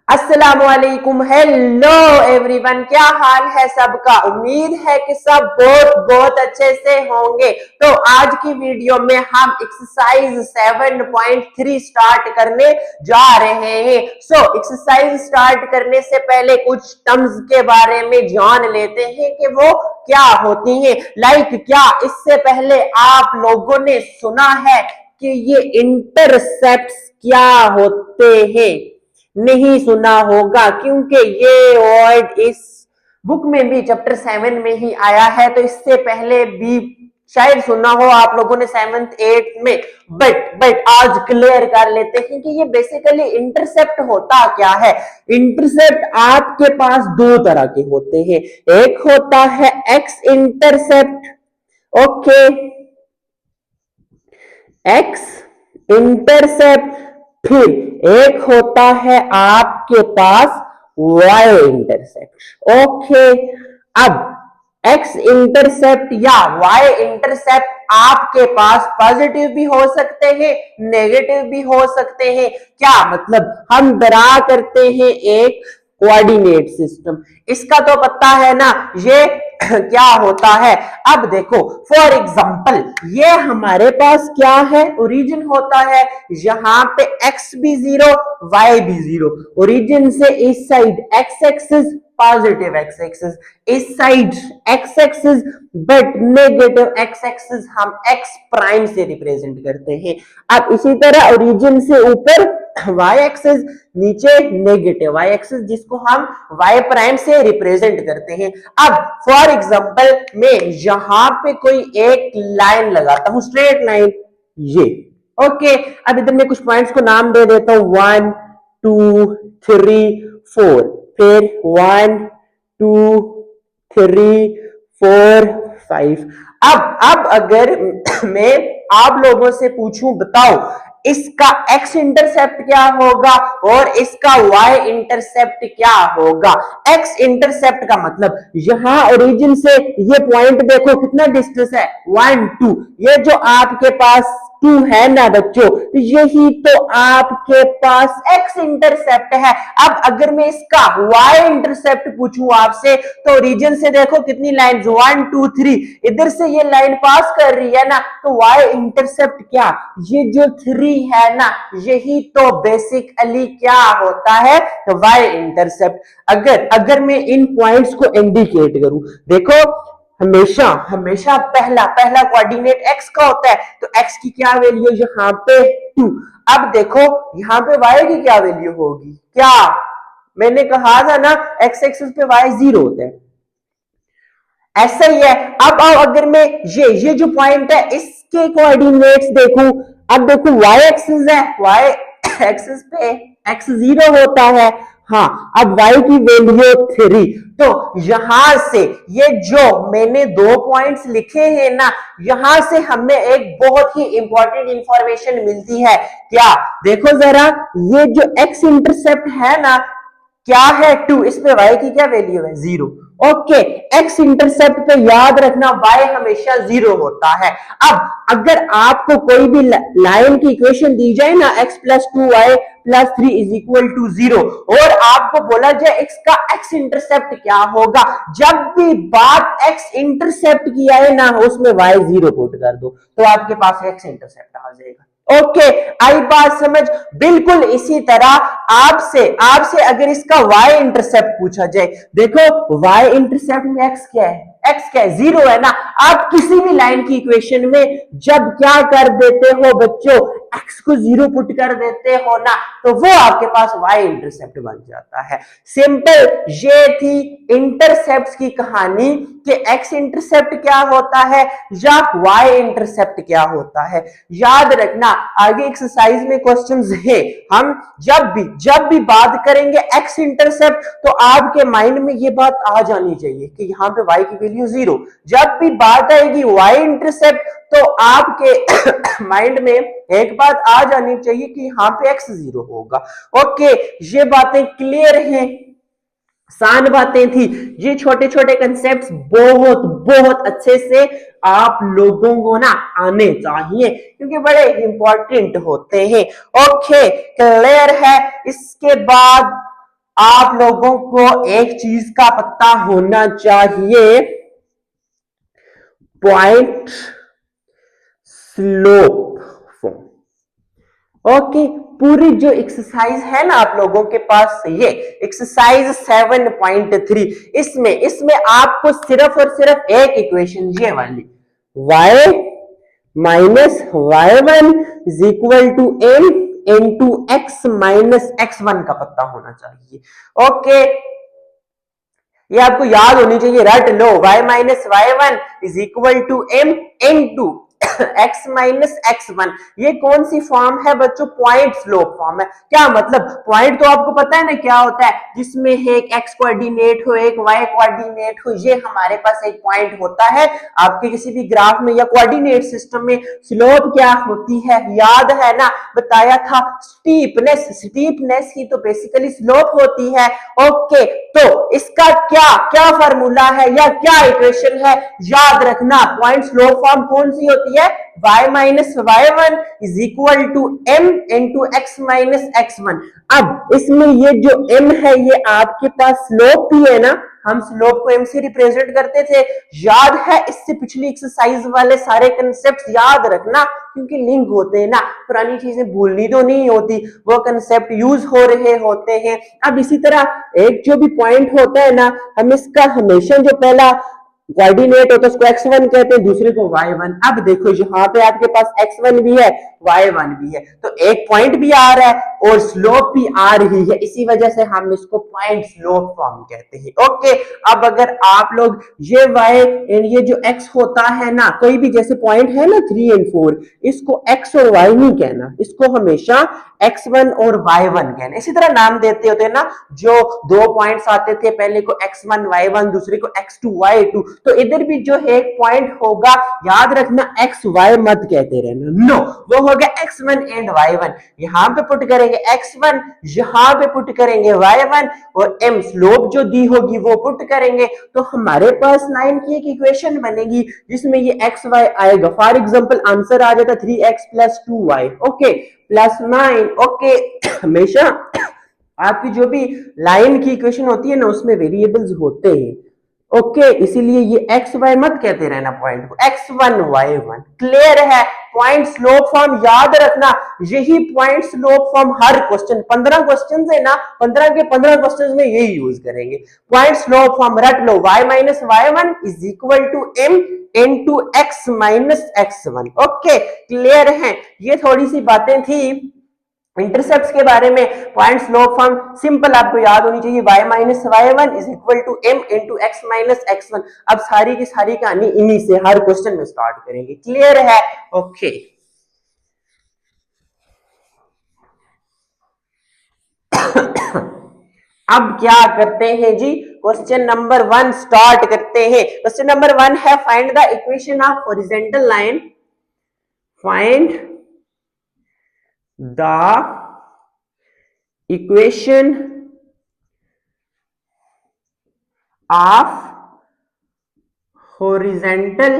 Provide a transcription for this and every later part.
अस्सलामुअलैकुम। Hello everyone, क्या हाल है सबका। उम्मीद है कि सब बहुत बहुत अच्छे से होंगे। तो आज की वीडियो में हम एक्सरसाइज 7.3 स्टार्ट करने जा रहे हैं। एक्सरसाइज स्टार्ट करने से पहले कुछ टर्म्स के बारे में जान लेते हैं कि वो क्या होती हैं। क्या इससे पहले आप लोगों ने सुना है कि ये इंटरसेप्ट्स क्या होते हैं? नहीं सुना होगा, क्योंकि ये वर्ड इस बुक में भी चैप्टर 7 में ही आया है। तो इससे पहले भी शायद सुना हो आप लोगों ने 7th 8th में। बट आज क्लियर कर लेते हैं कि ये बेसिकली इंटरसेप्ट होता क्या है। इंटरसेप्ट आपके पास दो तरह के होते हैं। एक होता है x intercept, okay, x intercept. फिर एक होता है आपके पास वाई इंटरसेप्ट, ओके। अब एक्स इंटरसेप्ट या वाई इंटरसेप्ट आपके पास पॉजिटिव भी हो सकते हैं, नेगेटिव भी हो सकते हैं। क्या मतलब, हम ड्रा करते हैं एक कोऑर्डिनेट सिस्टम। इसका तो पता है ना ये क्या होता है। अब देखो फॉर एग्जांपल, ये हमारे पास क्या है, ओरिजिन होता है। यहां पे x भी 0, y भी 0। ओरिजिन से इस side x axis positive x axis, इस side x axis but negative x axis हम x प्राइम से रिप्रेजेंट करते हैं। अब इसी तरह ओरिजिन से ऊपर y एक्सिस, नीचे नेगेटिव y एक्सिस, जिसको हम y प्राइम से रिप्रेजेंट करते हैं। अब फॉर एग्जांपल मैं यहां पे कोई एक लाइन लगाता हूं, स्ट्रेट लाइन, ये ओके। अब इधर मैं कुछ पॉइंट्स को नाम दे देता हूं, 1 2 3 4, फिर 1 2 3 4 5। अब अगर मैं आप लोगों से पूछूं, बताओ इसका x इंटरसेप्ट क्या होगा और इसका y इंटरसेप्ट क्या होगा। x इंटरसेप्ट का मतलब, यहां ओरिजिन से ये पॉइंट देखो कितना डिस्टेंस है, 1 2। ये जो आपके पास 2 है ना बच्चों, यही तो आपके पास x इंटरसेप्ट है। अब अगर मैं इसका y इंटरसेप्ट पूछूं आपसे, तो ओरिजिन से देखो कितनी लाइन, 1 2 3, इधर से ये लाइन पास कर रही है ना, तो y इंटरसेप्ट क्या, ये जो 3 है ना, यही तो बेसिकली क्या होता है, y इंटरसेप्ट। अगर मैं इन पॉइंट्स को इंडिकेट करूं, देखो हमेशा हमेशा पहला कोऑर्डिनेट x का होता है, तो x की क्या वैल्यू, यहां पे 2। अब देखो यहां पे y की क्या वैल्यू होगी, क्या मैंने कहा था ना x एक्सिस पे y 0 होता है, ऐसा ही है। अब अगर मैं ये जो पॉइंट है इसके कोऑर्डिनेट्स देखूं, अब देखो y एक्सिस है, y एक्सिस पे x 0 होता है, हाँ। अब y की वैल्यू 3, तो यहां से ये जो मैंने दो पॉइंट्स लिखे हैं ना, यहां से हमें एक बहुत ही इंपॉर्टेंट इंफॉर्मेशन मिलती है। क्या, देखो जरा, ये जो x इंटरसेप्ट है ना, क्या है 2, इस पे y की क्या वैल्यू है, 0, ओके। x इंटरसेप्ट पे याद रखना y हमेशा 0 होता है। अब अगर आपको कोई भी लाइन की इक्वेशन दी जाए ना, x plus 2y plus 3 is equal to 0, और आपको बोला जाए इसका x इंटरसेप्ट क्या होगा, जब भी बात x इंटरसेप्ट की आए ना, उसमें y 0 पुट कर दो, तो आपके पास x इंटरसेप्ट आ जाएगा। ओके, आई बात समझ। बिल्कुल इसी तरह आपसे अगर इसका y इंटरसेप्ट पूछा जाए, देखो y इंटरसेप्ट में x क्या है, x क्या है, 0 है ना। आप किसी भी लाइन की इक्वेशन में जब क्या कर देते हो बच्चों, x को 0 पुट कर देते हो ना, तो वो आपके पास y इंटरसेप्ट बन जाता है। सिंपल, ये थी इंटरसेप्ट की कहानी कि x इंटरसेप्ट क्या होता है या y इंटरसेप्ट क्या होता है। याद रखना, आगे एक्सरसाइज में क्वेश्चंस है, हम जब भी बात करेंगे x इंटरसेप्ट, तो आपके माइंड में ये बात आ जानी चाहिए कि यहाँ पे y की वैल्यू 0। जब भी बात आएगी y इंटरसेप्ट, तो आपके माइंड में एक बात आ जानी चाहिए कि यहाँ पे x 0 होगा। ओके, ये बातें क्लियर हैं, आसान बातें थी। ये छोटे छोटे कंसेप्ट्स बहुत बहुत अच्छे से आप लोगों को ना आने चाहिए, क्योंकि बड़े इंपॉर्टेंट होते हैं। ओके, क्लियर है। इसके बाद आप लोगों को एक चीज का पता होना चाहिए, पॉइंट स्लोप फॉर्म। ओके, पूरी जो एक्सरसाइज है ना आप लोगों के पास, ये एक्सरसाइज 7.3, इसमें आपको सिर्फ और सिर्फ एक इक्वेशन ये वाली y minus y1 is equal to m into x minus x1 का पता होना चाहिए। ओके, ये आपको याद होनी चाहिए, रट लो, y minus y1 is equal to m into x minus x1। ये कौन सी फॉर्म है बच्चों? पॉइंट स्लोप फॉर्म है। क्या मतलब? पॉइंट तो आपको पता है ना क्या होता है, जिसमें एक x कोऑर्डिनेट हो, एक y कोऑर्डिनेट हो, ये हमारे पास एक पॉइंट होता है। आपके किसी भी ग्राफ में या कोऑर्डिनेट सिस्टम में स्लोप क्या होती है, याद है ना, बताया था, स्टीपनेस। स्टीपनेस ही तो बेसिकली स्लोप होती है। ओके, तो इसका क्या क्या फार्मूला है या क्या इक्वेशन है, याद रखना। पॉइंट स्लोप फॉर्म कौन सी होती है? y minus y1 is equal to m into x minus x1। अब इसमें ये जो m है, ये आपके पास स्लोप भी है ना, हम स्लोप को m से रिप्रेजेंट करते थे, याद है? इससे पिछली एक्सरसाइज वाले सारे कंसेप्ट याद रखना, क्योंकि लिंक होते हैं ना, पुरानी चीजें भूलनी तो नहीं होती, वो कंसेप्ट यूज हो रहे होते हैं। अब इसी तरह एक जो भी पॉइंट होता है ना, हम इसका हमेशा जो पहला कोऑर्डिनेट होता है उसको x1 कहते हैं, दूसरे को y1। अब देखो यहाँ पे आपके पास x1 भी है, y1 भी है, तो एक पॉइंट भी आ रहा है और स्लोप भी आ रही है, इसी वजह से हम इसको पॉइंट स्लोप फॉर्म कहते हैं। ओके, अब अगर आप लोग ये y एंड ये जो x होता है ना, कोई भी जैसे पॉइंट है ना 3 और 4, इसको x और y नहीं कहना, इसको हमेशा x1 और y1 कहना। इसी तरह नाम देते होते हैं ना, जो दो पॉइंट्स आते थे, पहले को x1 y1, दूसरे को x2 y2, तो इधर भी जो एक पॉइंट होगा, याद रखना x y मत कहते रहना, नो, वो हो गया x1 एंड y1। यहां पे पुट करेंगे x1, यहां पे पुट करेंगे y1, और m स्लोप जो दी होगी वो पुट करेंगे, तो हमारे पास लाइन की एक इक्वेशन बनेगी जिसमें ये x y आएगा। फॉर एग्जांपल आंसर आ जाता 3x plus 2y, okay, plus 9। Okay, हमेशा आपकी जो भी लाइन की इक्वेशन होती है ना, उसमें वेरिएबल्स होते हैं। ओके, इसीलिए ये एक्स वाई मत कहते रहना पॉइंट को, x1 y1। क्लियर है? पॉइंट स्लोप फॉर्म याद रखना, यही पॉइंट स्लोप फॉर्म हर क्वेश्चन, 15 क्वेश्चन है ना, 15 के 15 क्वेश्चन में यही यूज करेंगे। पॉइंट स्लोप फॉर्म रट लो, y minus y1 is equal to m into x minus x1। Okay, clear है? ये थोड़ी सी बातें थी इंटरसेप्ट्स के बारे में। पॉइंट स्लोप फॉर्म सिंपल आपको याद होनी चाहिए, y minus y1 is equal to m into x minus x1। अब सारी की सारी कहानी इन्हीं से हर क्वेश्चन में स्टार्ट करेंगे। क्लियर है? ओके, अब क्या करते हैं जी, क्वेश्चन नंबर 1 स्टार्ट करते हैं। क्वेश्चन नंबर 1 है, find the equation of horizontal line, find the equation of horizontal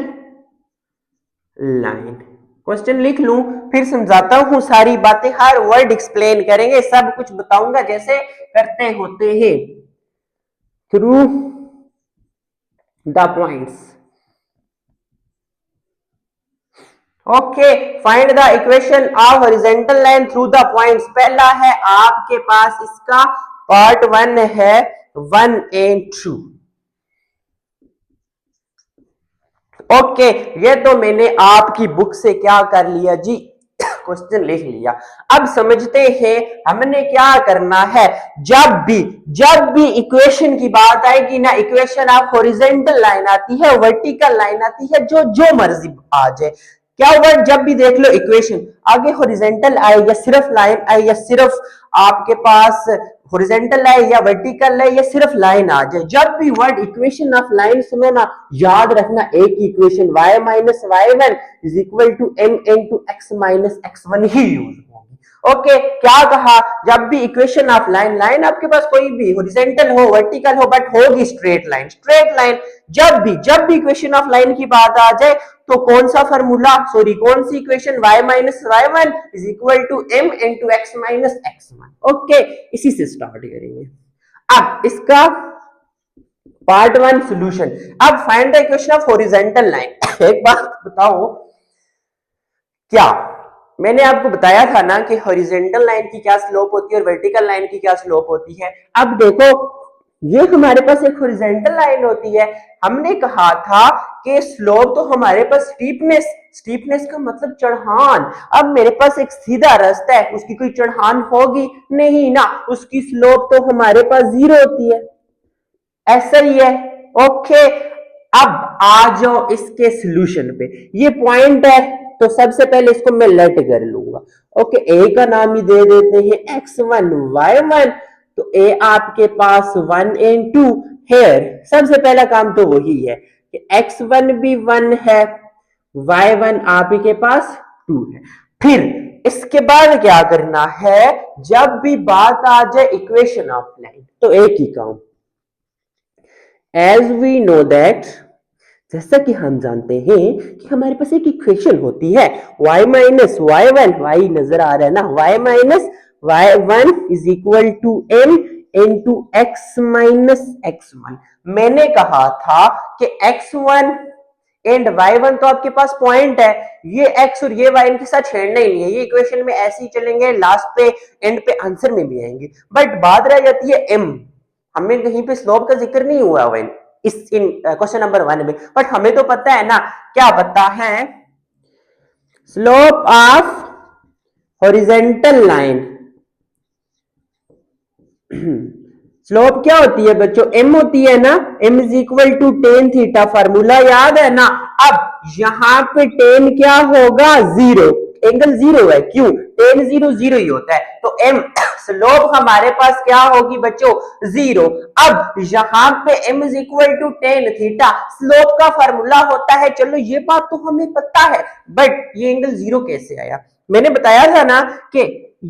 line. Question लिख लूं, फिर समझाता हूं सारी बातें, हर वर्ड एक्सप्लेन करेंगे, सब कुछ बताऊंगा जैसे करते होते हैं, through the points. Okay, find the equation of horizontal line through the points. पहला है आपके पास इसका पार्ट 1 है 1 and 2। ओके, ये तो मैंने आपकी बुक से क्या कर लिया जी, क्वेश्चन लिख लिया। अब समझते हैं हमने क्या करना है। जब भी इक्वेशन की बात आएगी ना, इक्वेशन ऑफ हॉरिजॉन्टल लाइन आती है, वर्टिकल लाइन आती है, जो मर्जी आ जाए, क्या वर्ड जब भी देख लो इक्वेशन, आगे हॉरिजॉन्टल आए या सिर्फ लाइन आए या सिर्फ आपके पास हॉरिजॉन्टल है या वर्टिकल है या सिर्फ लाइन आ जाए, जब भी वर्ड इक्वेशन ऑफ लाइन सुनो ना, याद रखना एक equation y minus y1 is equal to m into x minus x1 ही यूज होगी। ओके, क्या कहा, जब भी इक्वेशन ऑफ लाइन आपके पास कोई भी हॉरिजॉन्टल हो वर्टिकल हो बट होगी स्ट्रेट लाइन, जब भी इक्वेशन ऑफ लाइन की बात आ जाए तो कौन सा फार्मूला, कौन सी equation, y minus y1 is equal to m into x minus x1। Okay, इसी से स्टार्ट करेंगे। अब इसका पार्ट 1 सॉल्यूशन। अब find the equation of horizontal line. एक बात बताओ, क्या मैंने आपको बताया था ना कि हॉरिजॉन्टल लाइन की क्या स्लोप होती है और वर्टिकल लाइन की क्या स्लोप होती है। अब देखो, ये हमारे पास एक हॉरिजॉन्टल लाइन होती है। हमने कहा था कि स्लोप तो हमारे पास स्टीपनेस, स्टीपनेस का मतलब चढ़ान। अब मेरे पास एक सीधा रास्ता है, उसकी कोई चढ़ान होगी नहीं ना, उसकी स्लोप तो हमारे पास 0 होती है। ऐसा ही है। ओके, अब आ जाओ इसके सॉल्यूशन पे। ये पॉइंट है तो सबसे पहले इसको मैं लेट कर लूंगा। ओके, ए का नाम ही दे देते हैं x1 y1। तो ए आपके पास 1 and 2 हेयर। सबसे पहला काम तो वही है कि x1 भी 1 है, y1 आपके पास 2 है। फिर इसके बाद क्या करना है, जब भी बात आ जाए इक्वेशन ऑफ लाइन तो एक ही काम, एज वी नो दैट, जैसा कि हम जानते हैं कि हमारे पास एक इक्वेशन होती है y minus Y one, Y नजर आ रहा है ना, y minus Y one is equal to m into x minus x one. मैंने कहा था कि x1 एंड y1 तो आपके पास पॉइंट है, ये x और ये y इनके साथ छेड़ना ही नहीं है, ये इक्वेशन में ऐसे ही चलेंगे, लास्ट पे एंड पे आंसर में भी आएंगे। बट बात रह जाती है m, हमें कहीं पे स्लोप का जिक्र नहीं हुआ है इस इन क्वेश्चन नंबर 1 में। बट हमें तो पता है ना, क्या पता है, slope of horizontal line. Slope क्या होती है बच्चों, m होती है ना, m is equal to tan theta, formula याद है ना। अब यहां पे टेन क्या होगा, 0, एंगल 0 है, क्यों, टेन 0 0 ही होता है, तो m स्लोप हमारे पास क्या होगी बच्चों, 0। अब यहां पे m is equal to tan theta, slope का फार्मूला होता है, चलो ये बात तो हमें पता है, बट ये एंगल 0 कैसे आया। मैंने बताया था ना कि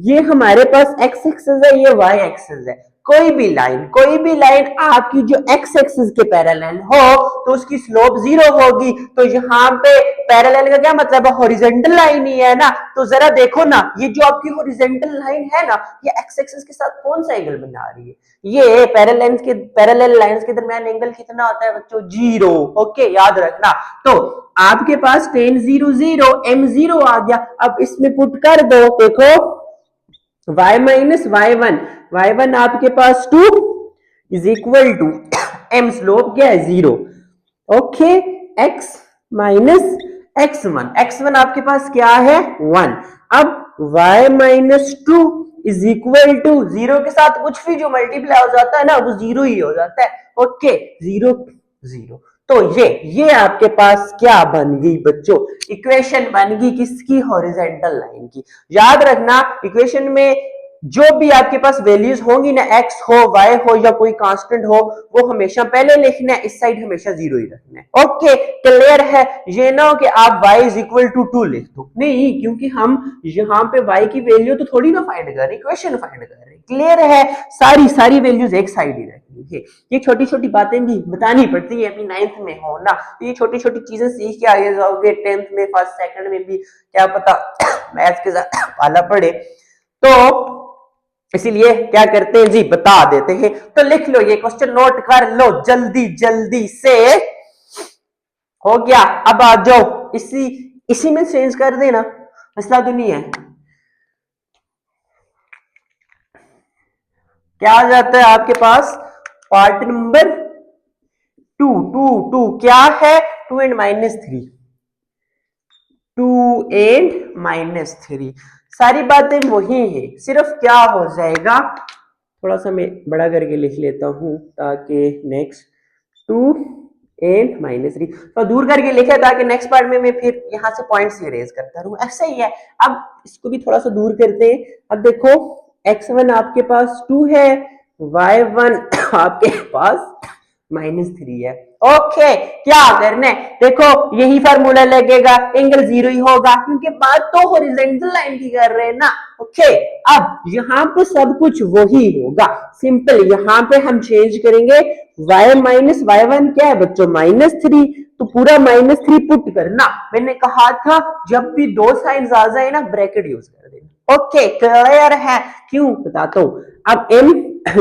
ये हमारे पास x एक्सिस है, ये y एक्सिस है। कोई भी लाइन आपकी जो x एक्सिस के पैरेलल हो तो उसकी स्लोप 0 होगी। तो यहाँ पे पैरेलल का क्या मतलब है, हॉरिजॉन्टल लाइन ही है ना। तो जरा देखो ना, ये जो आपकी हॉरिजॉन्टल लाइन है ना, ये x एक्सिस के साथ कौन सा एंगल बना रही है, ये पैरेलल लाइंस के दरमियान एंगल कितना होता है बच्चों, 0। ओके, याद रखना। तो आपके पास टेन 0 0, m 0 आ गया। अब इसमें पुट कर दो, देखो y minus Y one, Y one आपके पास 2 is equal to m, slope क्या है, 0। Okay, x minus x1, x1 आपके पास क्या है, 1। अब y minus 2 is equal to 0 के साथ कुछ भी जो मल्टीप्लाई हो जाता है ना वो 0 ही हो जाता है। ओके, 0 0। तो ये आपके पास क्या बन गई बच्चों, इक्वेशन बन गई किसकी, हॉरिजॉन्टल लाइन की। याद रखना, इक्वेशन में जो भी आपके पास वैल्यूज होंगी ना, x हो, y हो या कोई कांस्टेंट हो, वो हमेशा पहले लिखना है, इस साइड हमेशा 0 ही रखना है। ओके, क्लियर है। ये ना हो कि आप y इज इक्वल टू 2 लिख दो, नहीं, क्योंकि हम यहाँ पे y की वैल्यू तो थोड़ी ना फाइंड कर रहे, इक्वेशन फाइंड कर रहे। क्लियर है, सारी वैल्यूज एक साइड ही रखनी है। ये छोटी छोटी बातें भी बतानी पड़ती है, अभी 9th में हो ना, तो ये छोटी छोटी चीजें सीख के आगे जाओगे, 10th में, फर्स्ट सेकंड में भी क्या पता मैथ्स के साथ पाला पड़े। तो इसीलिए क्या करते हैं जी, बता देते हैं। तो लिख लो, ये क्वेश्चन नोट कर लो जल्दी जल्दी से। हो गया, अब आ जाओ, इसी में चेंज कर देना, मसला तो नहीं है। क्या आ जाता है आपके पास, पार्ट नंबर 2, 2 2 क्या है, 2 एंड माइनस 3, 2 एंड माइनस 3, सारी बातें वही है, सिर्फ क्या हो जाएगा, थोड़ा सा मैं बड़ा करके लिख लेता हूं ताकि नेक्स्ट 2 एंड माइनस 3 तो दूर करके लिखा ताकि नेक्स्ट पार्ट में मैं फिर यहां से पॉइंट्स इरेज करता रहूं, ऐसा ही है। अब इसको भी थोड़ा सा दूर करते हैं। अब देखो, x1 आपके पास 2 है, y1 आपके पास -3 है। ओके, क्या करना है, देखो यही फार्मूला लगेगा, एंगल 0 ही होगा क्योंकि बात तो हॉरिजॉन्टल लाइन की कर रहे हैं ना। ओके, अब यहाँ पे सब कुछ वही होगा, सिंपल। यहाँ पे हम चेंज करेंगे, y माइनस वाई वन क्या है बच्चों, -3, तो पूरा -3 पुट करना। मैंने कहा था जब भी दो साइंस आ जाए ना, ब्रैकेट यूज कर देना। ओके, क्लियर है, क्यों बताता हूं। अब m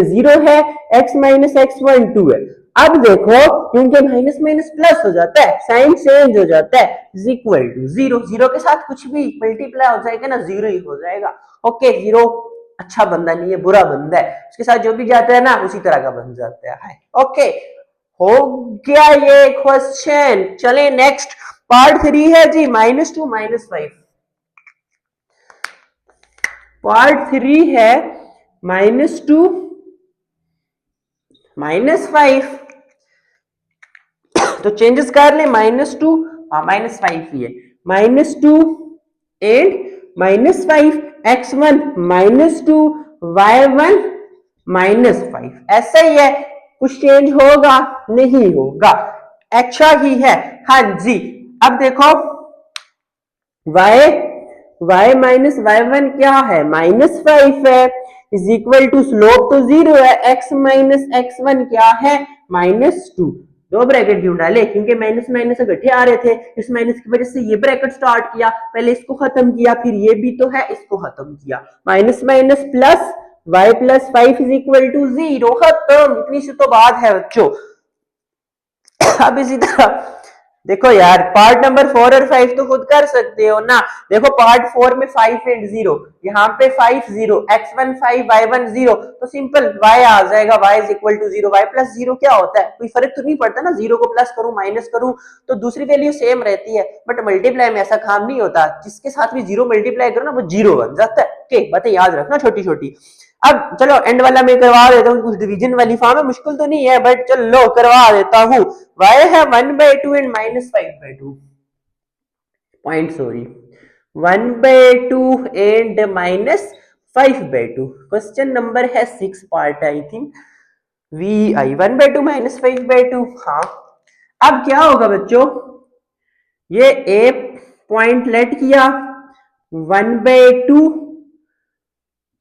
0 है, x माइनस x1 2 है। अब देखो क्योंकि माइनस माइनस प्लस हो जाता है, साइन चेंज हो जाता है, is equal to zero. Zero के साथ कुछ भी मल्टीप्लाई हो जाएगा ना, जीरो ही हो जाएगा। ओके, जीरो अच्छा बंदा नहीं है, बुरा बंदा है, उसके साथ जो भी जाता है ना उसी तरह का बन जाता है। ओके, हो गया ये क्वेश्चन। चले नेक्स्ट, पार्ट 3 है जी, -2 -5। पार्ट 3 है -2 -5। तो चेंजेस कर ले, -2, हाँ -5 ही है, -2 एंड -5, x1 -2 y1 -5, ऐसा ही है, कुछ चेंज होगा नहीं होगा, अच्छा ही है। हाँ जी, अब देखो y माइनस y1 क्या है, -5 है, इज इक्वल टू स्लोप तो 0 है, x माइनस x1 क्या है, -2। दो ब्रैकेट क्यों डाले, क्योंकि माइनस माइनस इकट्ठे आ रहे थे, इस माइनस की वजह से ये ब्रैकेट स्टार्ट किया, पहले इसको खत्म किया, फिर ये भी तो है, इसको खत्म किया, minus minus plus, y plus 5 is equal to 0, खत्म। इतनी सी तो बात है बच्चों। अब इसी तरह देखो यार, पार्ट नंबर 4 और 5 तो खुद कर सकते हो ना। देखो पार्ट 4 में 5 एंड 0, यहाँ पे 5 0, x1 5 y1 0, तो सिंपल y आ जाएगा, y is equal to 0। y plus 0 क्या होता है, कोई फर्क तो नहीं पड़ता ना, 0 को प्लस करूं माइनस करूं तो दूसरी वैल्यू सेम रहती है, बट मल्टीप्लाई में ऐसा काम नहीं होता, जिसके साथ भी 0 मल्टीप्लाई करो ना वो 0 बन जाता है। ओके, बातें याद रखना छोटी छोटी। अब चलो एंड वाला मैं करवा देता हूँ, कुछ डिवीजन वाली फॉर्म है, मुश्किल तो नहीं है, बट चलो करवा देता हूँ। y है 1/2 and -5/2 point, sorry 1/2 and -5/2। Question number है 6, पार्ट आई थिंक vi 1/2 -5/2। हाँ, अब क्या होगा बच्चों, ये a पॉइंट लेट किया, 1/2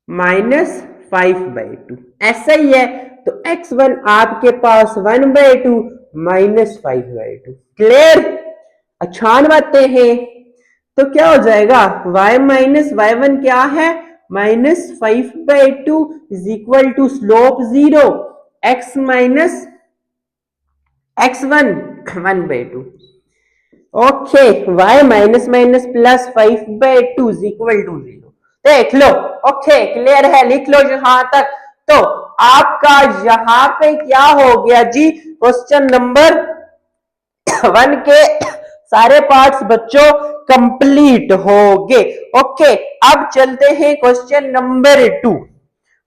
-5/2, ऐसा ही है, तो x1 आपके पास 1/2 -5/2। क्लियर, आसान बातें हैं। तो क्या हो जाएगा, y माइनस y1 क्या है, -5/2 is equal to slope 0, x minus x1 1/2। Okay, y minus minus plus 5/2 is equal to 0। देख लो, ओके क्लियर है, लिख लो यहां तक। तो आपका यहां पे क्या हो गया जी, क्वेश्चन नंबर 1 के सारे पार्ट्स बच्चों कंप्लीट हो गए। ओके, अब चलते हैं question number 2।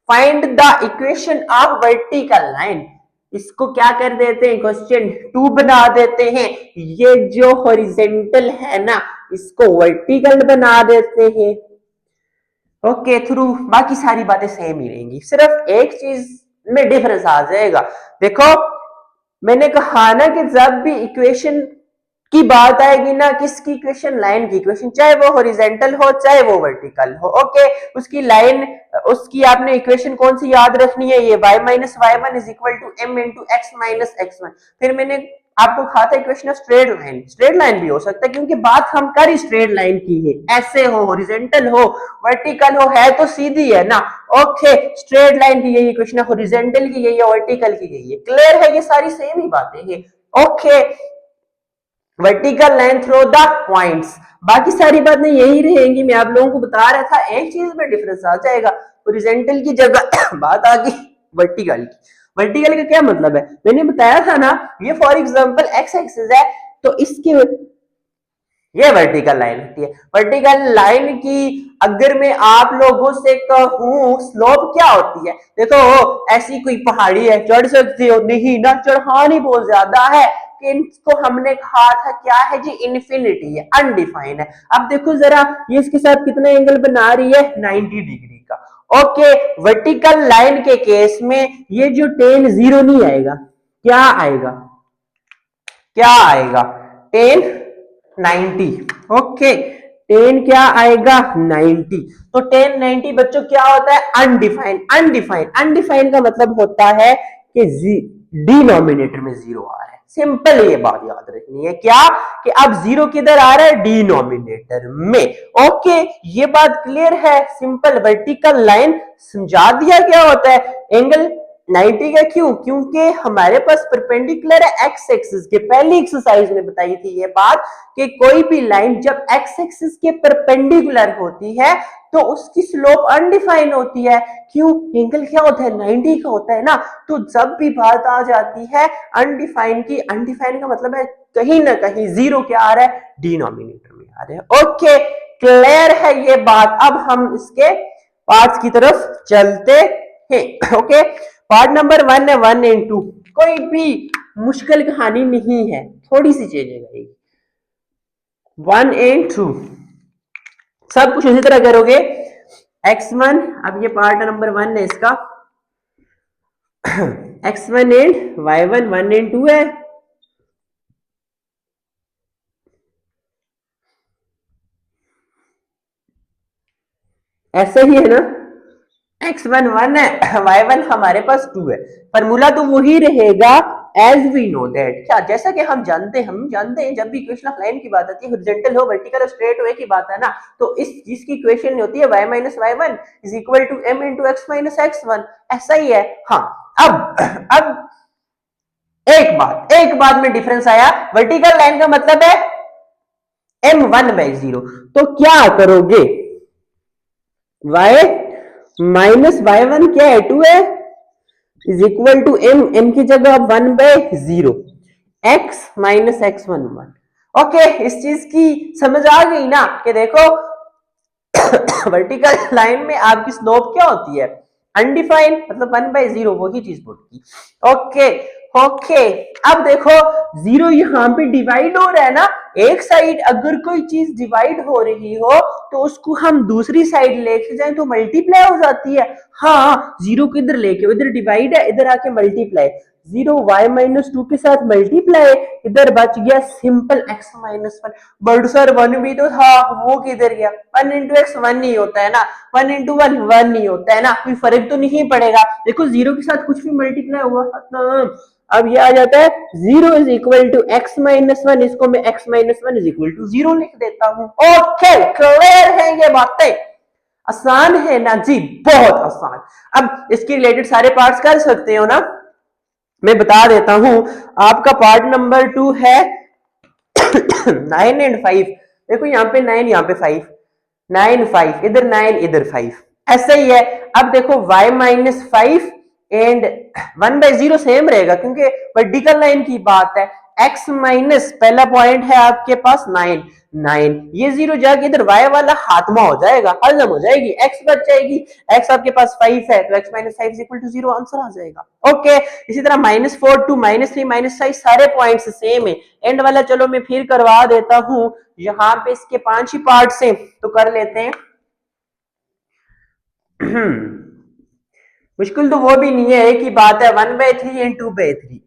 Find the equation of vertical line. इसको क्या कर देते हैं, क्वेश्चन 2 बना देते हैं। ये जो हॉरिजेंटल है ना, इसको वर्टिकल बना देते हैं। ओके, थ्रू बाकी सारी बातें सेम ही रहेंगी, सिर्फ एक चीज में डिफरेंस आ जाएगा। देखो मैंने कहा ना कि जब भी इक्वेशन की बात आएगी ना, किसकी इक्वेशन, लाइन की इक्वेशन, चाहे वो हॉरिजेंटल हो चाहे वो वर्टिकल हो। ओके, उसकी लाइन, उसकी आपने इक्वेशन कौन सी याद रखनी है, ये y minus y1 is equal to m into x minus x1। फिर मैंने आपको कहा था equation of straight line, straight line भी हो सकता है क्योंकि बात हम कर ही स्ट्रेट लाइन की है, ऐसे हो, हॉरिजेंटल हो, वर्टिकल हो, है तो सीधी है ना। ओके, स्ट्रेट लाइन की यही इक्वेशन है, हॉरिजेंटल की यही है, वर्टिकल की यही है। क्लियर है, ये सारी सेम ही बातें हैं। Okay, vertical line through the points, बाकी सारी बातें यही रहेंगी। मैं आप लोगों को बता रहा था, एक चीज में डिफरेंस आ जाएगा, हॉरिजॉन्टल की जगह बात आ गई वर्टिकल की। वर्टिकल का क्या मतलब है, मैंने बताया था ना, ये फॉर एग्जांपल एक्स एक्सिस है, तो इसके ये वर्टिकल लाइन होती है। वर्टिकल लाइन की अगर मैं आप लोगों से कहूं स्लोप क्या होती है, देखो ऐसी कोई पहाड़ी है, चढ़ सकते हो, नहीं ना, चढ़ानी बहुत ज्यादा है, कि इसको हमने कहा था क्या है जी, इन्फिनिटी है, अनडिफाइंड है। अब देखो जरा, ये इसके साथ कितना एंगल बना रही है, 90 डिग्री का। ओके, वर्टिकल लाइन के केस में ये जो टेन 0 नहीं आएगा, क्या आएगा, क्या आएगा, टेन 90। ओके, टेन क्या आएगा, 90। तो टेन 90 बच्चों क्या होता है, अनडिफाइंड। अनडिफाइंड, अनडिफाइंड का मतलब होता है कि डिनोमिनेटर में 0 आ रहा है। सिंपल ये बात याद रखनी है, क्या कि अब 0 किधर आ रहा है, डिनोमिनेटर में। ओके, ये बात क्लियर है, सिंपल। वर्टिकल लाइन समझा दिया क्या होता है, एंगल 90 का क्यों? क्योंकि हमारे पास परपेंडिकुलर है एक्स एक्सिस के। पहली एक्सरसाइज में बताई थी ये बात कि कोई भी लाइन जब एक्स एक्सिस के परपेंडिकुलर होती है तो उसकी स्लोप अनडिफाइन होती है। क्यों? एंगल क्या होता है? 90 का होता है ना। तो जब भी बात आ जाती है अनडिफाइन की, अनडिफाइन का मतलब है कहीं ना कहीं जीरो क्या आ रहा है? डिनोमिनेटर में आ रहा है। ओके, क्लियर है ये बात। अब हम इसके पार्ट्स की तरफ चलते हैं। ओके, पार्ट नंबर 1 है 1 एंड 2। कोई भी मुश्किल कहानी नहीं है, थोड़ी सी चेंज है। 1 एंड 2 सब कुछ इसी तरह करोगे। x1, अब ये पार्ट नंबर 1 है इसका। x1 एंड y1, 1 एंड 2 है। ऐसे ही है ना। x1 1 है, y1 हमारे पास 2 है। फॉर्मूला तो वही रहेगा एज वी नो दैट। क्या? जैसा कि हम जानते हैं जब भी इक्वेशन ऑफ लाइन की बात आती है, हॉरिजॉन्टल हो वर्टिकल हो स्ट्रेट हो, एक ही बात है ना। तो इस जिसकी इक्वेशन होती है y minus y1 is equal to m into x minus x1। ऐसा ही है। हाँ, अब एक बात में डिफरेंस आया। वर्टिकल लाइन का मतलब है m1/0। तो क्या करोगे? y माइनस y1 क्या है? 2 है, इज इक्वल टू m की जगह 1/0, x माइनस x1 1। ओके, इस चीज की समझ आ गई ना कि देखो वर्टिकल लाइन में आपकी स्लोप क्या होती है? अनडिफाइंड, मतलब 1/0, वही चीज बोल की। ओके ओके, अब देखो जीरो यहाँ पे डिवाइड हो रहा है ना। एक साइड अगर कोई चीज डिवाइड हो रही हो तो उसको हम दूसरी साइड लेके जाएं तो मल्टीप्लाई हो जाती है। हाँ, जीरो को इधर लेके, इधर डिवाइड है, इधर आके मल्टीप्लाई। 0 y माइनस 2 के साथ मल्टीप्लाई, इधर बच गया simple x minus 1। But sir 1 भी तो था, वो किधर गया? 1 इंटू एक्स 1 नहीं होता है ना, 1 इंटू 1 1 नहीं होता है ना, कोई फर्क तो नहीं पड़ेगा। देखो जीरो के साथ कुछ भी मल्टीप्लाई हुआ खत्म। अब ये आ जाता है 0 is equal to x minus 1, इसको मैं x minus 1 is equal to 0 लिख देता हूं। ओके, क्लियर है ये बातें? आसान है ना जी, बहुत आसान। अब इसके रिलेटेड सारे पार्ट्स कर सकते हो ना। मैं बता देता हूं। आपका पार्ट नंबर 2 है 9 एंड 5। देखो यहाँ पे 9, यहाँ पे 5, 9 5, इधर 9 इधर 5, ऐसा ही है। अब देखो y माइनस 5 एंड 1/0 सेम रहेगा क्योंकि वर्टिकल लाइन की बात है। x माइनस पहला पॉइंट है आपके पास 9, 9 ये 0 जाके इधर y वाला हाथमा हो जाएगा, हजम हो जाएगी, x बच जाएगी। x आपके पास 5 है तो x minus 5 equal to 0 answer आ जाएगा। ओके, इसी तरह -4 टू -3 -5 सारे पॉइंट्स सेम है। एंड वाला चलो मैं फिर करवा देता हूं। यहाँ पे इसके 5 ही पार्ट्स हैं तो कर लेते हैं। मुश्किल तो वो भी नहीं है, एक ही बात है 1/3 एंड 2/3।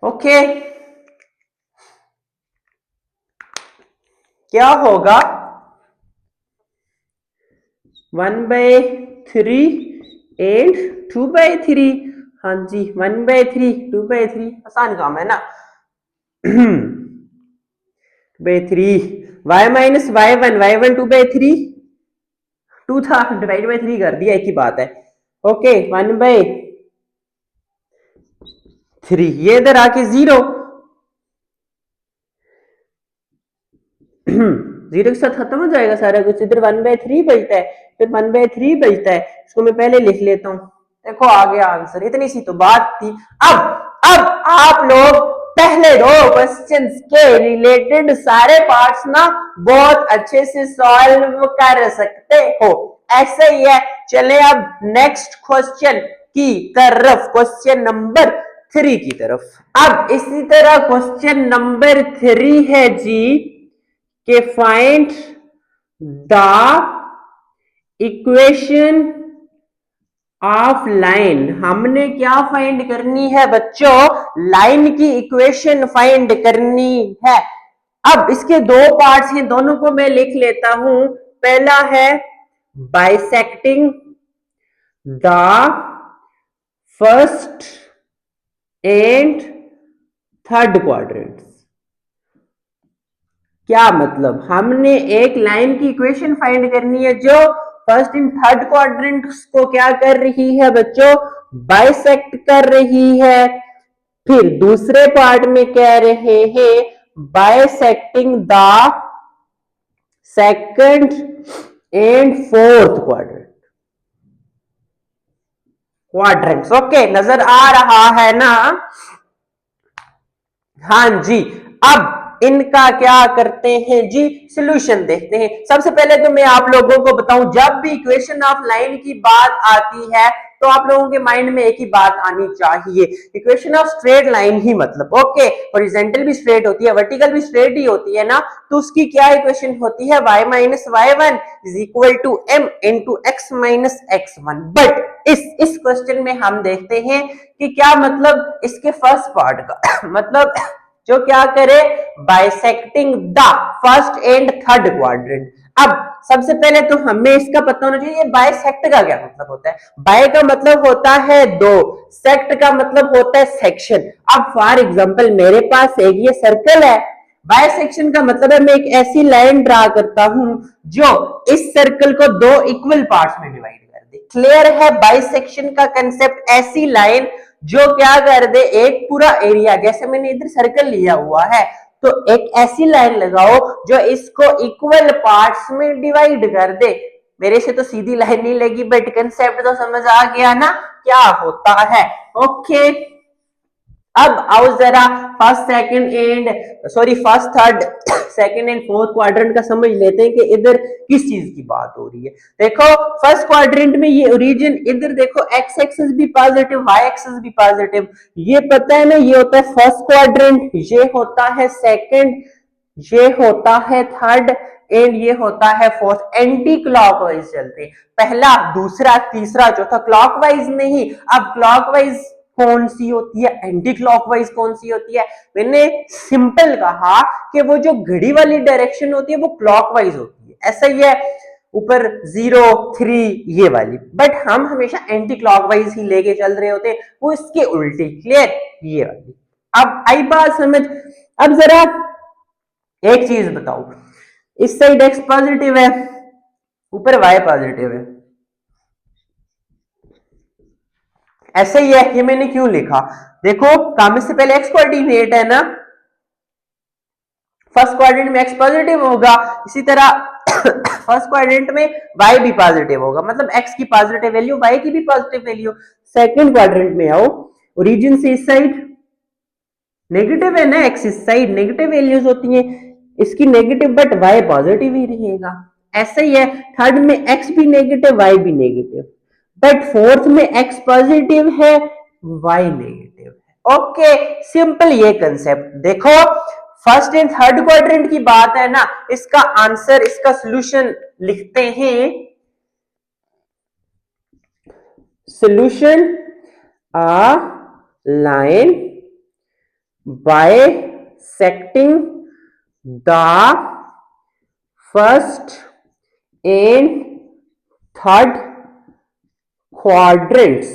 ओके, क्या होगा? 1/3 एंड 2/3। हाँ जी, 1/3 2/3, आसान काम है ना। 2/3 y माइनस y1, y1 2/3, 2 था, डिवाइड बाई 3 कर दिया, एक ही बात है। ओके, 1/3, ये इधर आके 0, 0 के साथ खत्म हो जाएगा सारा कुछ। इधर 1/3 बचता है, फिर 1/3 बचता है, इसको मैं पहले लिख लेता हूं। देखो आ गया आंसर, इतनी सी तो बात थी। अब आप लोग पहले दो क्वेश्चंस के रिलेटेड सारे पार्ट्स ना बहुत अच्छे से सॉल्व कर सकते हो। ऐसे ही है। चले अब नेक्स्ट क्वेश्चन की तरफ, क्वेश्चन नंबर 3 की तरफ। अब इसी तरह क्वेश्चन नंबर 3 है जी के find the equation of line. हमने क्या फाइंड करनी है बच्चों? लाइन की इक्वेशन फाइंड करनी है। अब इसके दो पार्ट्स हैं, दोनों को मैं लिख लेता हूं। पहला है bisecting the first and third quadrants. क्या मतलब? हमने एक लाइन की इक्वेशन फाइंड करनी है जो फर्स्ट इन थर्ड क्वाड्रेंट को क्या कर रही है बच्चों, बाइसेक्ट कर रही है। फिर दूसरे पार्ट में कह रहे हैं bisecting the second and fourth quadrants. Okay, नजर आ रहा है ना? हाँ जी। अब इनका क्या करते हैं जी, सॉल्यूशन देखते हैं। सबसे पहले तो मैं आप लोगों को बताऊं, जब भी इक्वेशन ऑफ लाइन की बात आती है तो आप लोगों के माइंड में एक ही बात आनी चाहिए, इक्वेशन ऑफ स्ट्रेट लाइन ही मतलब। ओके, हॉरिजॉन्टल भी स्ट्रेट होती है, वर्टिकल भी स्ट्रेट ही होती है ना, तो उसकी क्या इक्वेशन होती है, y minus y1 is equal to m into x minus x1। But इस क्वेश्चन में हम देखते हैं कि क्या मतलब इसके फर्स्ट पार्ट का मतलब जो क्या करे, bisecting the first and third quadrant. अब सबसे पहले तो हमें इसका पता होना चाहिए बाइसेक्ट का क्या मतलब होता है। बाय का मतलब होता है दो, सेक्ट का मतलब होता है सेक्शन। अब फॉर एग्जांपल मेरे पास एक ये सर्कल है, बाइसेक्शन का मतलब है मैं एक ऐसी लाइन ड्रा करता हूं जो इस सर्कल को दो इक्वल पार्ट्स में डिवाइड कर दे। क्लियर है? बाइसेक्शन का कंसेप्ट ऐसी लाइन जो क्या कर दे, एक पूरा एरिया, जैसे मैंने इधर सर्कल लिया हुआ है तो एक ऐसी लाइन लगाओ जो इसको इक्वल पार्ट्स में डिवाइड कर दे। मेरे से तो सीधी लाइन नहीं लगी, बट कंसेप्ट तो समझ आ गया ना क्या होता है। ओके, अब आओ जरा first second and first third second and fourth quadrant का समझ लेते हैं कि इधर किस चीज की बात हो रही है। देखो फर्स्ट क्वाड्रेंट में ये ओरिजिन, इधर देखो एक्स एक्सिस भी पॉजिटिव, वाई एक्सिस भी पॉजिटिव, ये पता है ना, ये होता है फर्स्ट क्वाड्रेंट, ये होता है सेकंड, ये होता है थर्ड एंड ये होता है फोर्थ। एंटी क्लॉकवाइज चलते, पहला दूसरा तीसरा चौथा, क्लॉकवाइज नहीं। अब क्लॉकवाइज कौन सी होती है, एंटी क्लॉकवाइज कौन सी होती है? मैंने सिंपल कहा कि वो जो घड़ी वाली डायरेक्शन होती है वो क्लॉकवाइज होती है, ऐसा ही है ऊपर 0 3 ये वाली, बट हम हमेशा एंटी क्लॉकवाइज ही लेके चल रहे होते हैं, वो इसके उल्टी। क्लियर? ये वाली। अब आई बात समझ। अब जरा एक चीज बताओ, इस साइड x पॉजिटिव है, ऊपर y पॉजिटिव है, ऐसे ही है। ये मैंने क्यों लिखा, देखो काम से पहले x कोऑर्डिनेट है ना, फर्स्ट क्वाड्रेंट में x पॉजिटिव होगा, इसी तरह फर्स्ट क्वाड्रेंट में y भी पॉजिटिव होगा, मतलब x की पॉजिटिव वैल्यू y की भी पॉजिटिव वैल्यू। सेकंड क्वाड्रेंट में आओ, ओरिजिन से इस साइड नेगेटिव है ना, x इस साइड नेगेटिव वैल्यूज होती हैं, इसकी नेगेटिव, बट y पॉजिटिव ही रहेगा, ऐसा ही है। थर्ड में x भी नेगेटिव y भी नेगेटिव, बट फोर्थ में x पॉजिटिव है y नेगेटिव है। ओके, सिंपल ये कंसेप्ट। देखो फर्स्ट एंड थर्ड क्वाड्रेंट की बात है ना, इसका आंसर, इसका सॉल्यूशन लिखते हैं, solution a line bisecting the first and third quadrants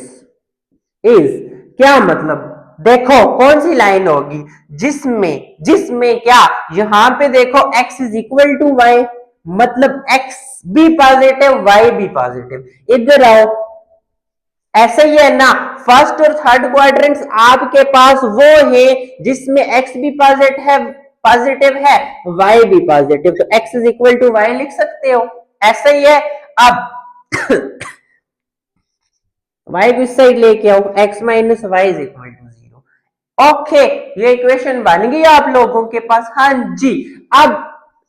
is, क्या मतलब, देखो कौन सी लाइन होगी जिसमें क्या, यहां पे देखो x is equal to y, मतलब x भी पॉजिटिव y भी पॉजिटिव। इधर आओ, ऐसा ही है ना, फर्स्ट और थर्ड क्वाड्रेंट्स आपके पास वो है जिसमें x भी पॉजिटिव है y भी पॉजिटिव, तो x is equal to y लिख सकते हो, ऐसा ही है। अब y को इस साइड लेके आओ, x minus Y is equal to 0। Okay, ये इक्वेशन बन गई आप लोगों के पास। हाँ जी, अब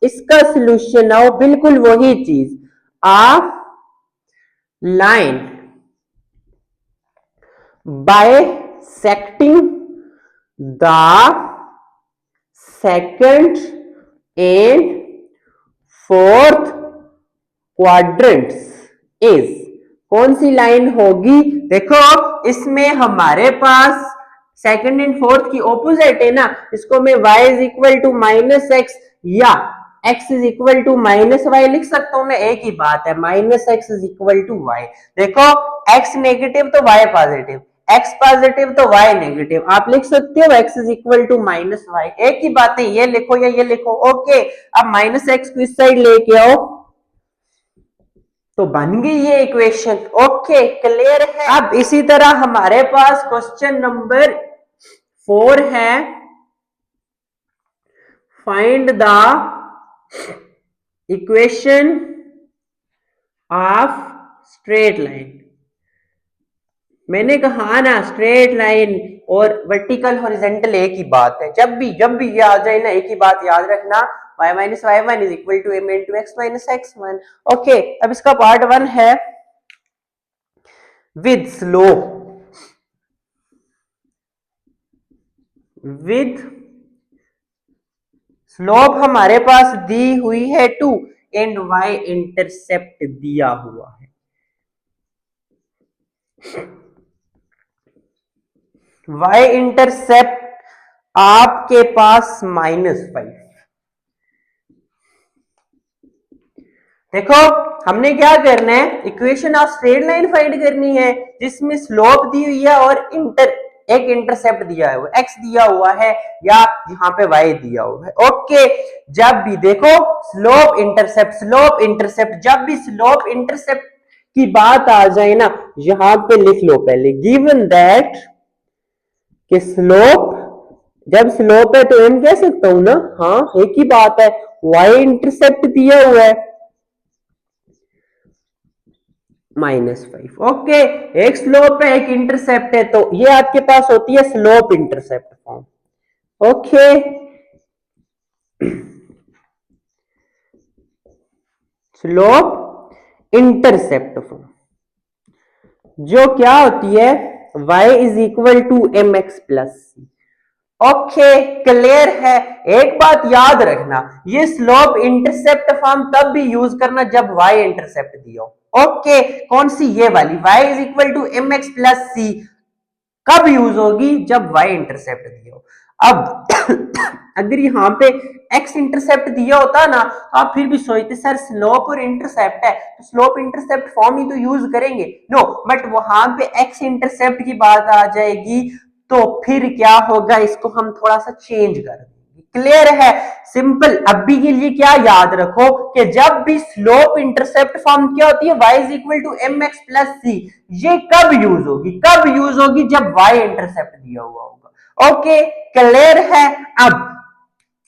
इसका सॉल्यूशन आओ, बिल्कुल वही चीज, आ line bisecting the second and fourth quadrants is, कौन सी लाइन होगी? देखो इसमें हमारे पास सेकंड एंड फोर्थ की ऑपोजिट है ना, इसको मैं y is equal to minus X या x is equal to minus Y लिख सकता हूं मैं, एक ही बात है, minus X is equal to Y. देखो x नेगेटिव तो y पॉजिटिव, x पॉजिटिव तो y नेगेटिव, आप लिख सकते हो x is equal to minus Y, एक ही बात है, ये लिखो या ये लिखो। ओके, अब माइनस एक्स को इस साइड लेके आओ, तो बन गई ये इक्वेशन। ओके, क्लियर है। अब इसी तरह हमारे पास क्वेश्चन नंबर 4 है, find the equation of straight line. मैंने कहा ना स्ट्रेट लाइन और वर्टिकल हॉरिजॉन्टल एक ही बात है। जब भी ये आ जाए ना, एक ही बात याद रखना, y minus Y one is equal to m into x minus x one. Okay, अब इसका पार्ट 1 है विद स्लोप, विद स्लोप हमारे पास दी हुई है 2 एंड y इंटरसेप्ट दिया हुआ है। y इंटरसेप्ट आपके पास -5। देखो हमने क्या करना है, equation of straight line find करनी है जिसमें स्लोप दी हुई है और एक इंटरसेप्ट दिया है, वो x दिया हुआ है या यहाँ पे y दिया हुआ है। ओके, जब भी देखो स्लोप इंटरसेप्ट, जब भी स्लोप इंटरसेप्ट की बात आ जाए ना, यहां पे लिख लो पहले गिवन दैट कि स्लोप, जब स्लोप है तो एम कह सकता हूं ना, हाँ एक ही बात है, y इंटरसेप्ट दिया हुआ है -5। ओके, एक स्लोप है एक इंटरसेप्ट है, तो ये आपके पास होती है slope intercept form. Okay, slope intercept form जो क्या होती है, y is equal to M x plus C. Okay, clear है। एक बात याद रखना, ये स्लोप इंटरसेप्ट फॉर्म तब भी यूज करना जब y इंटरसेप्ट दियो। ओके, कौन सी, ये वाली y is equal to M x plus c कब यूज होगी, जब y इंटरसेप्ट दियो। अब अगर यहाँ पे x इंटरसेप्ट दिया होता ना, तो आप फिर भी सोचते सर स्लोप और इंटरसेप्ट है तो स्लोप इंटरसेप्ट फॉर्म ही तो यूज करेंगे। नो, बट वहां पे x इंटरसेप्ट की बात आ जाएगी तो फिर क्या होगा, इसको हम थोड़ा सा चेंज कर देंगे। क्लियर है, सिंपल। अभी के लिए क्या याद रखो कि जब भी स्लोप इंटरसेप्ट फॉर्म क्या होती है, y is equal to M x plus c, ये कब यूज होगी, जब y इंटरसेप्ट दिया हुआ होगा। ओके, क्लियर है। अब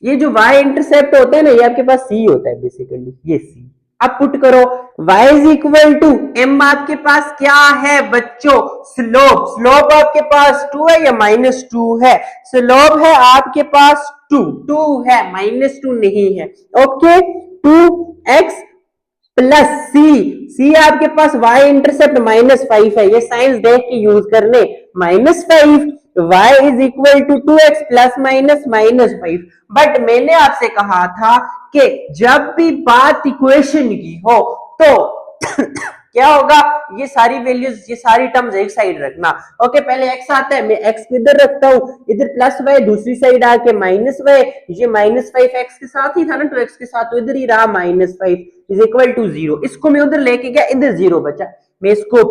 ये जो y इंटरसेप्ट होता है ना, ये आपके पास c होता है बेसिकली, ये c। अब पुट करो y is equal to m, आपके पास क्या है बच्चों, स्लोप आपके पास 2 है या -2 है, स्लोप है आपके पास 2 है, -2 नहीं है। ओके, 2x प्लस सी आपके पास y इंटरसेप्ट -5 है, ये साइंस देख के यूज करने, -5 y is equal to 2x plus minus -5। But मैंने आपसे कहा था कि जब भी बात इक्वेशन की हो तो क्या होगा, ये सारी वैल्यूज, ये सारी टर्म्स एक साइड रखना। ओके, पहले x आता है, मैं x इधर रखता हूं, इधर प्लस y, दूसरी साइड आके -y, ये -5 x के साथ ही था ना, 2x के साथ, तो इधर ही रहा -5 इज इक्वल टू 0। इसको मैं उधर लेके गया, इधर 0 बचा, मैं इसको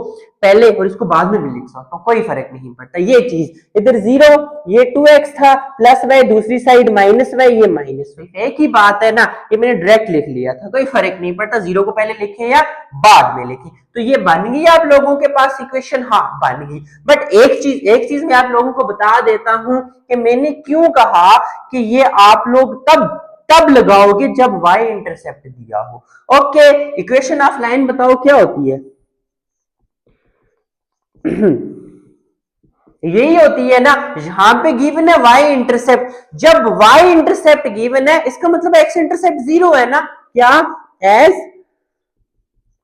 पहले और इसको बाद में भी लिख सकता हूं, कोई फर्क नहीं पड़ता। ये चीज इधर 0, ये 2x था, प्लस y, दूसरी साइड -y, ये -5, एक ही बात है ना, ये मैंने डायरेक्ट लिख लिया था, कोई फर्क नहीं पड़ता 0 को पहले लिखे या बाद में लिखे। तो ये बन गई आप लोगों के पास इक्वेशन, हाँ बन गई। बट एक चीज मैं आप लोगों को बता देता हूं कि मैंने क्यों कहा कि ये आप लोग तब लगाओगे जब y इंटरसेप्ट दिया हो। ओके, इक्वेशन ऑफ लाइन बताओ क्या होती है यही होती है ना, यहां पे गिवन है y इंटरसेप्ट, जब y इंटरसेप्ट गिवन है इसका मतलब x इंटरसेप्ट 0 है ना, क्या एज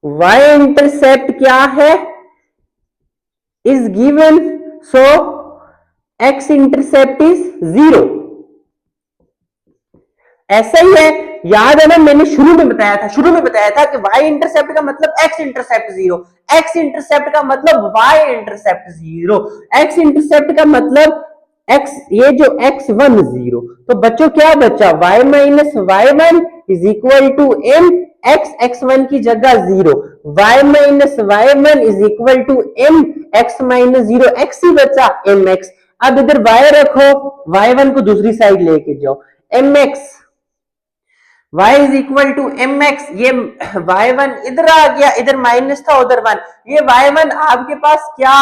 y इंटरसेप्ट क्या है, is given, so x intercept is 0। ऐसा ही है, याद है ना, मैंने शुरू में बताया था कि y इंटरसेप्ट का मतलब x इंटरसेप्ट 0, x इंटरसेप्ट का मतलब y इंटरसेप्ट 0, x इंटरसेप्ट का मतलब x, ये जो x1 0, तो बच्चों क्या बचा, y minus y1 is equal to m x1 की जगह 0, y minus y1 is equal to m x minus 0, x ही बचा mx। अब इधर y रखो, y1 को दूसरी साइड लेके जाओ, mx y is equal to M X, ये y1 इधर आ गया, इधर माइनस था उधर 1, ये y1 आपके पास क्या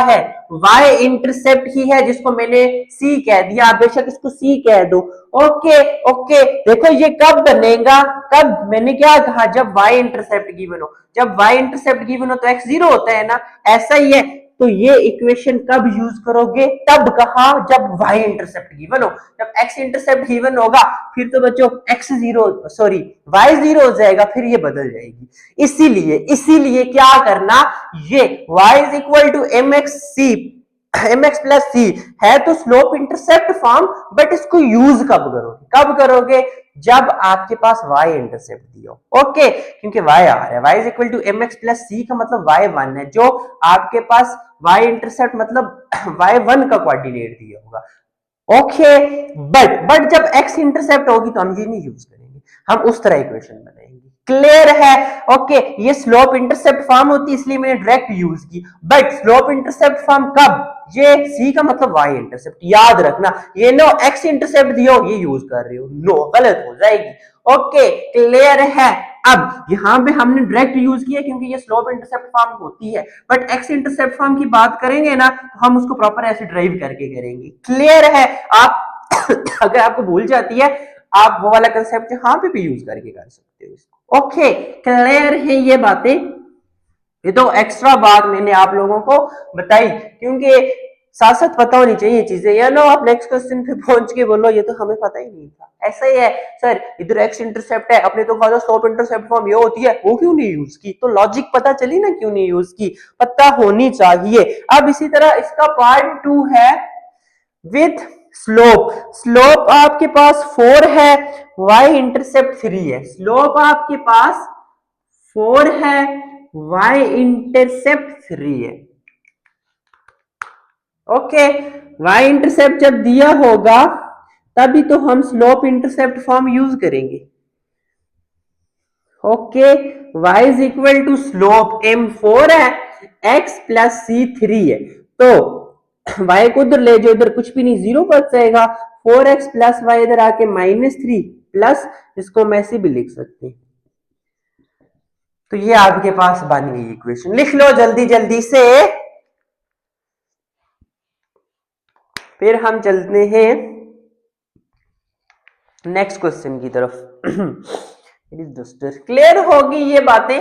है y इंटरसेप्ट ही है, जिसको मैंने c कह दिया, आप बेशक इसको c कह दो। ओके ओके, देखो ये कब बनेगा, कब मैंने क्या कहा, जब y इंटरसेप्ट गिवन हो, जब y इंटरसेप्ट गिवन हो तो x 0 होता है ना, ऐसा ही है। तो ये इक्वेशन कब यूज करोगे, तब कहा जब y इंटरसेप्ट गिवन हो, जब x इंटरसेप्ट गिवन होगा फिर तो बच्चों x 0 सॉरी y 0 हो जाएगा, फिर ये बदल जाएगी। इसीलिए क्या करना, ये y is equal to M x plus c है तो स्लोप इंटरसेप्ट फॉर्म, बट इसको यूज कब करोगे, जब आपके पास y इंटरसेप्ट दिया हो। ओके, क्योंकि y आ रहा है, y is equal to M x plus c का मतलब y1 है, जो आपके पास y इंटरसेप्ट मतलब y1 का कोऑर्डिनेट दिया होगा। ओके, बट जब x इंटरसेप्ट होगी तो हम ये नहीं यूज करेंगे, हम उस तरह इक्वेशन बनाएंगे। क्लियर है? ओके, ये स्लोप इंटरसेप्ट फॉर्म होती है इसलिए मैंने डायरेक्ट यूज की, बट स्लोप इंटरसेप्ट फॉर्म कब, ये c का मतलब y इंटरसेप्ट, याद रखना, ये नो x इंटरसेप्ट दियो ये यूज कर रहे हो, नो गलत हो जाएगी। ओके, क्लियर है? अब यहां पे हमने डायरेक्ट यूज किया क्योंकि ये स्लोप इंटरसेप्ट फॉर्म होती है, बट x इंटरसेप्ट फॉर्म की बात करेंगे ना तो हम उसको प्रॉपर ऐसे ड्राइव करके करेंगे। क्लियर है? आप अगर आपको भूल जाती है, आप वो वाला कंसेप्ट यहां पे भी यूज करके कर सकते हो इसको। ओके, क्लियर है ये बातें? ये तो एक्स्ट्रा बात मैंने आप लोगों को बताई, क्योंकि साथ साथ पता होनी चाहिए चीजें, या नो आप नेक्स्ट क्वेश्चन पे पहुंच के बोलो ये तो हमें पता ही नहीं था। ऐसा ही है सर, इधर एक्स इंटरसेप्ट है, अपने तो कहा स्लोप इंटरसेप्ट फॉर्म ये होती है, वो क्यों नहीं यूज की, तो लॉजिक पता चली ना क्यों नहीं यूज की, पता होनी चाहिए। अब इसी तरह इसका पार्ट 2 है विथ स्लोप आपके पास 4 है, y इंटरसेप्ट 3 है, स्लोप आपके पास 4 है, y इंटरसेप्ट 3 है। ओके, y इंटरसेप्ट जब दिया होगा तभी तो हम स्लोप इंटरसेप्ट फॉर्म यूज करेंगे। Okay, y is equal to slope m4 है, x प्लस c3 है, तो y को उधर ले जाओ, इधर कुछ भी नहीं, जीरो बच जाएगा, 4x प्लस वाई इधर आके -3 प्लस, इसको हम ऐसे भी लिख सकते हैं। तो ये आपके पास बन गई इक्वेशन, लिख लो जल्दी जल्दी से। फिर हम चलते हैं नेक्स्ट क्वेश्चन की तरफ। दोस्तों क्लियर होगी ये बातें?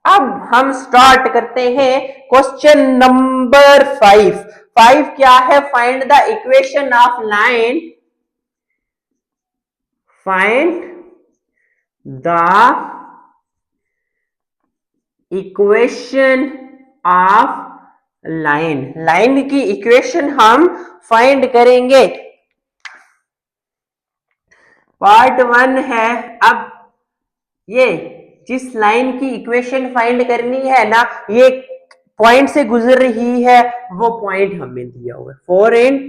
अब हम स्टार्ट करते हैं क्वेश्चन नंबर 5। 5 क्या है, find the equation of line, find the equation of line की इक्वेशन हम फाइंड करेंगे। पार्ट 1 है। अब ये जिस लाइन की इक्वेशन फाइंड करनी है ना, ये पॉइंट से गुजर रही है, वो पॉइंट हमें दिया हुआ है 4 एंड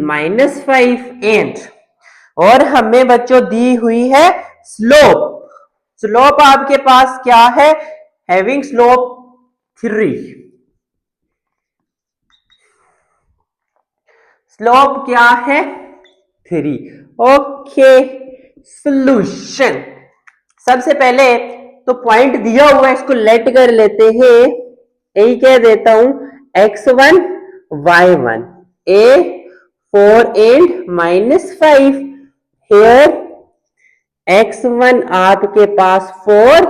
-5 एंड, और हमें बच्चों दी हुई है स्लोप। स्लोप आपके पास क्या है, हैविंग स्लोप 3, स्लोप क्या है 3। ओके, सॉल्यूशन, सबसे पहले तो पॉइंट दिया हुआ है, इसको लेट कर लेते हैं, यही कह देता हूं x1 y1 a 4 and -5, here x1 आपके पास 4,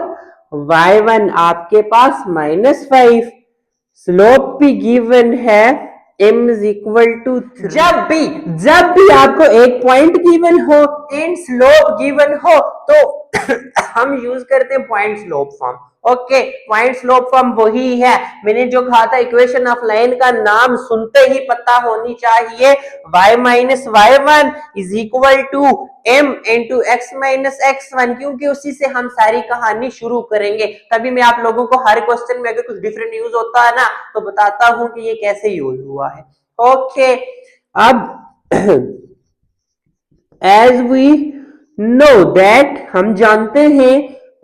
y1 आपके पास -5, स्लोप भी गिवन है m इज इक्वल टू 3। जब भी आपको एक पॉइंट गिवन हो एंड स्लोप गिवन हो तो हम यूज करते हैं point slope form. Okay, point slope form वही है, मैंने जो कहा था इक्वेशन ऑफ लाइन का नाम सुनते ही पता होनी चाहिए, y minus y1 is equal to m into x minus x1, क्योंकि उसी से हम सारी कहानी शुरू करेंगे। तभी मैं आप लोगों को हर क्वेश्चन में अगर कुछ डिफरेंट यूज होता है ना तो बताता हूं कि ये कैसे यूज हुआ है। ओके, अब एज वी नो दैट, हम जानते हैं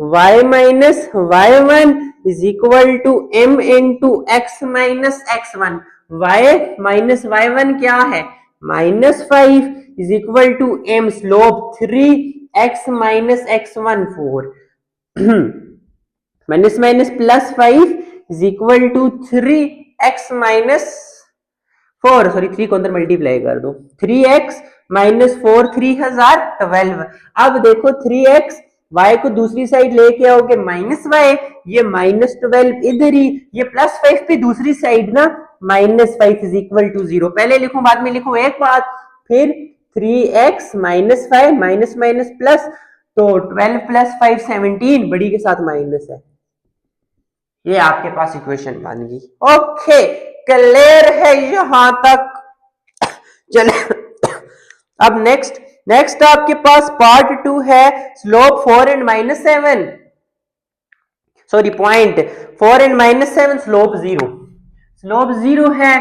y minus y1 is equal to m into x minus x one, Y minus Y one क्या है -5 is equal to m slope 3x minus x one 4 minus minus plus 5 is equal to 3x minus 4, sorry 3 को अंदर multiply कर दो, 3x minus 4 3012। अब देखो 3x y को दूसरी साइड लेके आओगे -y, ये -12 इधर ही, ये +5 पे दूसरी साइड ना -5 इज इक्वल टू 0। पहले लिखूं बाद में लिखूं एक बात, फिर 3x minus 5 minus minus plus, तो 12 प्लस 5 17, बड़ी के साथ माइनस है, ये आपके पास इक्वेशन बन गई। ओके क्लियर है यहां तक? चले अब नेक्स्ट आपके पास पार्ट 2 है, slope 4 and -7, sorry point 4 and -7, slope 0, slope 0 है,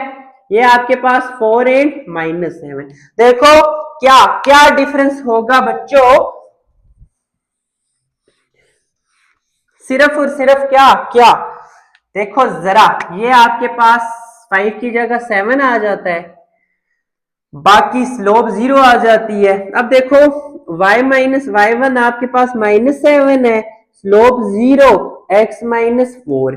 ये आपके पास 4 एंड -7। देखो क्या क्या डिफरेंस होगा बच्चों, सिर्फ और सिर्फ क्या क्या, देखो जरा, ये आपके पास 5 की जगह 7 आ जाता है, बाकी स्लोप 0 आ जाती है। अब देखो y माइनस वाई वन आपके पास -7 है, slope 0, x minus 4,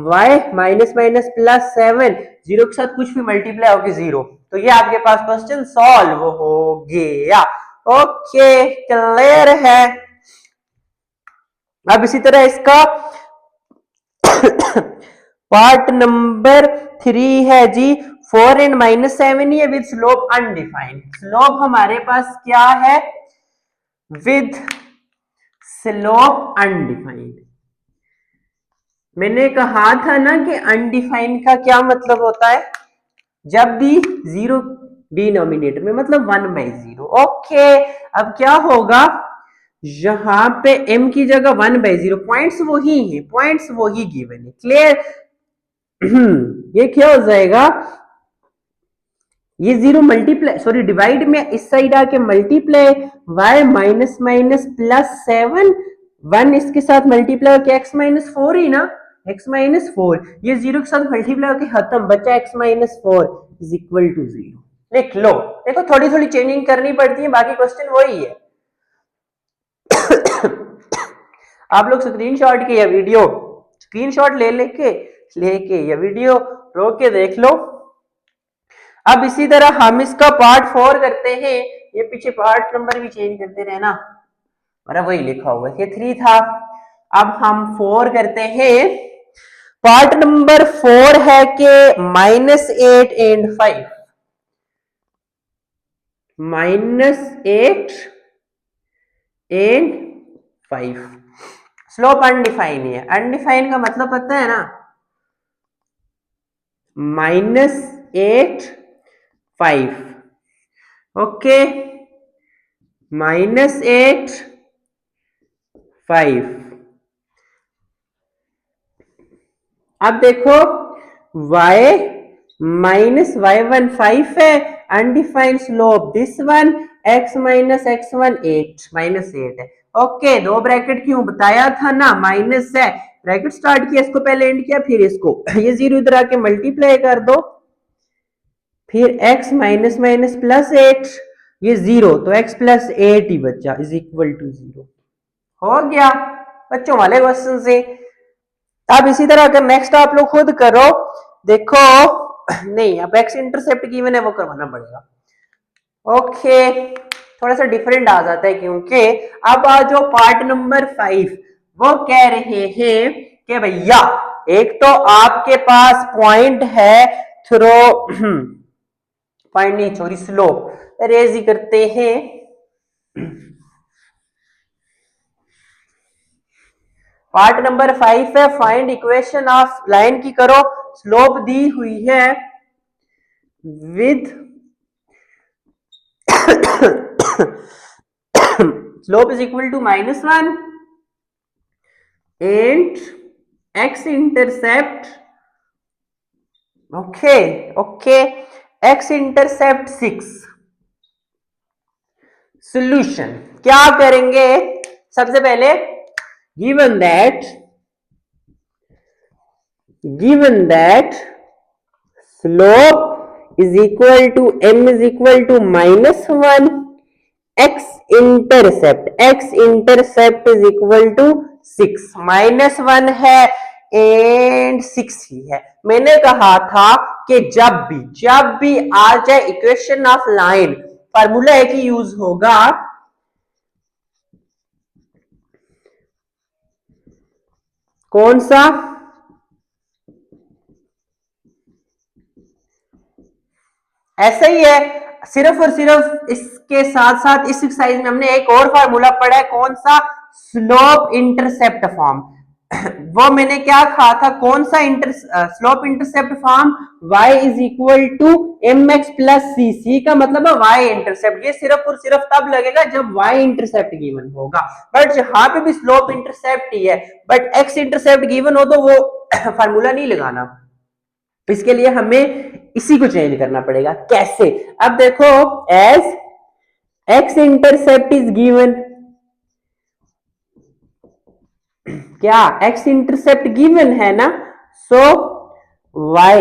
y minus minus plus 7, 0 के साथ कुछ भी मल्टीप्लाई होगी 0, तो ये आपके पास क्वेश्चन सॉल्व हो गया। ओके क्लियर है? अब इसी तरह इसका पार्ट नंबर 3 है जी, 4 एंड -7 ही है विद स्लोप अनडिफाइंड। स्लोप हमारे पास क्या है? With slope undefined. मैंने कहा था ना कि अनडिफाइंड का क्या मतलब होता है, जब भी 0 डिनोमिनेटर में, मतलब 1/0। ओके अब क्या होगा, यहां पे m की जगह 1/0, पॉइंट्स वही है, पॉइंट्स वही गिवन है, क्लियर? ये क्या हो जाएगा, ये 0 मल्टीप्लाई, सॉरी डिवाइड में इस साइड आके multiply, y minus minus plus 7, 1 इसके साथ मल्टीप्लाई होकर x माइनस 4 ही ना, x माइनस 4, ये 0 के साथ मल्टीप्लाई होकर खत्म, बचा x minus 4 is equal to 0। लिख लो, देखो थोड़ी थोड़ी चेंजिंग करनी पड़ती है, बाकी क्वेश्चन वही है। आप लोग स्क्रीनशॉट की या वीडियो, स्क्रीनशॉट लेके या वीडियो रोक के देख लो। अब इसी तरह हम इसका पार्ट 4 करते हैं, ये पीछे पार्ट नंबर भी चेंज करते रहना, मेरा वही लिखा हुआ है, ये 3 था, अब हम 4 करते हैं। पार्ट नंबर 4 है कि -8 एंड 5, -8 एंड 5, स्लोप अनडिफाइन है। अनडिफाइन का मतलब पता है ना, -8 5, ओके, -8 5। अब देखो y माइनस वाई वन 5 है, undefined slope this one, x minus x one 8 -8 है। ओके दो ब्रैकेट क्यों बताया था ना, माइनस है, ब्रैकेट स्टार्ट किया, इसको पहले एंड किया, फिर इसको, ये 0 इधर आके मल्टीप्लाई कर दो, फिर x माइनस माइनस प्लस 8, ये 0, तो x प्लस 8 ही बचा इज इक्वल टू 0। हो गया बच्चों वाले क्वेश्चन से। अब इसी तरह अगर नेक्स्ट आप लोग खुद करो, देखो नहीं अब x इंटरसेप्ट गिवन है वो करवाना पड़ेगा। ओके थोड़ा सा डिफरेंट आ जाता है, क्योंकि अब आज जो पार्ट नंबर 5 वो कह रहे हैं कि भैया एक तो आपके पास पॉइंट है थ्रो पॉइंट नहीं सॉरी स्लोप, रेज ही करते हैं। पार्ट नंबर 5 है, फाइंड इक्वेशन ऑफ लाइन की करो, स्लोप दी हुई है with slope is equal to -1 and x intercept, okay okay, x intercept 6। Solution क्या करेंगे, सबसे पहले given that given that slope is equal to m is equal to -1, x intercept is equal to 6, -1 है and 6 ही है। मैंने कहा था कि जब भी आ जाए इक्वेशन ऑफ लाइन, फार्मूला एक ही यूज होगा, कौन सा? ऐसा ही है, सिर्फ और सिर्फ इसके साथ साथ इस एक्सरसाइज में हमने एक और फार्मूला पढ़ा है, कौन सा? Slope intercept form. वो मैंने क्या कहा था, कौन सा slope intercept form? y is equal to M x plus c, c का मतलब है y इंटरसेप्ट। ये सिर्फ और सिर्फ तब लगेगा जब y इंटरसेप्ट गिवन होगा, बट जहां पे भी स्लोप इंटरसेप्ट ही है बट x इंटरसेप्ट गिवन हो तो वो फार्मूला नहीं लगाना। इसके लिए हमें इसी को चेंज करना पड़ेगा। कैसे? अब देखो, as x intercept is given, क्या x इंटरसेप्ट गिवन है ना, सो y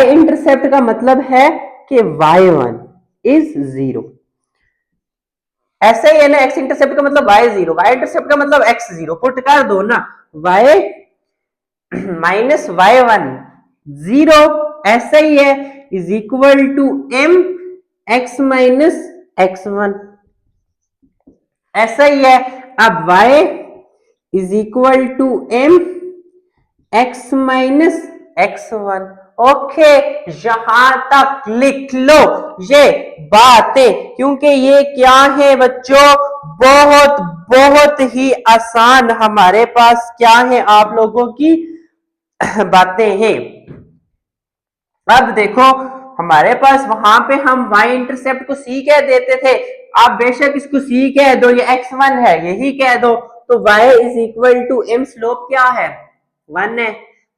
इंटरसेप्ट का मतलब है कि y1 इज 0। ऐसे ही है ना, x इंटरसेप्ट का मतलब y 0, y इंटरसेप्ट का मतलब x 0, पुट कर दो ना, y माइनस y1 0, ऐसा ही है, is equal to m x minus x1, ऐसा ही है। अब y is equal to m x minus x1। Okay, यहां तक लिख लो ये बातें, क्योंकि ये क्या है बच्चों, बहुत बहुत ही आसान हमारे पास क्या है आप लोगों की बातें हैं। अब देखो, हमारे पास वहां पे हम y इंटरसेप्ट को c कह देते थे, आप बेशक इसको c कह दो, ये x1 है यही कह दो, तो y is equal to m, slope क्या है? 1 है,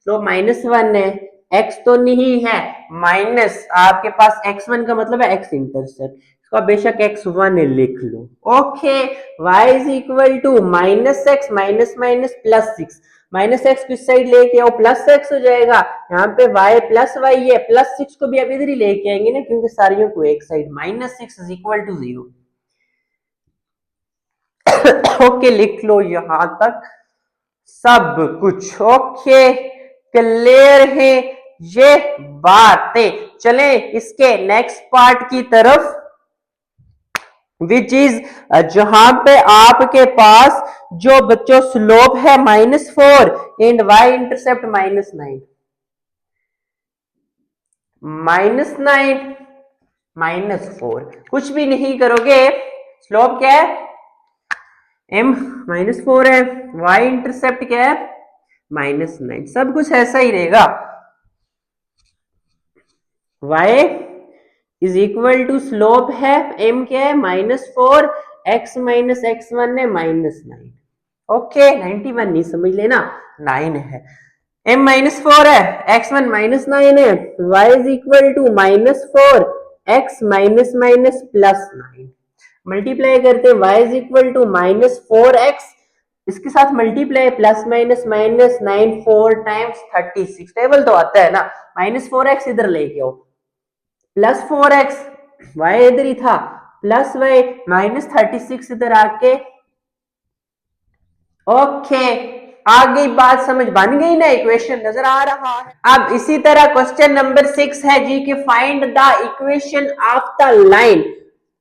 स्लोप -1 है, x तो नहीं है, माइनस आपके पास x1 का मतलब है x इंटरसेप्ट, इसको बेशक x1 लिख लो। Okay, y is equal to -x minus minus plus 6, minus x किस साइड लेके आओ, प्लस एक्स हो जाएगा, यहाँ पे y प्लस वाई है, प्लस 6 को भी अब इधर ही लेके आएंगे ना, क्योंकि सारियों को एक side, -6 is equal to 0। Okay, लिख लो यहां तक सब कुछ। ओके, क्लियर है ये बातें। चले इसके नेक्स्ट पार्ट की तरफ, विच इज जहां पे आपके पास जो बच्चों स्लोप है -4 एंड y इंटरसेप्ट -9, -4, कुछ भी नहीं करोगे, स्लोप क्या है? m -4 है, y इंटरसेप्ट क्या है? -9, सब कुछ ऐसा ही रहेगा। y is equal to slope है, m क्या है? -4, x माइनस x1 है -9। ओके, 91 नहीं समझ लेना, 9 है, m -4 है, x1 -9 है, y is equal to -4 x minus minus plus 9, multiply करते y is equal to -4x, इसके साथ multiply plus minus minus 9 4 times 36, table तो आता है ना, -4x इधर लेके आओ, प्लस 4x, y इधर ही था, प्लस y -36 इधर आके। ओके, आगे बात समझ बन गई ना, इक्वेशन नजर आ रहा है। अब इसी तरह क्वेश्चन नंबर 6 है जी कि find the equation of the line.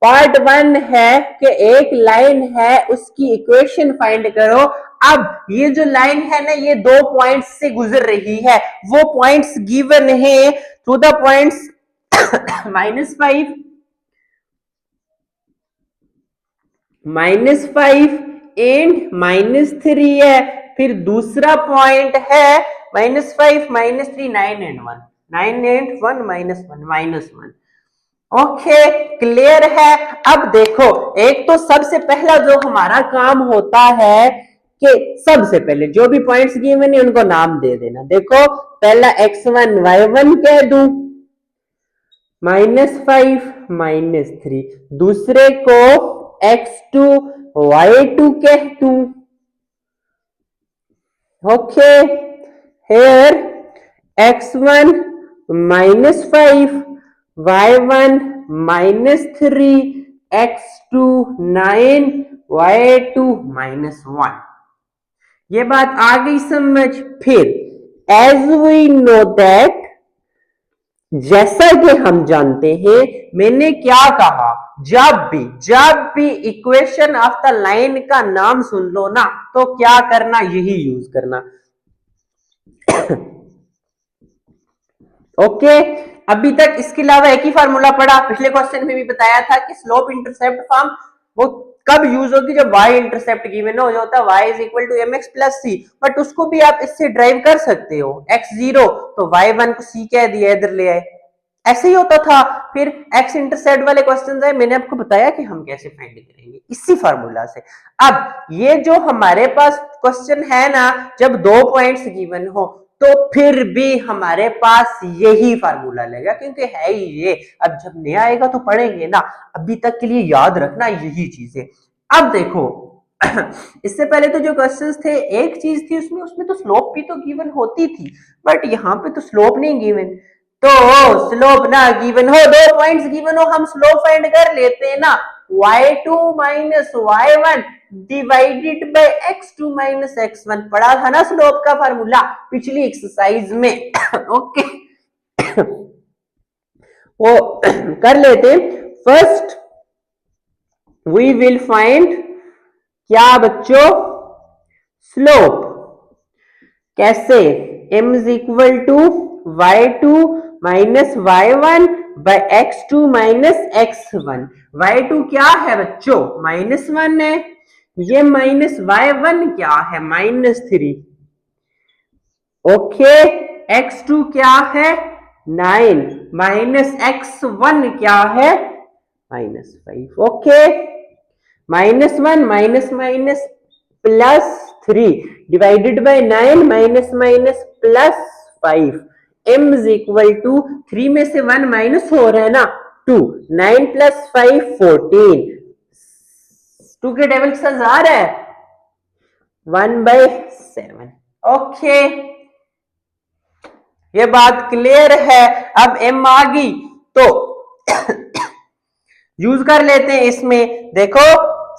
Part 1 है कि एक लाइन है उसकी इक्वेशन फाइंड करो। अब ये जो लाइन है ना, ये 2 पॉइंट्स से गुजर रही है, वो पॉइंट्स गिवन है टू द पॉइंट्स -5 एंड -3 है, फिर दूसरा पॉइंट है -5 -3 9 एंड 1, 9 एंड 1 -1। ओके, क्लियर है। अब देखो, एक तो सबसे पहला जो हमारा काम होता है कि सबसे पहले जो भी पॉइंट्स गिवन है उनको नाम दे देना। देखो, पहला x1 y1 कह दूं, -5 -3, दूसरे को x2 y2 कह दूं, Okay, here x1 minus 5, y1 minus 3, x2 9, y2 minus 1. ये बात आ गई समझ। फिर एज वी नो दैट, जैसा कि हम जानते हैं, मैंने क्या कहा, जब भी इक्वेशन ऑफ द लाइन का नाम सुन लो ना, तो क्या करना, यही यूज करना। ओके, अभी तक इसके अलावा एक ही फार्मूला पढ़ा, पिछले क्वेश्चन में भी बताया था कि स्लोप इंटरसेप्ट फॉर्म वो कब यूज होगी, जब y इंटरसेप्ट गिवन हो, जो होता है y is equal to mx plus c. But उसको भी आप इससे ड्राइव कर सकते हो, x0 तो y1 को c कह दिया, इधर ले आए, ऐसे ही होता था। फिर x इंटरसेप्ट वाले क्वेश्चन है, मैंने आपको बताया कि हम कैसे फाइंड करेंगे, इसी फार्मूला से। अब ये जो हमारे पास क्वेश्चन है ना, जब 2 पॉइंट्स गिवन हो, तो फिर भी हमारे पास यही फार्मूला लगेगा, क्योंकि है ही ये। अब जब नया आएगा तो पढ़ेंगे ना, अभी तक के लिए याद रखना यही चीजें। अब देखो, इससे पहले तो जो क्वेश्चंस थे, एक चीज थी उसमें तो स्लोप भी तो गिवन होती थी, बट यहाँ पे तो स्लोप नहीं गिवन। तो स्लोप ना गिवन हो, 2 पॉइंट्स गिवन हो, हम स्लोप फाइंड कर लेते हैं ना, y2 minus y1 divided bye x2 minus x1, पढ़ा था ना स्लोप का फार्मूला पिछली एक्सरसाइज में। ओके, वो कर लेते। फर्स्ट वी विल फाइंड क्या बच्चों, स्लोप। कैसे, m is equal to y2 minus y1 by x2 minus x1। y2 क्या है बच्चों, -1 है, ये माइनस y1 क्या है, -3। ओके, x2 क्या है, 9, माइनस x1 क्या है, -5। Okay, -1 minus minus plus 3 divided by 9 minus minus plus 5। m is equal to 3 में से 1 माइनस हो रहा है ना, 2, 9 प्लस 5 14, 2 के टेबल के साथ आ रहा है 1/7। ओके, ये बात क्लियर है। अब m आ गई तो यूज कर लेते हैं इसमें। देखो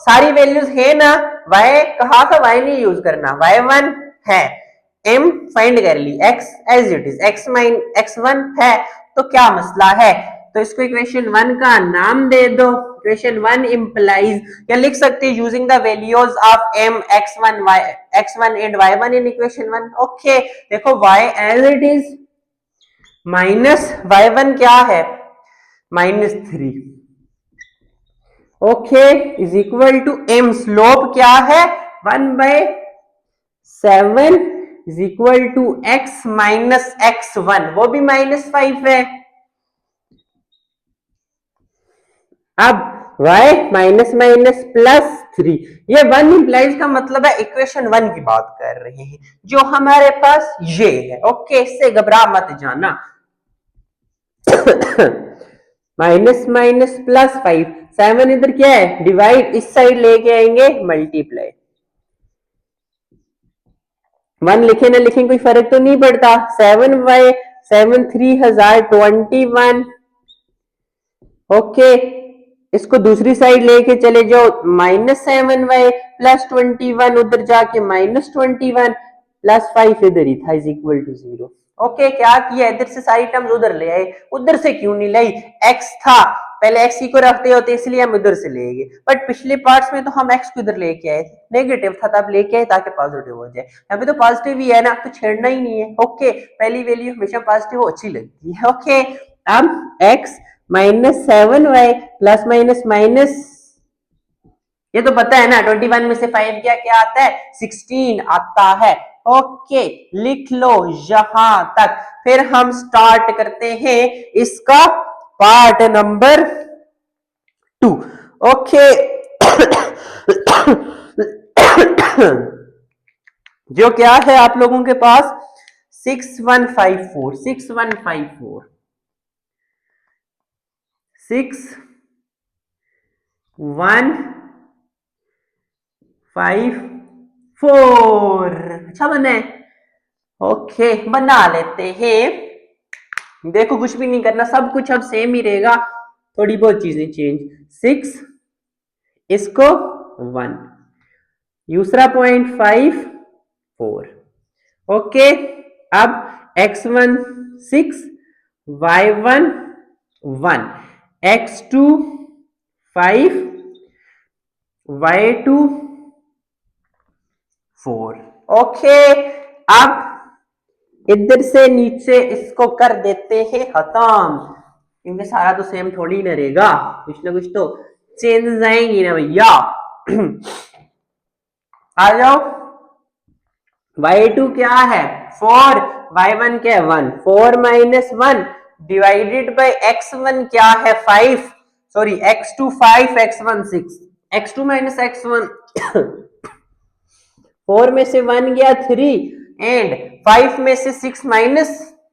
सारी वैल्यूज है ना, y कहा था y नहीं यूज करना, y1 है, m फाइंड कर ली, x as it is, x1 है, तो क्या मसला है, तो इसको इक्वेशन 1 का नाम दे दो। इक्वेशन 1 इंप्लाइज, या लिख सकते हैं using the values of m x1 and y1 in equation 1। Okay, देखो y as it is, minus y1 क्या है, -3। Okay, is equal to m, slope क्या है, 1/7 is equal to x minus x1, वो भी -5 है। अब y माइनस माइनस प्लस 3, ये 1 इंप्लाइज का मतलब है इक्वेशन 1 की बात कर रहे हैं, जो हमारे पास ये है। ओके, इससे घबरा मत जाना। माइनस माइनस प्लस 5, 7 इधर क्या है, डिवाइड, इस साइड लेके आएंगे मल्टीप्लाई। 1 लिखे ना लिखे कोई फर्क तो नहीं पड़ता, 7/7 3021। ओके, इसको दूसरी साइड लेके चले जाओ, -7y प्लस 21, उधर जाके -21 प्लस 5 इधर ही था, इज इक्वल टू 0। ओके, क्या किया, इधर से सारी टर्म्स उधर ले आए, उधर से क्यों नहीं लाई, x था पहले, x को रखते होते इसलिए हम उधर से ले गए, बट पिछले पार्ट्स में तो हम x को इधर लेके आए थे, नेगेटिव था तब लेके आए ताकि पॉजिटिव हो जाए, यहाँ पे तो पॉजिटिव ही है ना, तो छेड़ना ही नहीं है। ओके, पहली वैल्यू हमेशा पॉजिटिव अच्छी लगती है। ओके, अब x -7y plus minus minus, ये तो पता है ना, 21 में से 5 क्या क्या आता है, 16 आता है। ओके, लिख लो यहां तक। फिर हम स्टार्ट करते हैं इसका पार्ट नंबर 2। ओके, जो क्या है आप लोगों के पास, 6154 6154 6 1 5 4। अच्छा बना है? ओके, बना लेते हैं। देखो कुछ भी नहीं करना, सब कुछ अब सेम ही रहेगा, थोड़ी बहुत चीजें चेंज। 6 इसको 1, दूसरा पॉइंट 5 4। ओके, अब x1 6, y1 1, x2 5, y2 4। Okay, अब इधर से नीचे इसको कर देते हैं खत्म, क्योंकि सारा तो सेम थोड़ी ना रहेगा, कुछ ना कुछ तो चेंजेस आएंगी ना भैया। आ जाओ, y2 क्या है 4, y1 क्या है 1, 4 माइनस 1 डिवाइडेड बाय x1 क्या है 5, sorry x2 5, x1 6, x2 minus x1 4 में से 1 गया 3 एंड 5 में से 6 माइनस,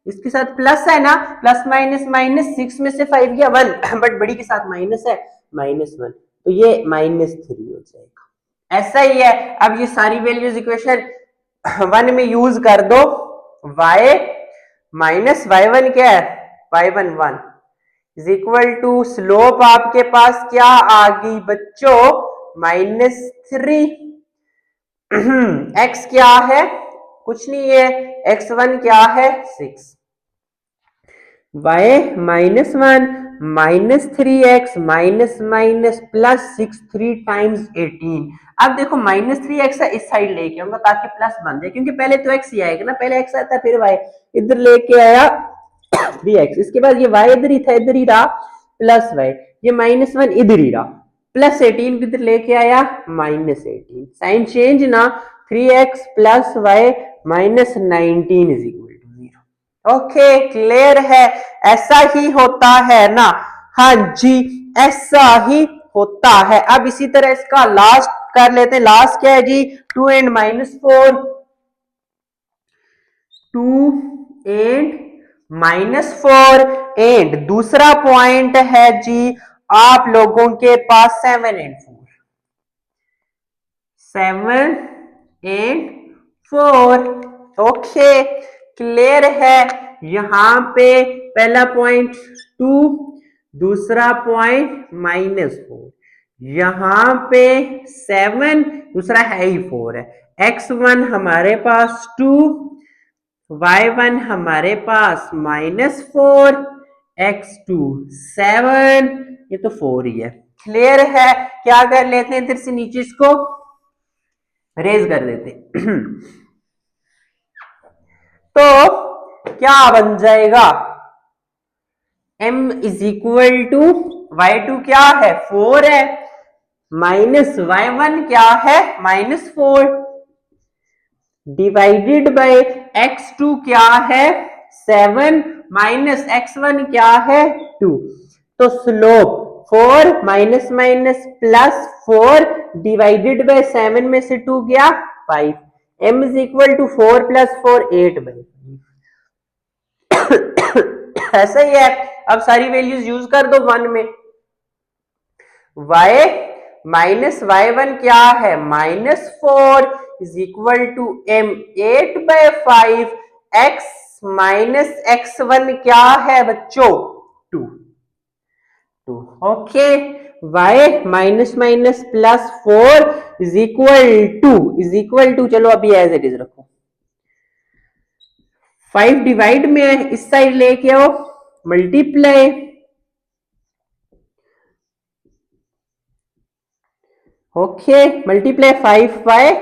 इसके साथ प्लस है ना, प्लस माइनस माइनस, 6 में से 5 गया 1 बट बड़ी के साथ माइनस है, -1, तो ये -3 हो जाएगा। ऐसा ही है, अब ये सारी वैल्यूज इक्वेशन 1 में यूज कर दो। y माइनस y1 क्या है y1 1 is equal to slope आपके पास क्या आ गई बच्चों -3। x क्या है कुछ नहीं है, x1 क्या है 6, y -1 -3x minus minus plus 6 3 times 18। अब देखो -3x है, इस साइड लेके आऊंगा ताकि प्लस बन जाए, क्योंकि पहले तो x ही आएगा ना, पहले x आता है फिर y, इधर लेके आया 3x, इसके बाद ये y इधर ही था, इधर ही रहा प्लस y, ये -1 इधर ही रहा प्लस 18 इधर लेके आया -18, साइन चेंज ना, 3x plus y -19 is equal to 0। Okay clear है, ऐसा ही होता है ना, हाँ जी ऐसा ही होता है। अब इसी तरह इसका लास्ट कर लेते हैं, लास्ट क्या है जी 2 एंड -4, 2 एंड -4 एंड दूसरा पॉइंट है जी आप लोगों के पास 7 एंड 4, 7 एंड 4। ओके क्लियर है, यहां पे पहला पॉइंट 2, दूसरा पॉइंट -4, यहां पे 7, दूसरा है ही 4 है, x1 हमारे पास 2, y1 हमारे पास -4, x2 7, ये तो 4 ही है। क्लियर है, क्या कर लेते हैं इधर से नीचे इसको रेज कर देते तो क्या बन जाएगा m is equal to y2 क्या है 4 है, माइनस y1 क्या है -4, डिवाइडेड बाय x2 क्या है 7 माइनस x1 क्या है 2, तो slope 4 minus minus plus 4 divided by 7 में से 2 गया 5, m is equal to 4 plus 4 8 by 5। ऐसा ही है, अब सारी वैल्यूज यूज कर दो 1 में, y माइनस y1 क्या है -4 is equal to m 8 by 5, x minus x1 क्या है बच्चों 2, okay y minus minus plus 4 is equal to चलो अभी एज इट इज रखो, 5 डिवाइड में है इस साइड लेके आओ multiply, okay multiply 5y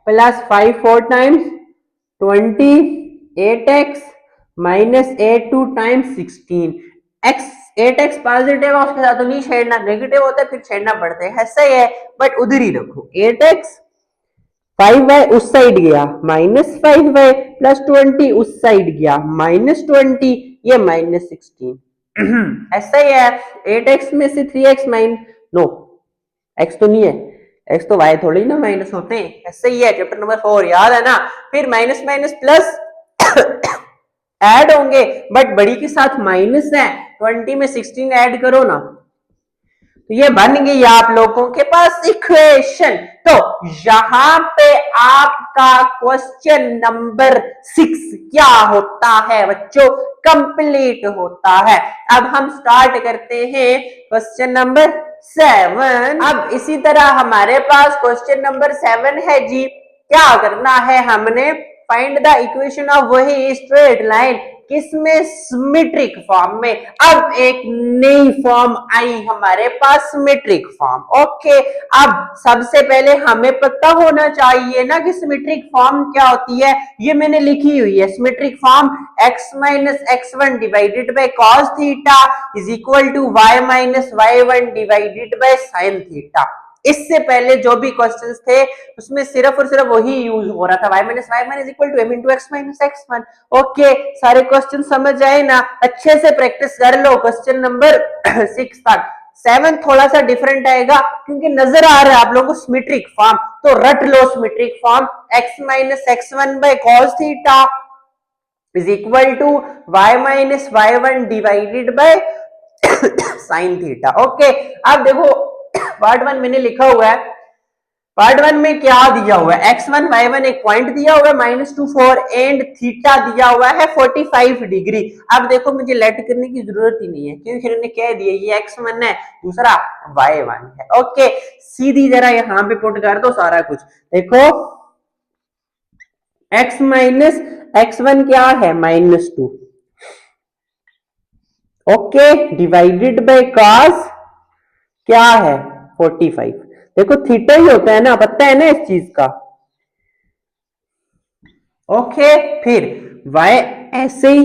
plus 5 4 times 28x minus 8 2 times 16, x 8x positive है उसके साथ तो नहीं छेड़ना, नेगेटिव होता है फिर छेड़ना पड़ता है, ऐसा ही है बट उधर ही रखो 8x, 5y उस साइड गया -5y प्लस 20 उस साइड गया -20, ये -16 ऐसा ही है, 8x में से 3x नो x तो नहीं है, x तो y थोड़ी ना माइनस होते हैं, ऐसे ही है चैप्टर नंबर 4 याद है ना, फिर माइनस माइनस प्लस ऐड होंगे बट बड़ी के साथ माइनस है, 20 में 16 ऐड करो ना तो ये बन गई आप लोगों के पास इक्वेशन। तो यहां पे आपका क्वेश्चन नंबर 6 क्या होता है बच्चों, कंप्लीट होता है। अब हम स्टार्ट करते हैं क्वेश्चन नंबर 7। अब इसी तरह हमारे पास क्वेश्चन नंबर 7 है जी। क्या करना है हमने, फाइंड द इक्वेशन ऑफ वही स्ट्रेट लाइन, किसमें, सिमेट्रिक फॉर्म में। अब एक नई फॉर्म आई हमारे पास, सिमेट्रिक फॉर्म। ओके, अब सबसे पहले हमें पता होना चाहिए ना कि सिमेट्रिक फॉर्म क्या होती है। ये मैंने लिखी हुई है, symmetric form x minus x1 divided by cos theta is equal to y minus y1 divided by sin theta. इससे पहले जो भी क्वेश्चंस थे उसमें सिर्फ और सिर्फ वही यूज हो रहा था, y minus y1 is equal to m into x minus x1। Okay, सारे क्वेश्चन समझ आए ना, अच्छे से प्रैक्टिस कर लो क्वेश्चन नंबर 6 तक। 7 थोड़ा सा डिफरेंट आएगा क्योंकि नजर आ रहा है आप लोगों को सिमेट्रिक फॉर्म, तो रट लो symmetric form, x minus x1 by cos theta is equal to y minus y1 divided by sin theta. Okay, अब देखो पार्ट 1 मैंने लिखा हुआ है, पार्ट 1 में क्या दिया हुआ है, x1 y1 एक पॉइंट दिया हुआ है -2 4 एंड थीटा दिया हुआ है 45 डिग्री। अब देखो मुझे लेट करने की जरूरत ही नहीं है क्योंकि इन्होंने कह दिया ये x1 है, दूसरा y1 है। ओके, सीधी जरा यहां पे पुट कर दो सारा कुछ। देखो x माइनस x1 क्या है, -2। ओके, डिवाइडेड बाय cos क्या है 45। देखो थीटा ही होता है ना, पता है ना इस चीज का। ओके, फिर y ऐसे ही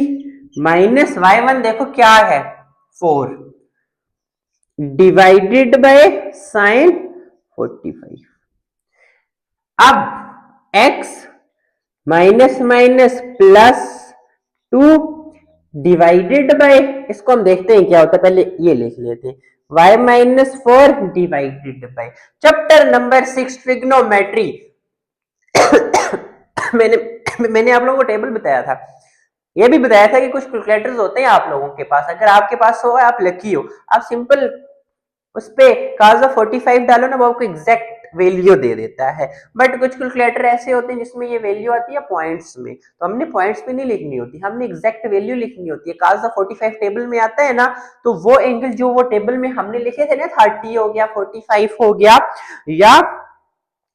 माइनस y1 देखो क्या है 4 डिवाइडेड बाय साइन 45। अब x minus minus plus 2 divided bye, इसको हम देखते हैं क्या होता है, पहले ये लिख लेते हैं, y minus 4 divided bye. Chapter number 6 trigonometry मैंने आप लोगों को टेबल बताया था, ये भी बताया था कि कुछ कैलकुलेटर्स होते हैं आप लोगों के पास, अगर आपके पास हो आप लकी हो, आप सिंपल उस पे cos ऑफ 45 डालो ना, वो आपको एग्जैक्ट वैल्यू दे देता है। बट कुछ कैलकुलेटर ऐसे होते हैं जिसमें ये वैल्यू आती है पॉइंट्स में, तो हमने पॉइंट्स पे नहीं लिखनी होती, हमने एग्जैक्ट वैल्यू लिखनी होती है। cos ऑफ 45 टेबल में आता है ना, तो वो एंगल जो वो टेबल में हमने लिखे थे ना, 30 हो गया, 45 हो गया या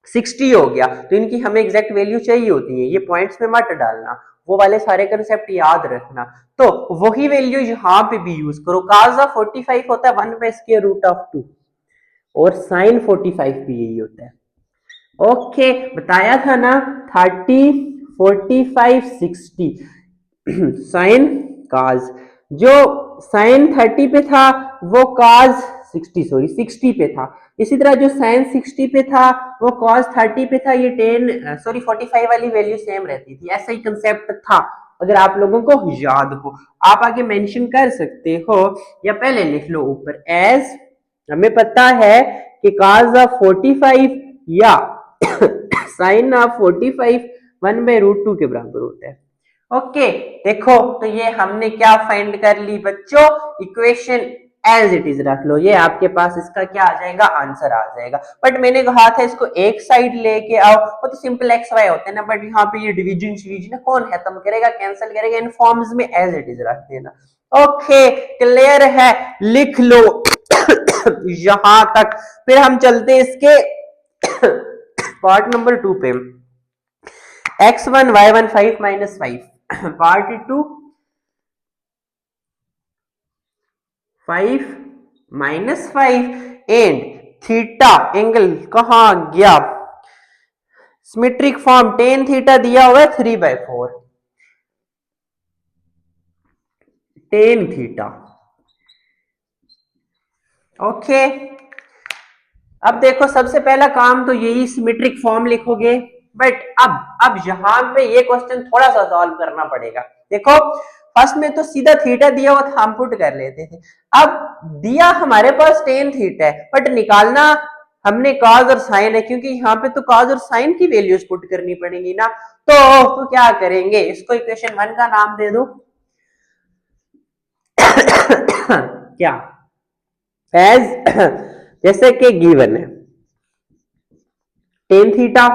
60 हो गया, तो इनकी हमें एग्जैक्ट वैल्यू चाहिए होती है, ये पॉइंट्स में मत डालना, वो वाले सारे कंसेप्ट याद रखना। तो वही वैल्यू यहाँ पे भी यूज करो। cos ऑफ 45 होता है 1 बाय स्क्वायर रूट ऑफ 2 और sin 45 भी यही होता है। ओके, बताया था ना 30 45 60 sin cos, जो sin 30 पे था वो cos 60 पे था, इसी तरह जो sin 60 पे था वो cos 30 पे था, ये 45 वाली वैल्यू सेम रहती थी, ऐसा ही कंसेप्ट था। अगर आप लोगों को याद हो आप आगे मेंशन कर सकते हो या पहले लिख लो ऊपर, एज हमें पता है कि cos ऑफ 45 या sin ऑफ 45 1/√2 के बराबर होता है। ओके, देखो तो ये हमने क्या फाइंड कर ली बच्चों, इक्वेशन एज इट इज रख लो, ये आपके पास इसका क्या आ जाएगा, आंसर आ जाएगा। बट मैंने कहा था इसको एक साइड लेके आओ, वो तो सिंपल एक्स वाई होते हैं ना, बट यहाँ पे ये डिवीजन शिवीजन कौन खत्म करेगा, कैंसिल करेगा, इन फॉर्म्स में एज इट इज रख देना। ओके, क्लियर है, लिख लो यहां तक। फिर हम चलते इसके पार्ट नंबर 2 पे, x1 y1 5 minus 5, part 2 5 minus 5 and theta angle कहां गया, सिमेट्रिक फॉर्म tan थीटा दिया हुआ है 3/4 tan थीटा। ओके, अब देखो सबसे पहला काम तो यही सिमेट्रिक फॉर्म लिखोगे, बट अब यहां पे ये क्वेश्चन थोड़ा सा सॉल्व करना पड़ेगा। देखो फर्स्ट में तो सीधा थीटा दिया हुआ था, हम पुट कर लेते थे। अब दिया हमारे पास tan थीटा है, बट निकालना हमने cos और sin है, क्योंकि यहाँ पे तो cos और sin की वैल्यूज पुट करनी पड़ेगी ना, तो क्या करेंगे, इसको इक्वेशन 1 का नाम दे दो क्या, एज जैसे कि गिवन है tan theta,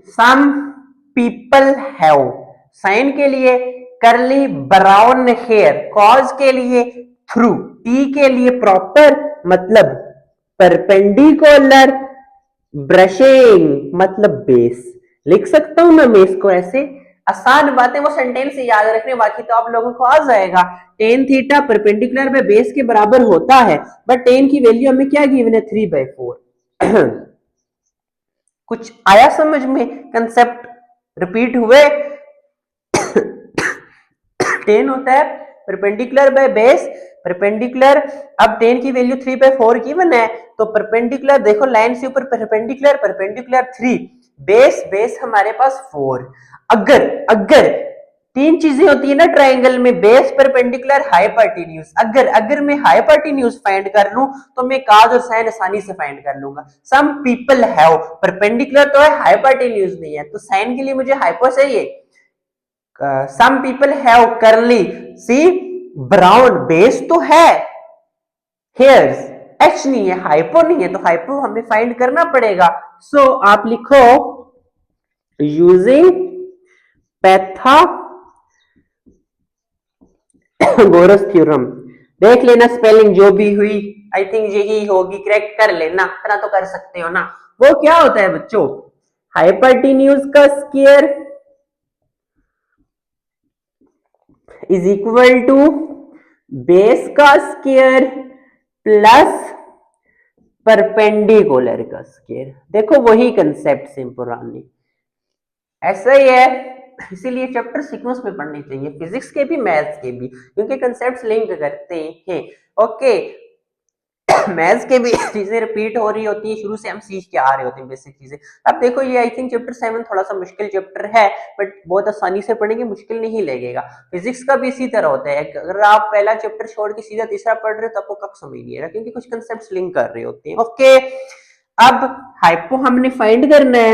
some people have, sine के लिए करली ब्राउन हेयर, कॉज के लिए थ्रू, टी के लिए प्रॉपर मतलब परपेंडिकुलर, ब्रशिंग मतलब बेस। लिख सकता हूं मैं बेस को ऐसे, आसान बातें वो सेंटेंस से याद रखने, बाकी तो आप लोगों को आ जाएगा। टेन थीटा परपेंडिकुलर में बेस के बराबर होता है, बट टेन की वैल्यू हमें क्या गिवन है 3/4। कुछ आया समझ में, कंसेप्ट रिपीट हुए। टेन होता है परपेंडिकुलर बाय बेस, परपेंडिकुलर, अब टेन की वैल्यू 3/4 गिवन है, तो परपेंडिकुलर देखो लाइन से ऊपर परपेंडिकुलर, परपेंडिकुलर 3, बेस बेस हमारे पास 4। अगर अगर तीन चीजें होती है ना ट्रायंगल में, बेस परपेंडिकुलर हाइपोटेन्यूज, अगर मैं हाइपोटेन्यूज फाइंड कर लूं तो मैं काज और साइन आसानी से फाइंड कर लूंगा। सम पीपल हैव, परपेंडिकुलर तो है हाइपोटेन्यूज नहीं है, तो साइन के लिए मुझे हाइपो चाहिए। सम पीपल हैव करली, सी ब्राउन, बेस तो है, हेयर्स एच नहीं है, हाइपो नहीं है, तो हाइपो हमें फाइंड करना पड़ेगा। सो आप लिखो यूजिंग पाइथागोरस थ्योरम। देख लेना स्पेलिंग जो भी हुई, आई थिंक यही होगी, करेक्ट कर लेना, इतना तो कर सकते हो ना। वो क्या होता है बच्चों, हाइपोटेन्यूज का square is equal to base का स्क्वायर प्लस परपेंडिकुलर का स्क्वायर। देखो वही कंसेप्ट सेम पुरानी, ऐसा ही है, इसीलिए चैप्टर सीक्वेंस में पढ़ने चाहिए, फिजिक्स के भी मैथ्स के भी, क्योंकि कंसेप्ट्स लिंक करते हैं। ओके, मैथ्स के भी चीजें रिपीट हो रही होती है, शुरू से हम सीख के आ रहे होते हैं बेसिक चीजें। अब देखो ये आई थिंक चैप्टर 7 थोड़ा सा मुश्किल चैप्टर है, बट बहुत आसानी से पढ़ेंगे, मुश्किल नहीं लगेगा। फिजिक्स का भी इसी तरह होता है, अगर आप पहला चैप्टर छोड़ के सीधा तीसरा पढ़ रहे हो तो आपको कब समझ नहीं आएगा, क्योंकि कुछ कंसेप्ट लिंक कर रहे होते हैं। ओके, अब हाइपो हमने फाइंड करना है।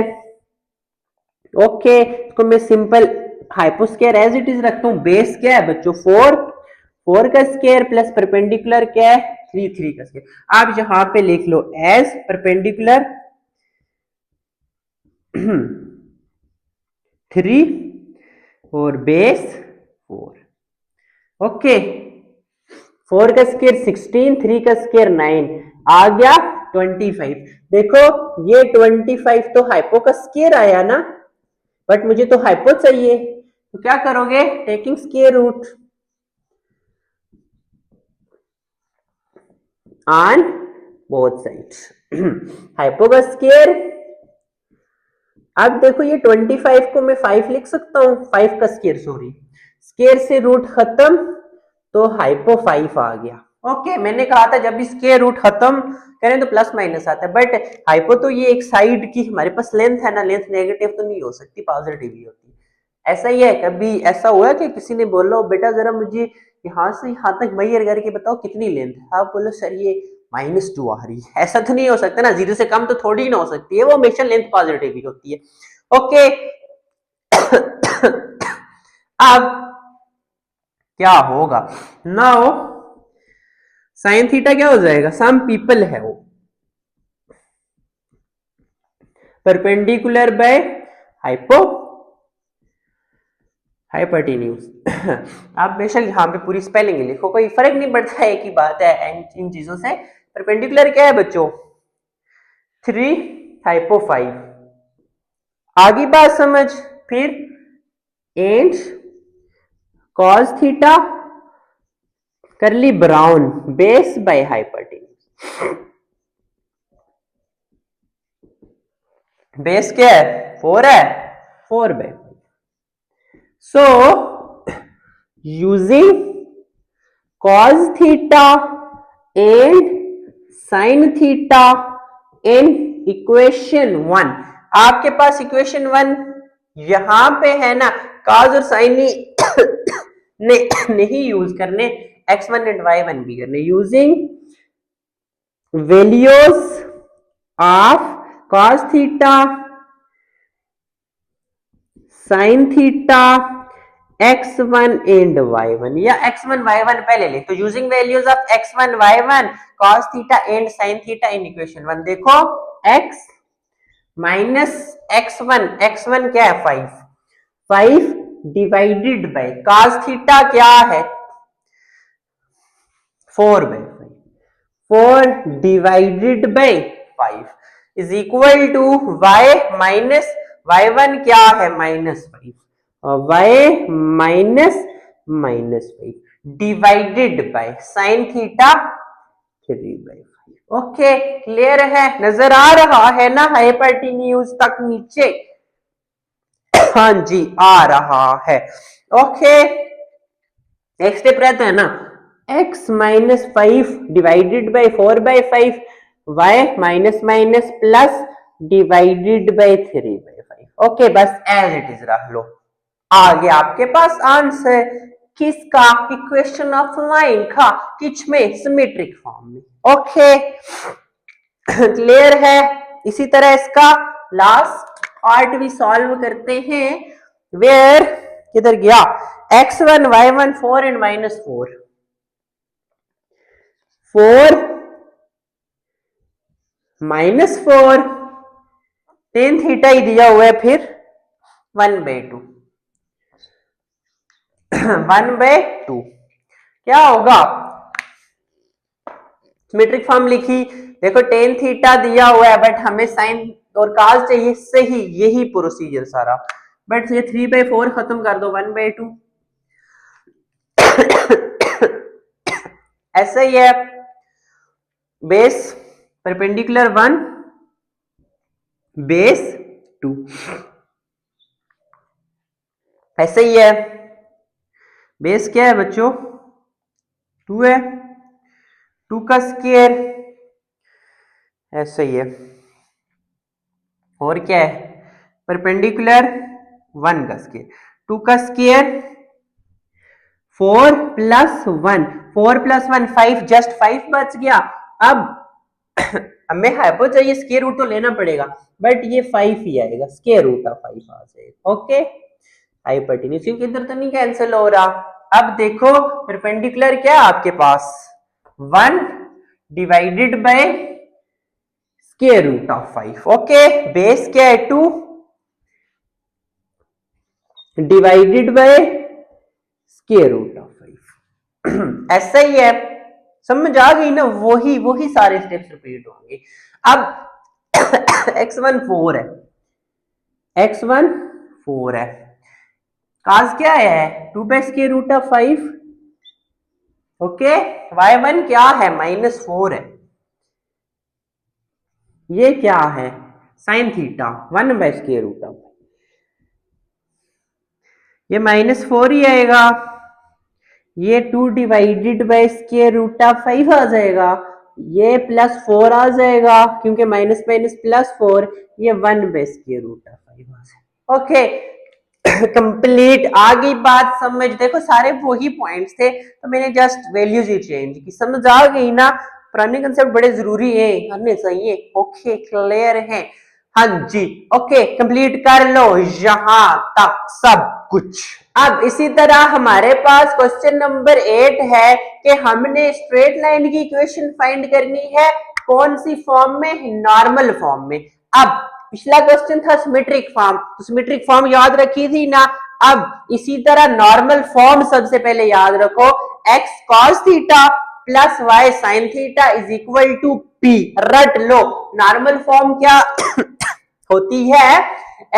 ओके, इसको मैं simple hypo square as it is रखता हूं। बेस क्या है बच्चों 4, 4 का स्क्वायर प्लस परपेंडिकुलर क्या है 3, 3 का स्क्वायर। आप यहां पे लिख लो एज परपेंडिकुलर 3 और बेस 4। ओके, 4 का स्क्वायर 16, 3 का स्क्वायर 9, आ गया 25। देखो ये 25 तो हाइपो का स्क्वायर आया ना, बट मुझे तो हाइपो चाहिए, तो क्या करोगे, taking square root on both sides. Hypo का स्क्वायर, अब देखो ये 25 को मैं 5 लिख सकता हूं, 5 का स्क्वायर सॉरी, स्क्वायर से रूट खत्म, तो हाइपो 5 आ गया। ओके, मैंने कहा था जब भी स्क्वायर रूट खत्म करें तो प्लस माइनस आता है, बट हाइपो तो ये एक साइड की हमारे पास लेंथ है ना, लेंथ नेगेटिव तो नहीं हो सकती, पॉजिटिव ही होती है। ऐसा ही है, कभी ऐसा हुआ कि किसी ने बोला बेटा जरा मुझे यहाँ से यहाँ तक मेजर करके बताओ कितनी लेंथ है, आप बोलो सर ये -2 आ रही है, ऐसा तो नहीं हो सकता ना, 0 से कम तो थोड़ी ना हो सकती है, वो हमेशा लेंथ पॉजिटिव ही होती है। ओके, अब क्या होगा, नाउ साइन थीटा क्या हो जाएगा, सम पीपल है वो परपेंडिकुलर बाय हाइपो हाइपोटेन्यूज। आप बेशक यहां पे पूरी स्पेलिंग लिखो, कोई फर्क नहीं पड़ता, एक ही बात है इन चीजों से। परपेंडिकुलर क्या है बच्चों 3, हाइपो 5, आगे बात समझ। फिर एंड कॉस थीटा करली brown base by hypotenuse, base क्या है 4 है, 4/5। So using cos theta and sin theta in equation 1, आपके पास इक्वेशन 1 यहां पे है ना, cos और sin नहीं यूज करने, x1 एंड y1 भी करने, using values of cos theta sin theta x1 and y1 या x1 y1 पहले ले, तो using values of x1 y1 cos theta and sin theta in equation 1 देखो x माइनस x1 क्या है 5 डिवाइडेड बाय cos थीटा क्या है 4 divided by 5 is equal to y minus y1 क्या है -5 और y minus 5 divided by sin theta 3/5। Okay clear है, नजर आ रहा है ना हाइपोटेन्यूज तक नीचे? हाँ जी आ रहा है। ओके नेक्स्ट स्टेप रहता है ना x minus 5 divided by 4/5 y minus minus plus divided by 3/5। Okay बस एज इट इज रख लो, आगे आपके पास आंसर किसका इक्वेशन ऑफ लाइन का किच में सिमेट्रिक फॉर्म में। ओके क्लियर है। इसी तरह इसका लास्ट पार्ट भी सॉल्व करते हैं वेयर किधर गया x1 y1 4 and -4 4 -4 tan theta ही दिया हुआ है फिर 1/2 1/2 क्या होगा सिमेट्रिक फॉर्म लिखी देखो tan थीटा दिया हुआ है बट हमें साइन और cos चाहिए, सही यही प्रोसीजर सारा, बट ये 3/4 खत्म कर दो 1/2 ऐसा ही है बेस परपेंडिकुलर 1 बेस 2 ऐसा ही है। बेस क्या है बच्चों 2 है 2 का स्क्वायर ऐसा ही है और क्या है परपेंडिकुलर 1 का स्क्वायर 2 का स्क्वायर 4 + 1 4 + 1 5 जस्ट 5 बच गया। अब हमें हाइपो चाहिए स्क्वायर रूट तो लेना पड़ेगा बट ये 5 ही आएगा स्क्वायर रूट ऑफ 5 आ जाएगा। ओके हाइपोटेन्यूज क्योंकि इधर तो नहीं कैंसिल हो रहा। अब देखो परपेंडिकुलर क्या है आपके पास 1 divided by square root of 5। Okay base क्या है 2 divided by square root of 5 ऐसा ही है समझ आ गई ना, वही सारे स्टेप्स रिपीट होंगे। अब x1 4 है x1 4 है cos क्या है 2/square root of 5 okay y1 क्या है -4 है ये क्या है sin theta 1/square root of ये -4 ही आएगा ये 2 divided by square root of 5 आ जाएगा ये +4 आ जाएगा क्योंकि माइनस माइनस +4 ये 1/square root of 5 आ जाएगा। ओके कंप्लीट आ गई बात समझ, देखो सारे वही पॉइंट्स थे तो मैंने जस्ट वैल्यूज ही चेंज की, समझ आ गई ना। पुराने कंसेप्ट बड़े जरूरी है करने चाहिए। ओके क्लियर है हाँ जी। ओके कंप्लीट कर लो यहां तक सब कुछ। अब इसी तरह हमारे पास क्वेश्चन नंबर 8 है कि हमने स्ट्रेट लाइन की इक्वेशन फाइंड करनी है कौन सी फॉर्म में नॉर्मल फॉर्म में। अब पिछला क्वेश्चन था सिमेट्रिक फॉर्म तो सिमेट्रिक फॉर्म याद रखी थी ना, अब इसी तरह नॉर्मल फॉर्म सबसे पहले याद रखो x cos theta plus y sin theta is equal to p रट लो। नॉर्मल फॉर्म क्या होती है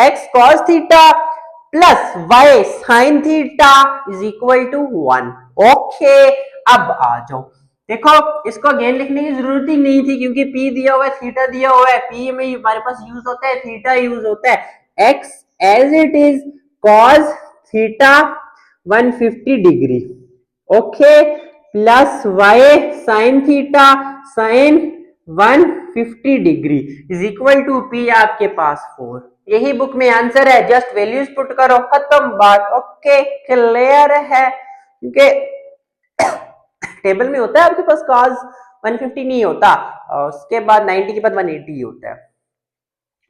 x cos theta plus y sin theta is equal to 1। Okay अब आ जाओ देखो इसको अगेन लिखने की जरूरत ही नहीं थी क्योंकि p दिया हुआ है थीटा दिया हुआ है, p में हमारे पास यूज होता है थीटा यूज होता है। x as it is cos theta 150 degree okay plus y sin theta sin 150 degree is equal to p आपके पास 4। यही बुक में आंसर है जस्ट वैल्यूज पुट करो खत्म बात। ओके क्लियर है क्योंकि टेबल में होता है आपके पास cos 150 नहीं होता उसके बाद 90 के बाद 180 होता है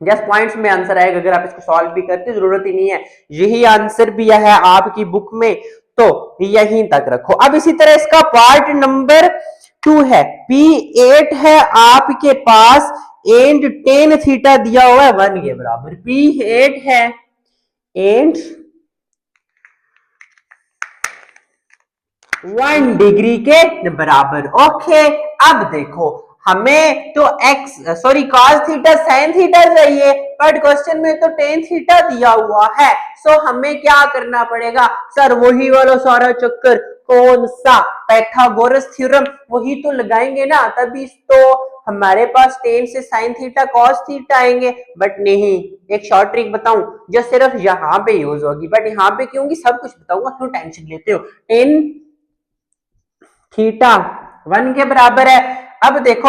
जस्ट पॉइंट्स में आंसर आएगा, अगर आप इसको सॉल्व भी करते जरूरत ही नहीं है, यही आंसर भी है आपकी बुक में, तो यहीं तक रखो। अब इसी तरह इसका पार्ट नंबर 2 है, P8 है आपके पास एंड टेन थीटा दिया हुआ है 1 के बराबर, P8 है एंड 1 डिग्री के बराबर। ओके, अब देखो हमें तो cos थीटा sin थीटा चाहिए, बट क्वेश्चन में तो tan थीटा दिया हुआ है, सो हमें क्या करना पड़ेगा सर, वही वाला सारा चक्कर, कौन सा पाइथागोरस थ्योरम, वही तो लगाएंगे ना, तभी तो हमारे पास tan से sin थीटा cos थीटा आएंगे। बट नहीं, एक शॉर्ट ट्रिक बताऊं जो सिर्फ यहाँ पे यूज होगी, बट यहाँ पे क्यों सब कुछ बताऊंगा, क्यों टेंशन लेते हो। tan थीटा 1 के बराबर है। अब देखो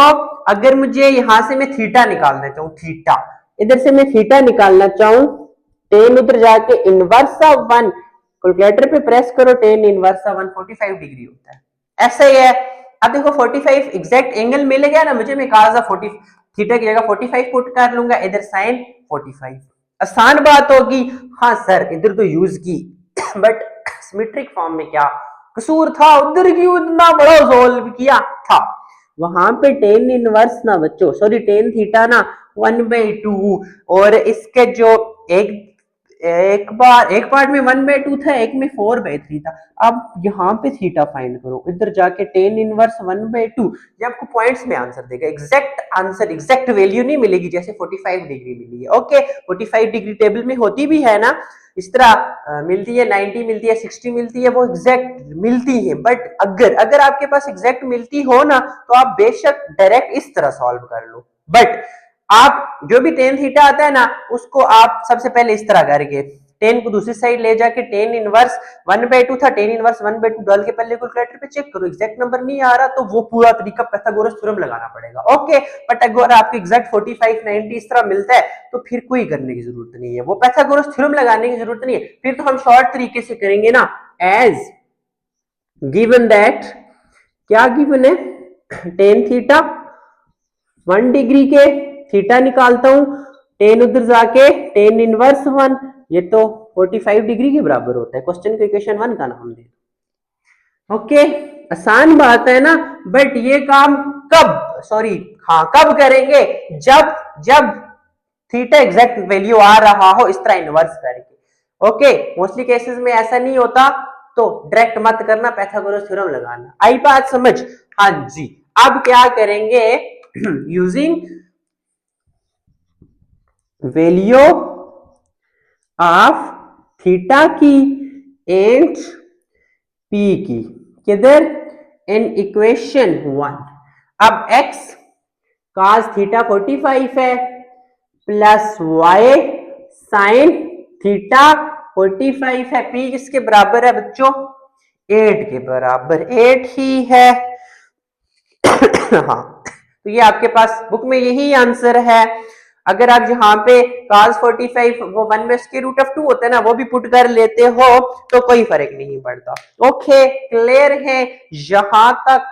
अगर मुझे यहां से मैं थीटा निकालना चाहूं, थीटा इधर से मैं थीटा निकालना चाहूं, टेन उधर जाके इनवर्स ऑफ 1, कैलकुलेटर पे प्रेस करो, टेन इनवर्स ऑफ 1 45 डिग्री होता है, ऐसा ही है। अब देखो 45 एग्जैक्ट एंगल मिल गया ना मुझे, मैं cos 40 थीटा की जगह 45 पुट कर लूंगा, इधर sin 45, आसान बात होगी। हाँ सर इधर तो यूज की बट सिमेट्रिक फॉर्म में क्या कसूर था, उधर क्यों इतना बड़ा सोल्व किया था, वहां पे टेन इनवर्स ना बच्चों, सॉरी टेन थीटा ना 1/2, और इसके जो एक पार्ट में 1/2 था, एक में 4/3 था। अब यहाँ पे थीटा फाइंड करो, इधर जाके टेन इनवर्स 1/2, ये आपको पॉइंट्स में आंसर देगा, एग्जैक्ट आंसर एग्जैक्ट वैल्यू नहीं मिलेगी जैसे 45 डिग्री मिली है। ओके 45 डिग्री टेबल में होती भी है ना, इस तरह मिलती है 90 मिलती है 60 मिलती है, वो एग्जैक्ट मिलती है, बट अगर आपके पास एग्जैक्ट मिलती हो ना तो आप बेशक डायरेक्ट इस तरह सॉल्व कर लो, बट आप जो भी टेन थीटा आता है ना उसको आप सबसे पहले इस तरह करके टेन को दूसरी साइड ले जाके टेन इनवर्स 1/2 था, टेन इनवर्स 1/2 डाल के पहले कैलकुलेटर पे चेक करो, एग्जैक्ट नंबर नहीं आ रहा तो वो पूरा तरीका पाइथागोरस थ्योरम लगाना पड़ेगा। ओके, बट अगर आपको एग्जैक्ट 45 90 इस तरह मिलता है तो फिर कोई करने की जरूरत नहीं है, वो पाइथागोरस थ्योरम लगाने की जरूरत नहीं है, फिर तो हम शॉर्ट तरीके से करेंगे ना, एज गिवन दैट, क्या गिवन है, टेन थीटा 1 डिग्री के, थीटा निकालता हूं, टेन उधर जाके टेन इनवर्स 1, ये तो 45 डिग्री के बराबर होता है, क्वेश्चन को इक्वेशन 1 का नाम दे। ओके, आसान बात है ना, बट ये काम कब करेंगे, जब थीटा एग्जैक्ट वैल्यू आ रहा हो इस तरह इनवर्स करके। ओके, मोस्टली केसेस में ऐसा नहीं होता तो डायरेक्ट मत करना, पाइथागोरस थ्योरम लगाना। आई बात समझ? हाँ जी, अब क्या करेंगे यूजिंग वैल्यू ऑफ थीटा की एंड पी की, किधर, इन इक्वेशन 1। अब x cos थीटा 45 है प्लस y sin थीटा 45 है, p किसके बराबर है बच्चों, 8 के बराबर, 8 ही है हाँ, तो ये आपके पास बुक में यही आंसर है। अगर आप यहाँ पे cos 45 वो 1/√2 होता है ना, वो भी पुट कर लेते हो तो कोई फर्क नहीं पड़ता। ओके, क्लियर है यहां तक।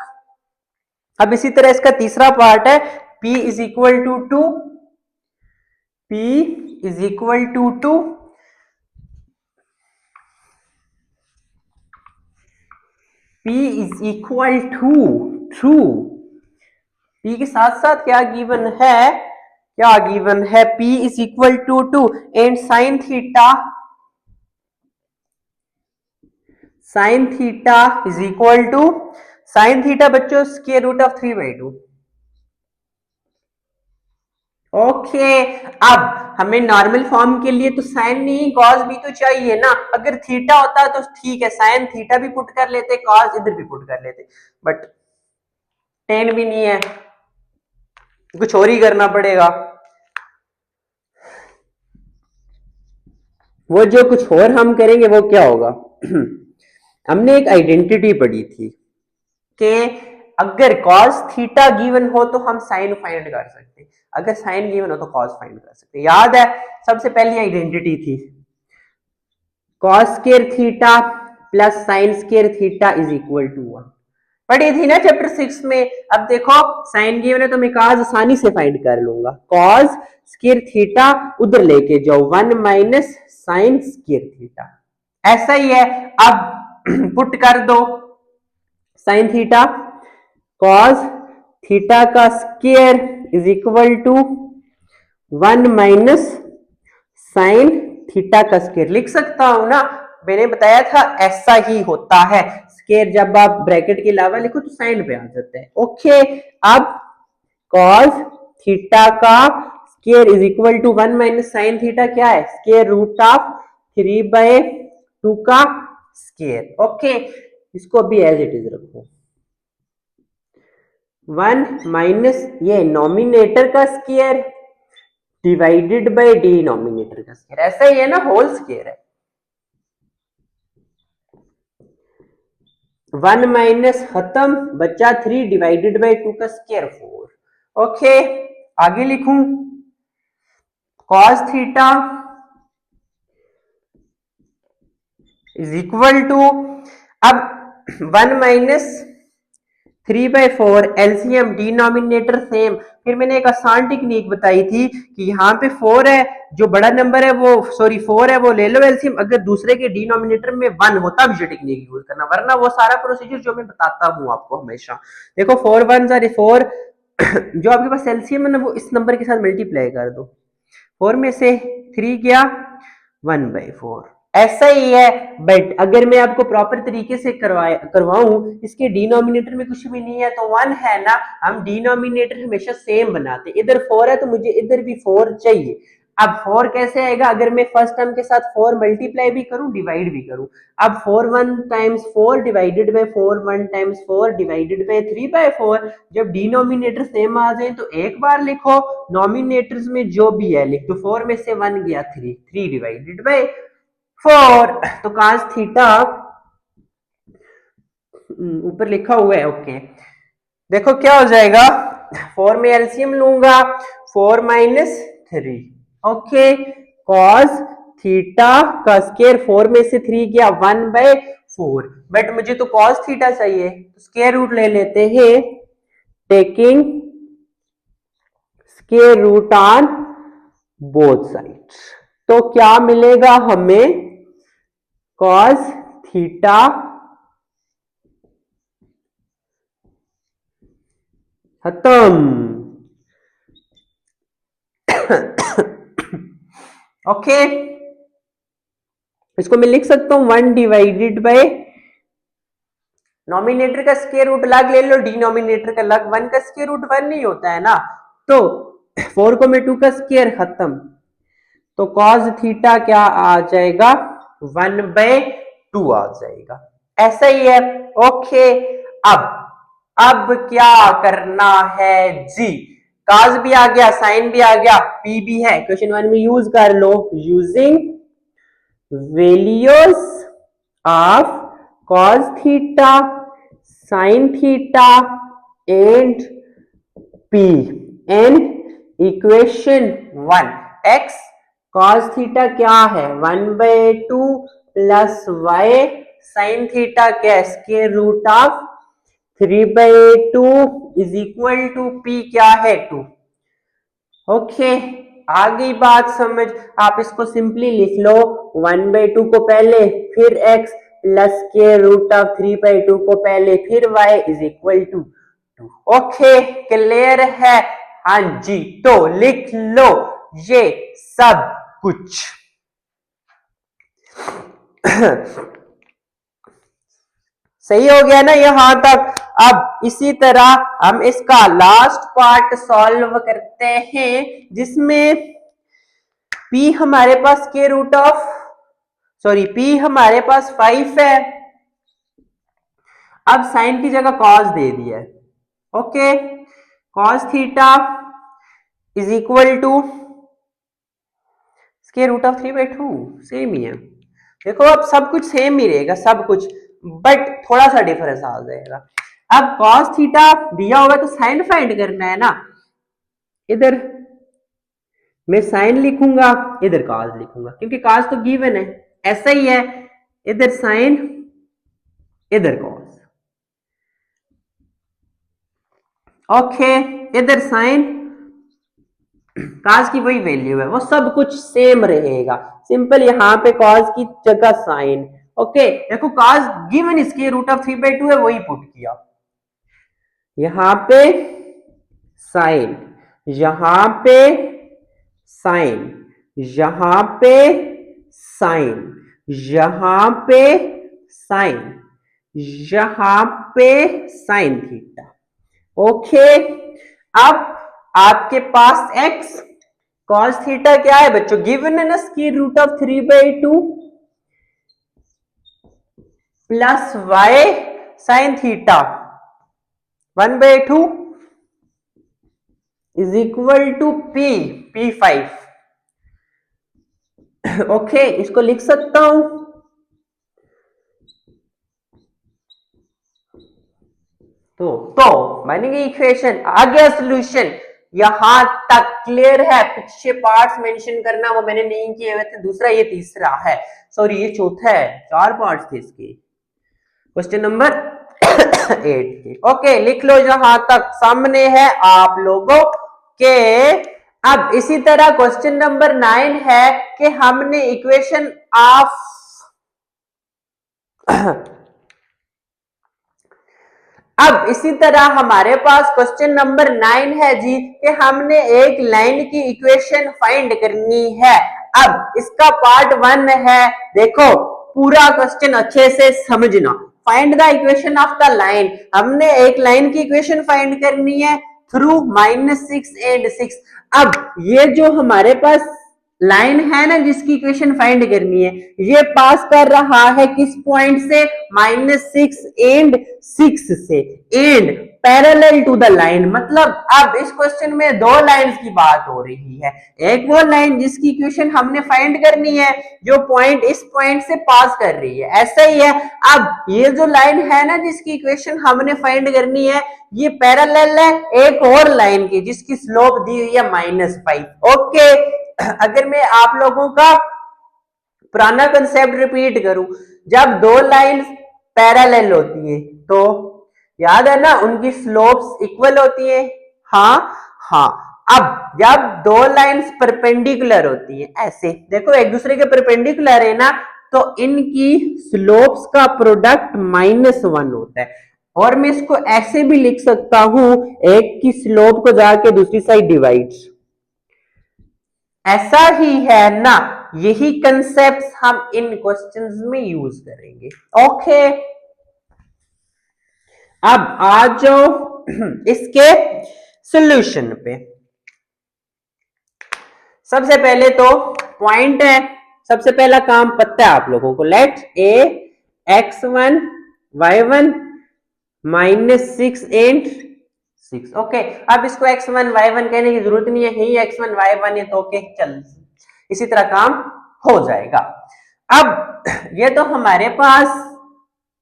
अब इसी तरह इसका तीसरा पार्ट है, P is equal to 2, P is equal to 2, P is equal to true, P के साथ साथ क्या गिवन है, P is equal to 2 and sine theta is equal to, sine theta बच्चों स्क्वायर रूट ऑफ 3/2। ओके, अब हमें normal form के लिए तो साइन नहीं कॉस भी तो चाहिए ना, अगर थीटा होता तो ठीक है, साइन थीटा भी पुट कर लेते, कॉस इधर भी पुट कर लेते, बट टेन भी नहीं है, कुछ और ही करना पड़ेगा। वो जो कुछ और हम करेंगे वो क्या होगा हमने एक आइडेंटिटी पढ़ी थी कि अगर cos थीटा गिवन हो तो हम साइन फाइंड कर सकते, अगर साइन गिवन हो तो cos फाइंड कर सकते। याद है सबसे पहली आइडेंटिटी थी cos square theta plus sine square theta is equal to 1, पढ़ी थी ना चैप्टर 6 में। अब देखो साइन गिवन है तो मैं cos आसानी से फाइंड कर लूंगा। cos स्क्वायर थीटा उधर लेके जाओ, 1 माइनस साइन स्क्वायर थीटा, ऐसा ही है। अब पुट कर दो साइन थीटा, cos थीटा का square is equal to 1 minus sine theta का स्क्वायर, लिख सकता हूं ना, मैंने बताया था ऐसा ही होता है। स्क्वायर जब आप ब्रैकेट के अलावा लिखो तो साइन पे आ जाता है। ओके, अब cos थीटा का square is equal to 1 minus sine theta क्या है, स्क्वायर रूट ऑफ 3/2 का स्क्वायर। ओके, इसको अभी एज इट इज रखो। 1 माइनस ये नॉमिनेटर का स्क्वायर डिवाइडेड बाय डिनोमिनेटर का स्क्वायर, ऐसा ही है ना, होल स्क्वायर है। 1 माइनस खत्म, बचा 3 डिवाइडेड बाय 2 का स्क्वायर 4। ओके, आगे लिखूं cos theta is equal to, अब 1 माइनस 3/4 एलसीएम डिनोमिनेटर सेम। फिर मैंने एक आसान टेक्निक बताई थी कि यहाँ पे 4 है, जो बड़ा नंबर है वो, सॉरी 4 है वो ले लो एलसीएम, अगर दूसरे के डिनोमिनेटर में 1 होता भी ये टेक्निक यूज करना, वरना वो सारा प्रोसीजर जो मैं बताता हूँ आपको हमेशा। देखो 4 1 4, जो आपके पास एलसीएम है ना वो इस नंबर के साथ मल्टीप्लाई कर दो, 4 में से 3 गया 1/4, ऐसा ही है। बट अगर मैं आपको प्रॉपर तरीके से करवाऊं, इसके डिनोमिनेटर में कुछ भी नहीं है तो 1 है ना, हम डिनोमिनेटर हमेशा सेम बनाते, इधर 4 है तो मुझे इधर भी 4 चाहिए। अब 4 कैसे आएगा, अगर मैं फर्स्ट टर्म के साथ 4 मल्टीप्लाई भी करूं डिवाइड भी करूं, अब 4 1 times 4 divided bye 4 1 times 4 divided bye 3/4, जब डिनोमिनेटर सेम आ जाए तो एक बार लिखो, नॉमिनेटर्स में जो भी है लिख दो, 4 में से 1 गया 3, 3 डिवाइडेड बाय 4, तो cos थीटा ऊपर लिखा हुआ है। ओके, देखो क्या हो जाएगा, 4 में एलसीएम लूंगा, 4 माइनस 3। ओके, cos थीटा का स्क्वायर 4 में से 3 गया 1/4, बट मुझे तो cos थीटा चाहिए तो स्क्वायर रूट ले लेते हैं, taking square root on both sides. तो क्या मिलेगा हमें, cos थीटा खत्म। ओके, इसको मैं लिख सकता हूं 1 डिवाइडेड बाय, नॉमिनेटर का स्क्वायर रूट अलग ले लो, डिनोमिनेटर का अलग, 1 का स्क्वायर रूट 1 नहीं होता है ना, तो 4 को मैं 2 का स्क्वायर खत्म, तो cos थीटा क्या आ जाएगा, 1/2 आ जाएगा, ऐसा ही है। ओके, अब क्या करना है जी, cos भी आ गया, साइन भी आ गया, p भी है, क्वेश्चन 1 में यूज कर लो, using values of cos theta, sin theta and p and equation 1, x cos theta क्या है 1/2 प्लस y sin थीटा क्या, square root of 3/2 is equal to p क्या है 2। ओके, आ गई बात समझ, आप इसको सिंपली लिख लो, 1/2 को पहले, फिर x plus square root of 3/2 को पहले, फिर y is equal to 2। Okay, clear है, हाँ जी, तो लिख लो ये सब कुछ। सही हो गया ना यहां तक। अब इसी तरह हम इसका लास्ट पार्ट सॉल्व करते हैं, जिसमें p हमारे पास square root of, sorry p हमारे पास 5 है, अब साइन की जगह cos दे दिया है। Okay, cos theta is equal to square root of 3/2, same ही है। देखो अब सब कुछ सेम ही रहेगा, सब कुछ, बट थोड़ा सा डिफरेंस आ जाएगा। अब cos थीटा दिया होगा तो साइन फाइंड करना है ना, इधर मैं साइन लिखूंगा, इधर cos लिखूंगा, क्योंकि cos तो गिवन है, ऐसा ही है, इधर साइन इधर cos। ओके, इधर साइन कॉस की वही वैल्यू है, वो सब कुछ सेम रहेगा, सिंपल यहाँ पे कॉस की जगह साइन। ओके, देखो कॉस गिवन इसके रूट ऑफ 3/2 है, वही पुट किया, यहां पे साइन, यहां पे साइन, यहां पे साइन, यहां पे साइन, यहां पे साइन थीटा। ओके, अब आपके पास x कॉस थीटा क्या है बच्चों, गिवन है ना, square root of 3/2 plus y sine theta 1/2 is equal to P5। Okay, इसको लिख सकता हूं, तो बनेगी इक्वेशन, आ गया सोल्यूशन। यहां तक क्लियर है, पीछे पार्ट्स मेंशन करना वो मैंने नहीं किए हुए थे, दूसरा ये तीसरा है, सॉरी ये चौथा है, 4 पार्ट्स थे इसके, क्वेश्चन नंबर 8। ओके, लिख लो, जहां तक सामने है आप लोगों के। अब इसी तरह क्वेश्चन नंबर 9 है कि हमने इक्वेशन ऑफ अब इसी तरह हमारे पास क्वेश्चन नंबर 9 है जी कि हमने एक लाइन की इक्वेशन फाइंड करनी है। अब इसका पार्ट 1 है, देखो पूरा क्वेश्चन अच्छे से समझना। Find the equation of the line, हमने एक लाइन की इक्वेशन फाइंड करनी है थ्रू -6 एंड 6। अब ये जो हमारे पास लाइन है ना जिसकी इक्वेशन फाइंड करनी है, ये पास कर रहा है किस पॉइंट से, -6 एंड 6 से, and parallel to the line. मतलब अब इस क्वेश्चन में दो लाइंस की बात हो रही है, एक वो लाइन जिसकी इक्वेशन हमने फाइंड करनी है जो पॉइंट इस पॉइंट से पास कर रही है, ऐसा ही है। अब ये जो लाइन है ना जिसकी इक्वेशन हमने फाइंड करनी है, ये पैरेलल है एक और लाइन की जिसकी स्लोप दी हुई है -5। ओके, अगर मैं आप लोगों का पुराना कंसेप्ट रिपीट करूं, जब दो लाइंस पैरेलल होती है तो याद है ना उनकी स्लोप्स इक्वल होती है, हाँ हाँ। अब जब दो लाइंस परपेंडिकुलर होती है, ऐसे देखो एक दूसरे के परपेंडिकुलर है ना, तो इनकी स्लोप्स का प्रोडक्ट -1 होता है। और मैं इसको ऐसे भी लिख सकता हूं, एक की स्लोप को जाके दूसरी साइड डिवाइड्स, ऐसा ही है ना। यही कंसेप्ट हम इन क्वेश्चंस में यूज करेंगे। ओके, अब आ जाओ इसके सॉल्यूशन पे। सबसे पहले तो पॉइंट है, सबसे पहला काम पता है आप लोगों को, late A x1 y1 -6 and 6। Okay, अब इसको x1 y1 कहने की जरूरत नहीं है, ही x1 y1 है, तो ओके चल इसी तरह काम हो जाएगा। अब ये तो हमारे पास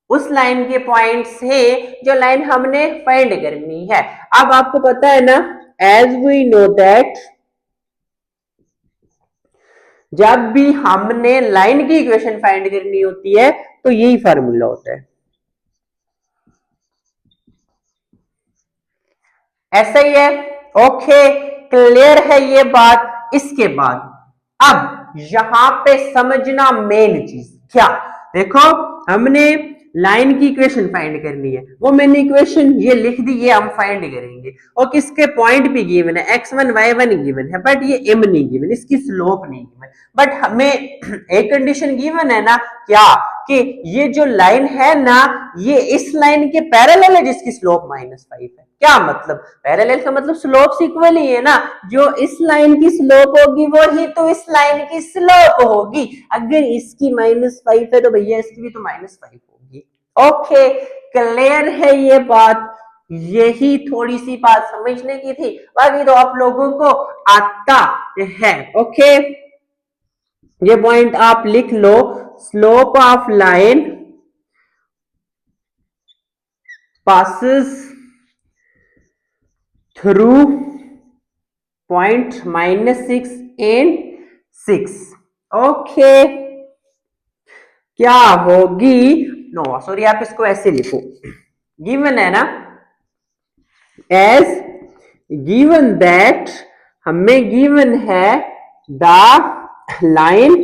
उस लाइन के पॉइंट्स है जो लाइन हमने फाइंड करनी है। अब आपको पता है ना, एज वी नो दैट जब भी हमने लाइन की इक्वेशन फाइंड करनी होती है तो यही फार्मूला होता है, ऐसा ही है। ओके, क्लियर है ये बात। इसके बाद अब यहां पे समझना मेन चीज क्या, देखो हमने लाइन की इक्वेशन फाइंड करनी है, वो मैंने इक्वेशन ये लिख दी, ये हम फाइंड करेंगे। और किसके पॉइंट भी गिवन है, x1 y1 गिवन है, बट ये m नहीं गिवन, इसकी स्लोप नहीं गिवन। बट हमें एक कंडीशन गिवन है ना, क्या कि ये जो लाइन है ना ये इस लाइन के पैरेलल है जिसकी स्लोप -5 है। क्या मतलब, पैरेलल का मतलब स्लोप इक्वल ही है ना, जो इस लाइन की स्लोप होगी वो ही तो इस लाइन की स्लोप होगी। अगर इसकी -5 है तो भैया इसकी भी तो -5 होगी। ओके, क्लियर है ये बात, यही थोड़ी सी बात समझने की थी, बाकी तो आप लोगों को आता है। ओके, ये पॉइंट आप लिख लो, slope of line passes through point -6 and 6। Okay, क्या होगी, नो सॉरी आप इसको ऐसे लिखो, गिवन है ना एज गिवन दैट, हमें गिवन है द लाइन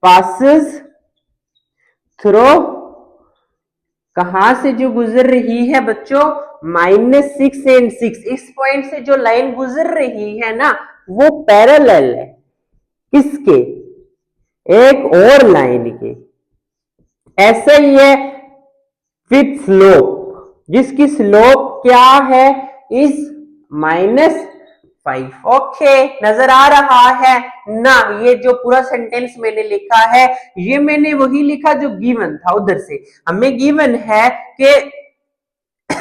पासिस थ्रू, कहां से जो गुजर रही है बच्चों, -6 and 6, इस पॉइंट से जो लाइन गुजर रही है ना वो पैरेलल है किसके, एक और लाइन के। ऐसे ही है विथ स्लोप, जिसकी स्लोप क्या है, इज -5। ओके, नजर आ रहा है ना। ये जो पूरा सेंटेंस मैंने लिखा है ये मैंने वही लिखा जो गिवन था उधर से। हमें गिवन है कि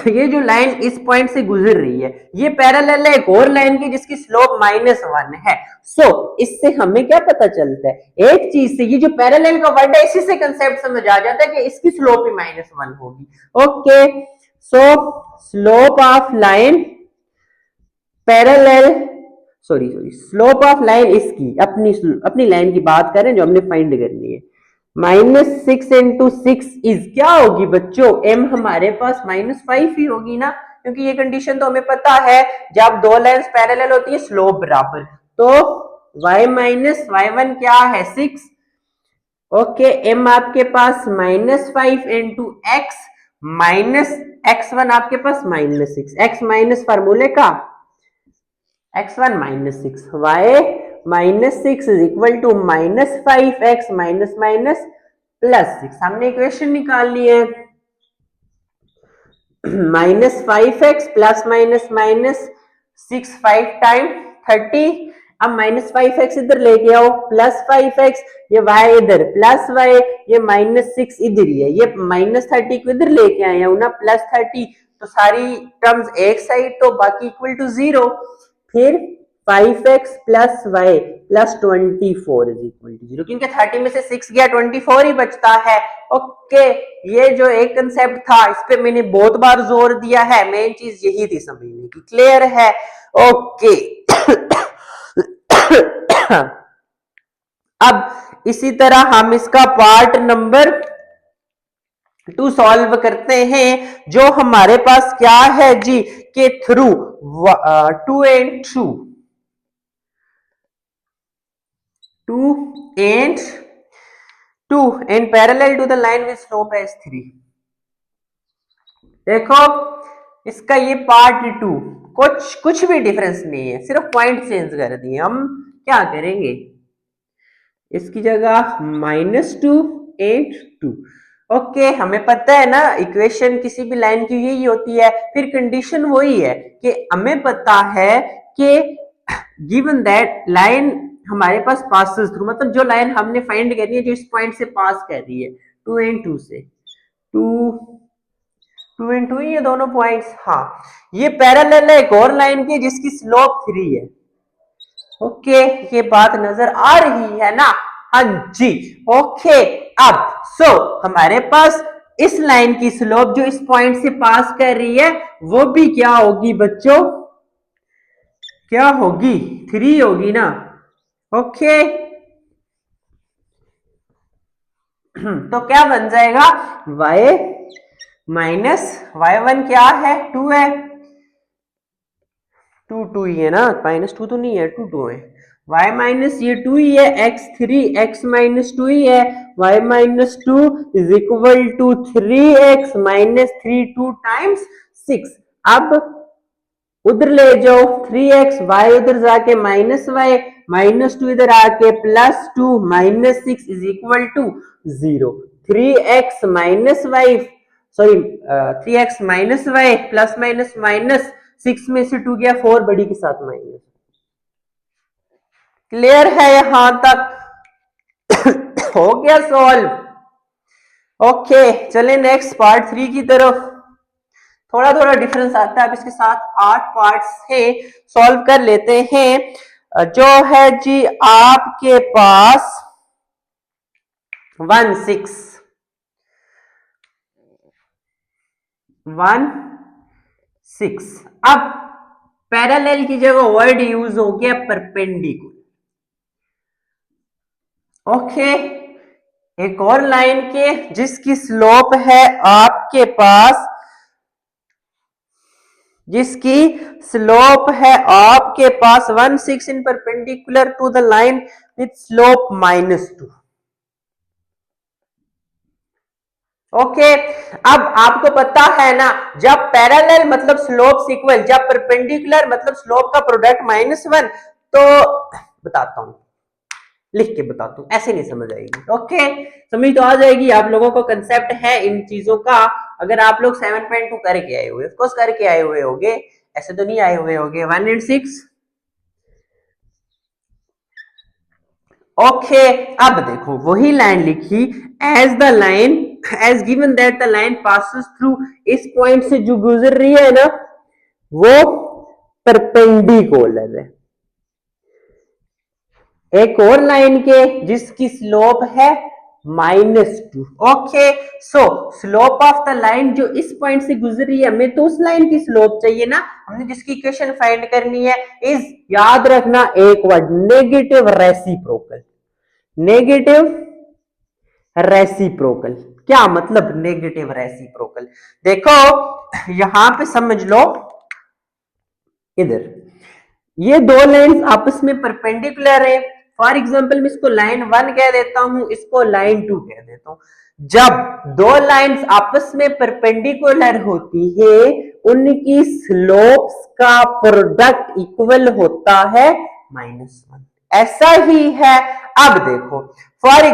ये जो लाइन इस पॉइंट से गुजर रही है ये पैरेलल है एक और लाइन की जिसकी स्लोप -1 है। सो इससे हमें क्या पता चलता है, एक चीज से, ये जो पैरेलल का वर्ड है इसी से कंसेप्ट समझ आ जाता है कि इसकी स्लोप भी -1 होगी। Okay, so slope of line parallel, sorry slope of line इसकी अपनी लाइन की बात करें जो हमने फाइंड करनी है, -6 into 6 इज क्या होगी बच्चों, m हमारे पास -5 ही होगी ना, क्योंकि ये कंडीशन तो हमें पता है जब दो लाइंस पैरेलल होती है स्लोप बराबर, तो y माइनस y1 क्या है 6। ओके, m आपके पास -5 into x माइनस x1 आपके पास -6, x माइनस फार्मूले का x1 -6, y -6 is equal to -5x minus minus +6। हमने इक्वेशन निकाल ली है, -5x plus minus minus 6, 5 time 30। अब -5x इधर लेके आओ, +5x, ये y इधर प्लस y, ये -6 इधर ही है, ये -30 को इधर लेके आए हूं ना +30, तो सारी टर्म्स एक साइड तो बाकी इक्वल टू 0। फिर 5x plus y plus 24 is equal to 0, क्योंकि 30 में से 6 गया 24 ही बचता है। ओके, ये जो एक कंसेप्ट था इस पे मैंने बहुत बार जोर दिया है, मेन चीज यही थी समझने की, क्लियर है। ओके अब इसी तरह हम इसका पार्ट नंबर 2 सॉल्व करते हैं, जो हमारे पास क्या है जी, के through 2 and 2 and parallel to the line with slope as 3। देखो इसका ये पार्ट 2 कुछ भी डिफरेंस नहीं है, सिर्फ पॉइंट चेंज कर दिए। हम क्या करेंगे, इसकी जगह -2 and 2। ओके, हमें पता है ना इक्वेशन किसी भी लाइन की यही होती है, फिर कंडीशन वही है कि हमें पता है कि गिवन दैट लाइन हमारे पास पासेस थ्रू, मतलब जो लाइन हमने फाइंड करनी है जो इस पॉइंट से पास कर रही है 2 and 2 से, 2 and 2 ये दोनों पॉइंट्स, हाँ ये पैरेलल है एक और लाइन की जिसकी स्लोप 3 है। ओके, ये बात नजर आ रही है ना, हाँ जी। ओके, अब हमारे पास इस लाइन की स्लोप जो इस पॉइंट से पास कर रही है वो भी क्या होगी बच्चों, क्या होगी, 3 होगी ना। ओके तो क्या बन जाएगा, y माइनस y1 क्या है 2 है, 2 ही है ना, -2 तो नहीं है, 2 है, y माइनस ये 2 ही है, x3 x माइनस 2 ही है, y minus 2 is equal to 3x minus 3 2 times 6। अब उधर ले जाओ 3x, y उधर जाके -y, -2 इधर आके +2 -6 is equal to 0। 3x minus y, sorry 3x minus y plus minus minus 6 में से 2 गया 4 बड़ी के साथ माइनस। क्लियर है यहां तक हो गया सॉल्व। ओके चले नेक्स्ट पार्ट 3 की तरफ। थोड़ा थोड़ा डिफरेंस आता है, अब इसके साथ 8 पार्ट्स है, सॉल्व कर लेते हैं। जो है जी आपके पास 1 6 1 6। अब पैरेलल की जगह वर्ड यूज हो गया परपेंडिकुलर। ओके, एक और लाइन के जिसकी स्लोप है आपके पास जिसकी स्लोप है आपके पास 1 6 in perpendicular to the line with slope -2। Okay, अब आपको पता है ना, जब पैरेलल मतलब स्लोप इक्वल, जब परपेंडिकुलर मतलब स्लोप का प्रोडक्ट -1, तो बताता हूं, लिख के बताता हूं, ऐसे नहीं समझ आएगी। ओके, समझ तो आ जाएगी आप लोगों को, कंसेप्ट है इन चीजों का। अगर आप लोग 7.2 करके आए हुए, ऑफकोर्स करके आए हुए होंगे, ऐसे तो नहीं आए हुए होंगे। 1 and 6। ओके, अब देखो वही लाइन लिखी, as the line as given that the line passes through, इस पॉइंट से जो गुजर रही है ना वो परपेंडिकुलर है एक और लाइन के जिसकी स्लोप है -2। Okay, so slope of the line जो इस पॉइंट से गुजर रही है, हमें तो उस लाइन की स्लोप चाहिए ना, हमने जिसकी इक्वेशन फाइंड करनी है इज, याद रखना एक word, negative reciprocal. Negative reciprocal क्या मतलब? नेगेटिव रेसिप्रोकल, देखो यहां पे समझ लो, इधर ये दो लाइंस आपस में परपेंडिकुलर है। फॉर एग्जांपल मैं इसको लाइन 1 कह देता हूं, इसको लाइन 2 कह देता हूं। जब दो लाइंस आपस में परपेंडिकुलर होती है, उनकी स्लोप्स का प्रोडक्ट इक्वल होता है -1। ऐसा ही है। अब देखो फॉर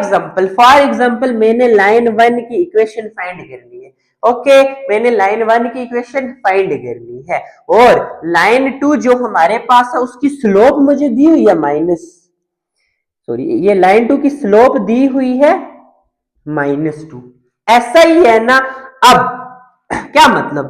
एग्जांपल मैंने लाइन 1 की इक्वेशन फाइंड करनी है। ओके, मैंने लाइन 1 की इक्वेशन फाइंड करनी है, और लाइन 2 जो हमारे पास है उसकी स्लोप मुझे दी हुई है ये लाइन 2 की स्लोप दी हुई है -2। ऐसा ही है ना। अब क्या मतलब,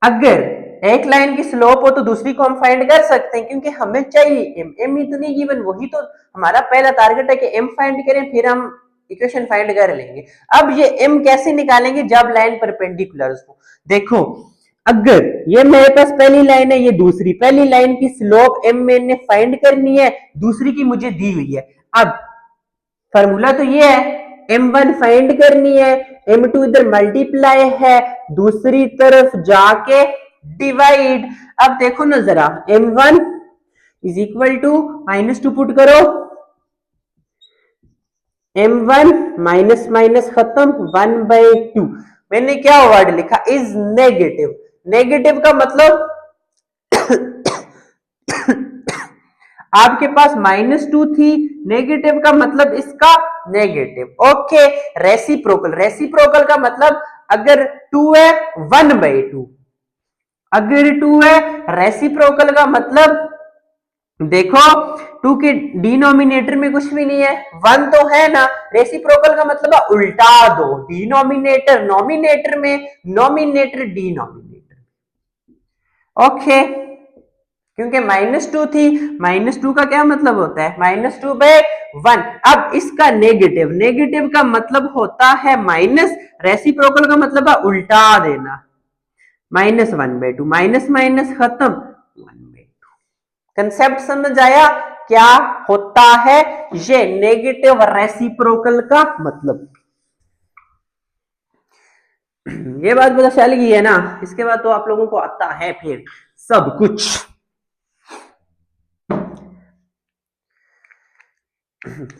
अगर एक लाइन की स्लोप हो तो दूसरी को हम फाइंड कर सकते हैं, क्योंकि हमें चाहिए एम। एम ही तो नहीं गिवन, वही तो हमारा पहला टारगेट है कि एम फाइंड करें, फिर हम इक्वेशन फाइंड कर लेंगे। अब ये एम कैसे निकालेंगे? जब लाइन परपेंडिकुलर हो। देखो अगर ये मेरे पास पहली लाइन है, ये दूसरी, पहली लाइन की स्लोप एम मैंने फाइंड करनी है, दूसरी की मुझे दी हुई है। अब फॉर्मूला तो ये है, m1 फाइंड करनी है, m2 इधर मल्टीप्लाई है, दूसरी तरफ जाके डिवाइड। अब देखो ना जरा, m1 is equal to -2 put करो, m1 माइनस माइनस खत्म, 1/2। मैंने क्या वर्ड लिखा? Is negative. नेगेटिव का मतलब आपके पास -2 थी, नेगेटिव का मतलब इसका नेगेटिव। ओके, रेसिप्रोकल, रेसिप्रोकल का मतलब अगर 2 है 1/2, अगर 2 है रेसिप्रोकल का मतलब देखो 2 के डिनोमिनेटर में कुछ भी नहीं है, 1 तो है ना, रेसिप्रोकल का मतलब है उल्टा दो, डिनोमिनेटर नोमिनेटर में, नोमिनेटर डिनोमिनेटर। ओके, क्योंकि -2 थी, -2 का क्या मतलब होता है? -2/1। अब इसका नेगेटिव, नेगेटिव का मतलब होता है माइनस, रेसिप्रोकल का मतलब है उल्टा देना, -1/2, माइनस माइनस खत्म, 1/2। कंसेप्ट समझ आया क्या होता है ये नेगेटिव रेसिप्रोकल का मतलब? ये बात पता चल गई है ना? इसके बाद तो आप लोगों को आता है फिर सब कुछ।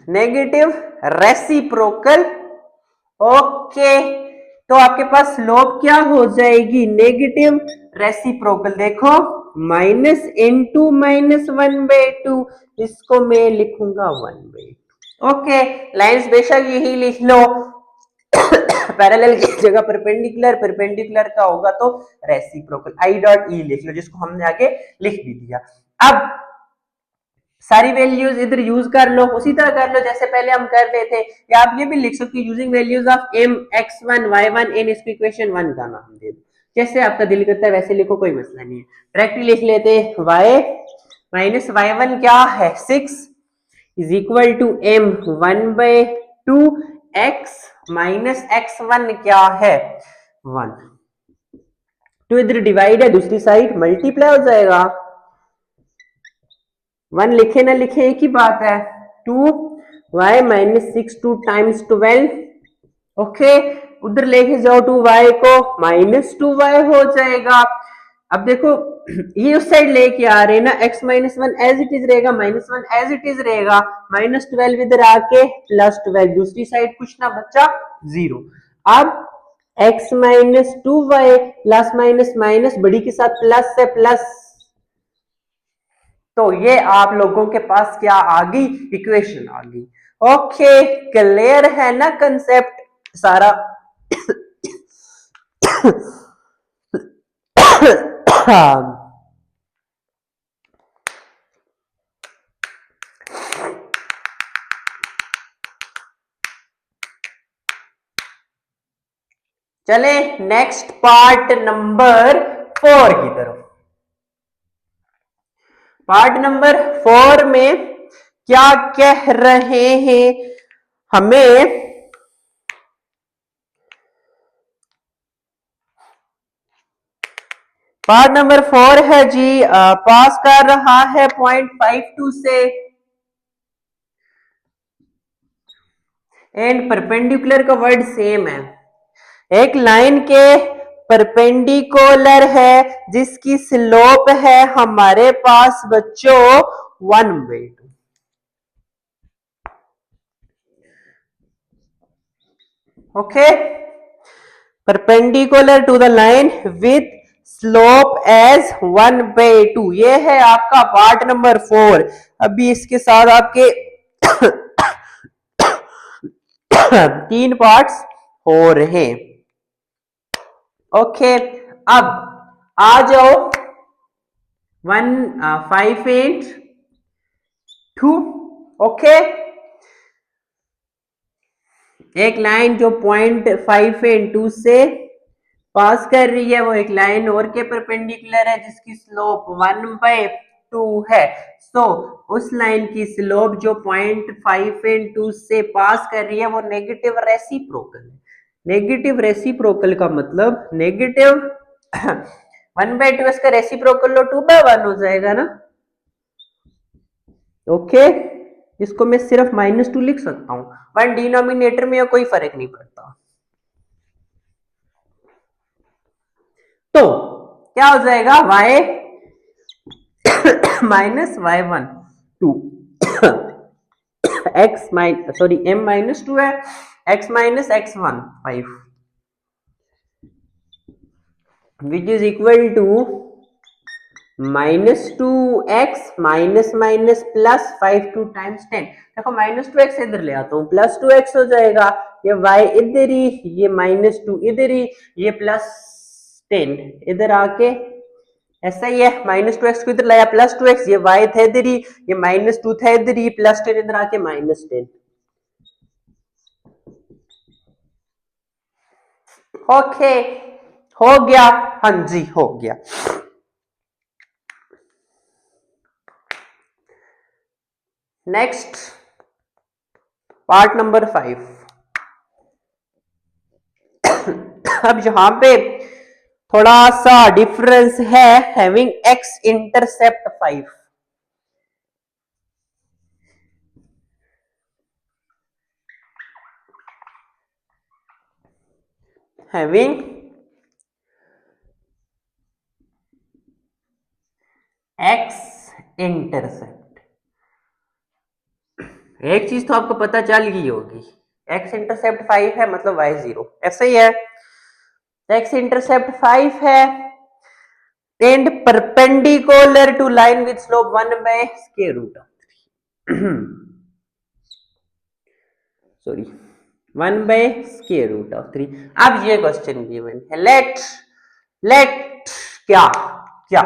Negative reciprocal. ओके, तो आपके पास स्लोप क्या हो जाएगी? Negative reciprocal. देखो माइनस इंटू -1/2, इसको मैं लिखूंगा 1/2। ओके, लाइंस बेशक यही लिख लो, पैरेलल की जगह परपेंडिकुलर, परपेंडिकुलर का होगा तो रेसिप्रोकल, I.E लिख लो, जिसको हमने आगे लिख भी दिया। अब सारी वैल्यूज इधर यूज कर लो, उसी तरह कर लो जैसे पहले हम कर रहे थे, या आप ये भी लिख सकते हो using values of m x1 y1 n, इसको इक्वेशन 1 का नाम दे दो, जैसे आपका दिल करता है वैसे लिखो, कोई मसला नहीं है। डायरेक्टली लिख लेते y माइनस y1 क्या है 6 is equal to m 1/2 x minus x1 क्या है 1। तो इधर डिवाइड है, दूसरी साइड मल्टीप्लाई हो जाएगा, 1 लिखे ना लिखे एक ही बात है, 2y माइनस 6 2 टाइम्स 12। ओके, उधर लेके जाओ 2y को, -2y हो जाएगा। अब देखो ये उस साइड लेके आ रहे हैं ना, x minus one as it is रहेगा, minus one as it is रहेगा, माइनस 12 इधर आके प्लस 12, दूसरी साइड कुछ ना बच्चा जीरो। अब x minus two y plus minus minus बड़ी के साथ प्लस है प्लस, तो ये आप लोगों के पास क्या आ गई, इक्वेशन आ गई। ओके क्लियर है ना कंसेप्ट सारा। चले नेक्स्ट पार्ट नंबर 4 की तरफ। पार्ट नंबर 4 में क्या कह रहे हैं हमें, पार्ट नंबर 4 है जी, पास कर रहा है 0.52 से एंड परपेंडिकुलर का वर्ड सेम है, एक लाइन के परपेंडिकुलर है जिसकी स्लोप है हमारे पास बच्चों 1/2। Okay perpendicular to the line with slope as 1/2, ये है आपका पार्ट नंबर 4। अभी इसके साथ आपके 3 पार्ट्स हो रहे हैं। ओके अब आ जाओ 158(2). ओके एक लाइन जो 0.5 से पास कर रही है वो एक लाइन और के परपेंडिकुलर है जिसकी स्लोप 1/2 है। सो उस लाइन की स्लोप जो 0.5 से पास कर रही है वो नेगेटिव रेसिप्रोकल है। नेगेटिव रेसिप्रोकल का मतलब नेगेटिव 1/2 इसका रेसिप्रोकल लो 2/1 हो जाएगा ना। ओके इसको मैं सिर्फ -2 लिख सकता हूं, 1 डिनोमिनेटर में कोई फर्क नहीं पड़ता। तो क्या हो जाएगा y minus y1 2 x minus sorry m-2 है, x minus x1 5 which is equal to -2x minus minus plus 5 times 10। देखो -2x इधर ले आता हूं, प्लस 2x हो जाएगा, ये y इधर ही, ये -2 इधर ही, ये +10 इधर आके ऐसा ही है। -2x को इधर लाया +2x, ये y था इधर ही, ये -2 था इधर ही, +10 इधर आके -10। ओके हो गया, हाँ जी हो गया। Next part number 5। अब यहां पे थोड़ा सा डिफरेंस है, having x intercept 5। Having x intercept, एक चीज तो आपको पता चल गई होगी, x इंटरसेप्ट 5 है मतलब y 0, ऐसा ही है। x इंटरसेप्ट 5 है and perpendicular to line with slope 1/√3 sorry 1/√3। अब ये क्वेश्चन गिवन है, लेट क्या क्या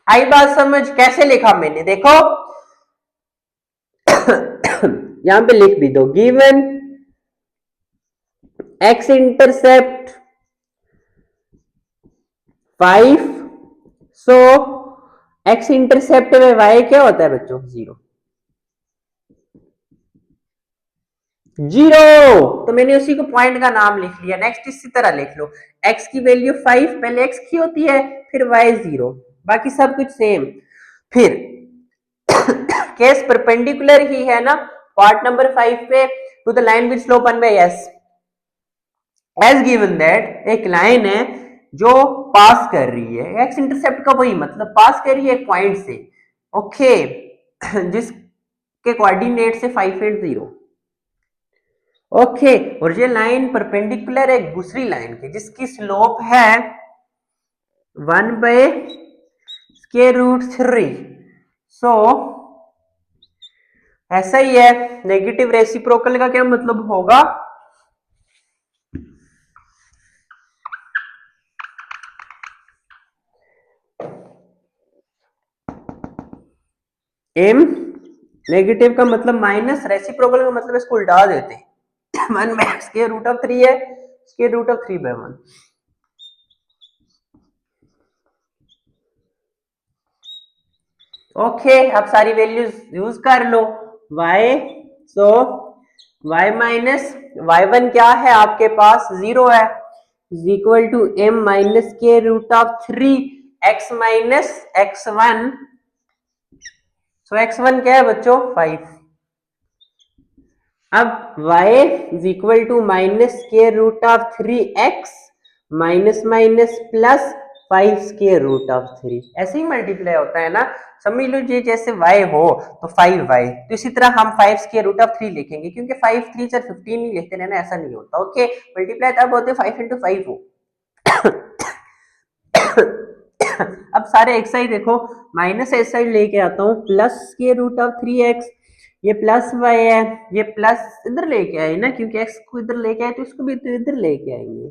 आई बात समझ, कैसे लिखा मैंने देखो यहां पे लिख भी दो, गिवन x इंटरसेप्ट 5, सो x इंटरसेप्ट में y क्या होता है बच्चों 0, तो मैंने उसी को पॉइंट का नाम लिख लिया। नेक्स्ट इसी तरह लिख लो, x की वैल्यू 5 पहले x की होती है फिर y 0, बाकी सब कुछ सेम। फिर केस परपेंडिकुलर ही है ना पार्ट नंबर 5 पे, to the line with slope 1/s। As given that एक लाइन है जो पास कर रही है, एक्स इंटरसेप्ट का वही मतलब पास कर रही है एक पॉइंट से, ओके जिसके कोऑर्डिनेट से 5 एंड 0, ओके और ये लाइन परपेंडिकुलर है दूसरी लाइन के जिसकी स्लोप है 1/√3। सो ऐसा ही है, नेगेटिव रेसिप्रोकल का क्या मतलब होगा, एम नेगेटिव का मतलब माइनस, रेसिप्रोकल का मतलब इसको उल्टा देते हैं 1/√3 है, √3/1। ओके अब सारी वैल्यूज यूज कर लो, y so y minus y1 क्या है आपके पास 0 है, is equal to m minus k√3 x minus x1। So x1 क्या है बच्चों 5। अब y is equal to -k√3 x minus minus plus 5 k√3, ऐसे ही मल्टीप्लाई होता है ना, समझ लो जी जैसे y हो तो 5y, तो इसी तरह हम 5 k√3 लिखेंगे क्योंकि 5 3 4 15 नहीं लिखते ना, ऐसा नहीं होता, ओके मल्टीप्लाई तब होते 5 × 5 हो। अब सारे एक साइड देखो, माइनस इस साइड लेके आता हूँ, +k√3x, ये प्लस वाई है, ये प्लस इधर लेके आए ना क्योंकि x को इधर लेके आए तो इसको भी तो इधर लेके आएंगे,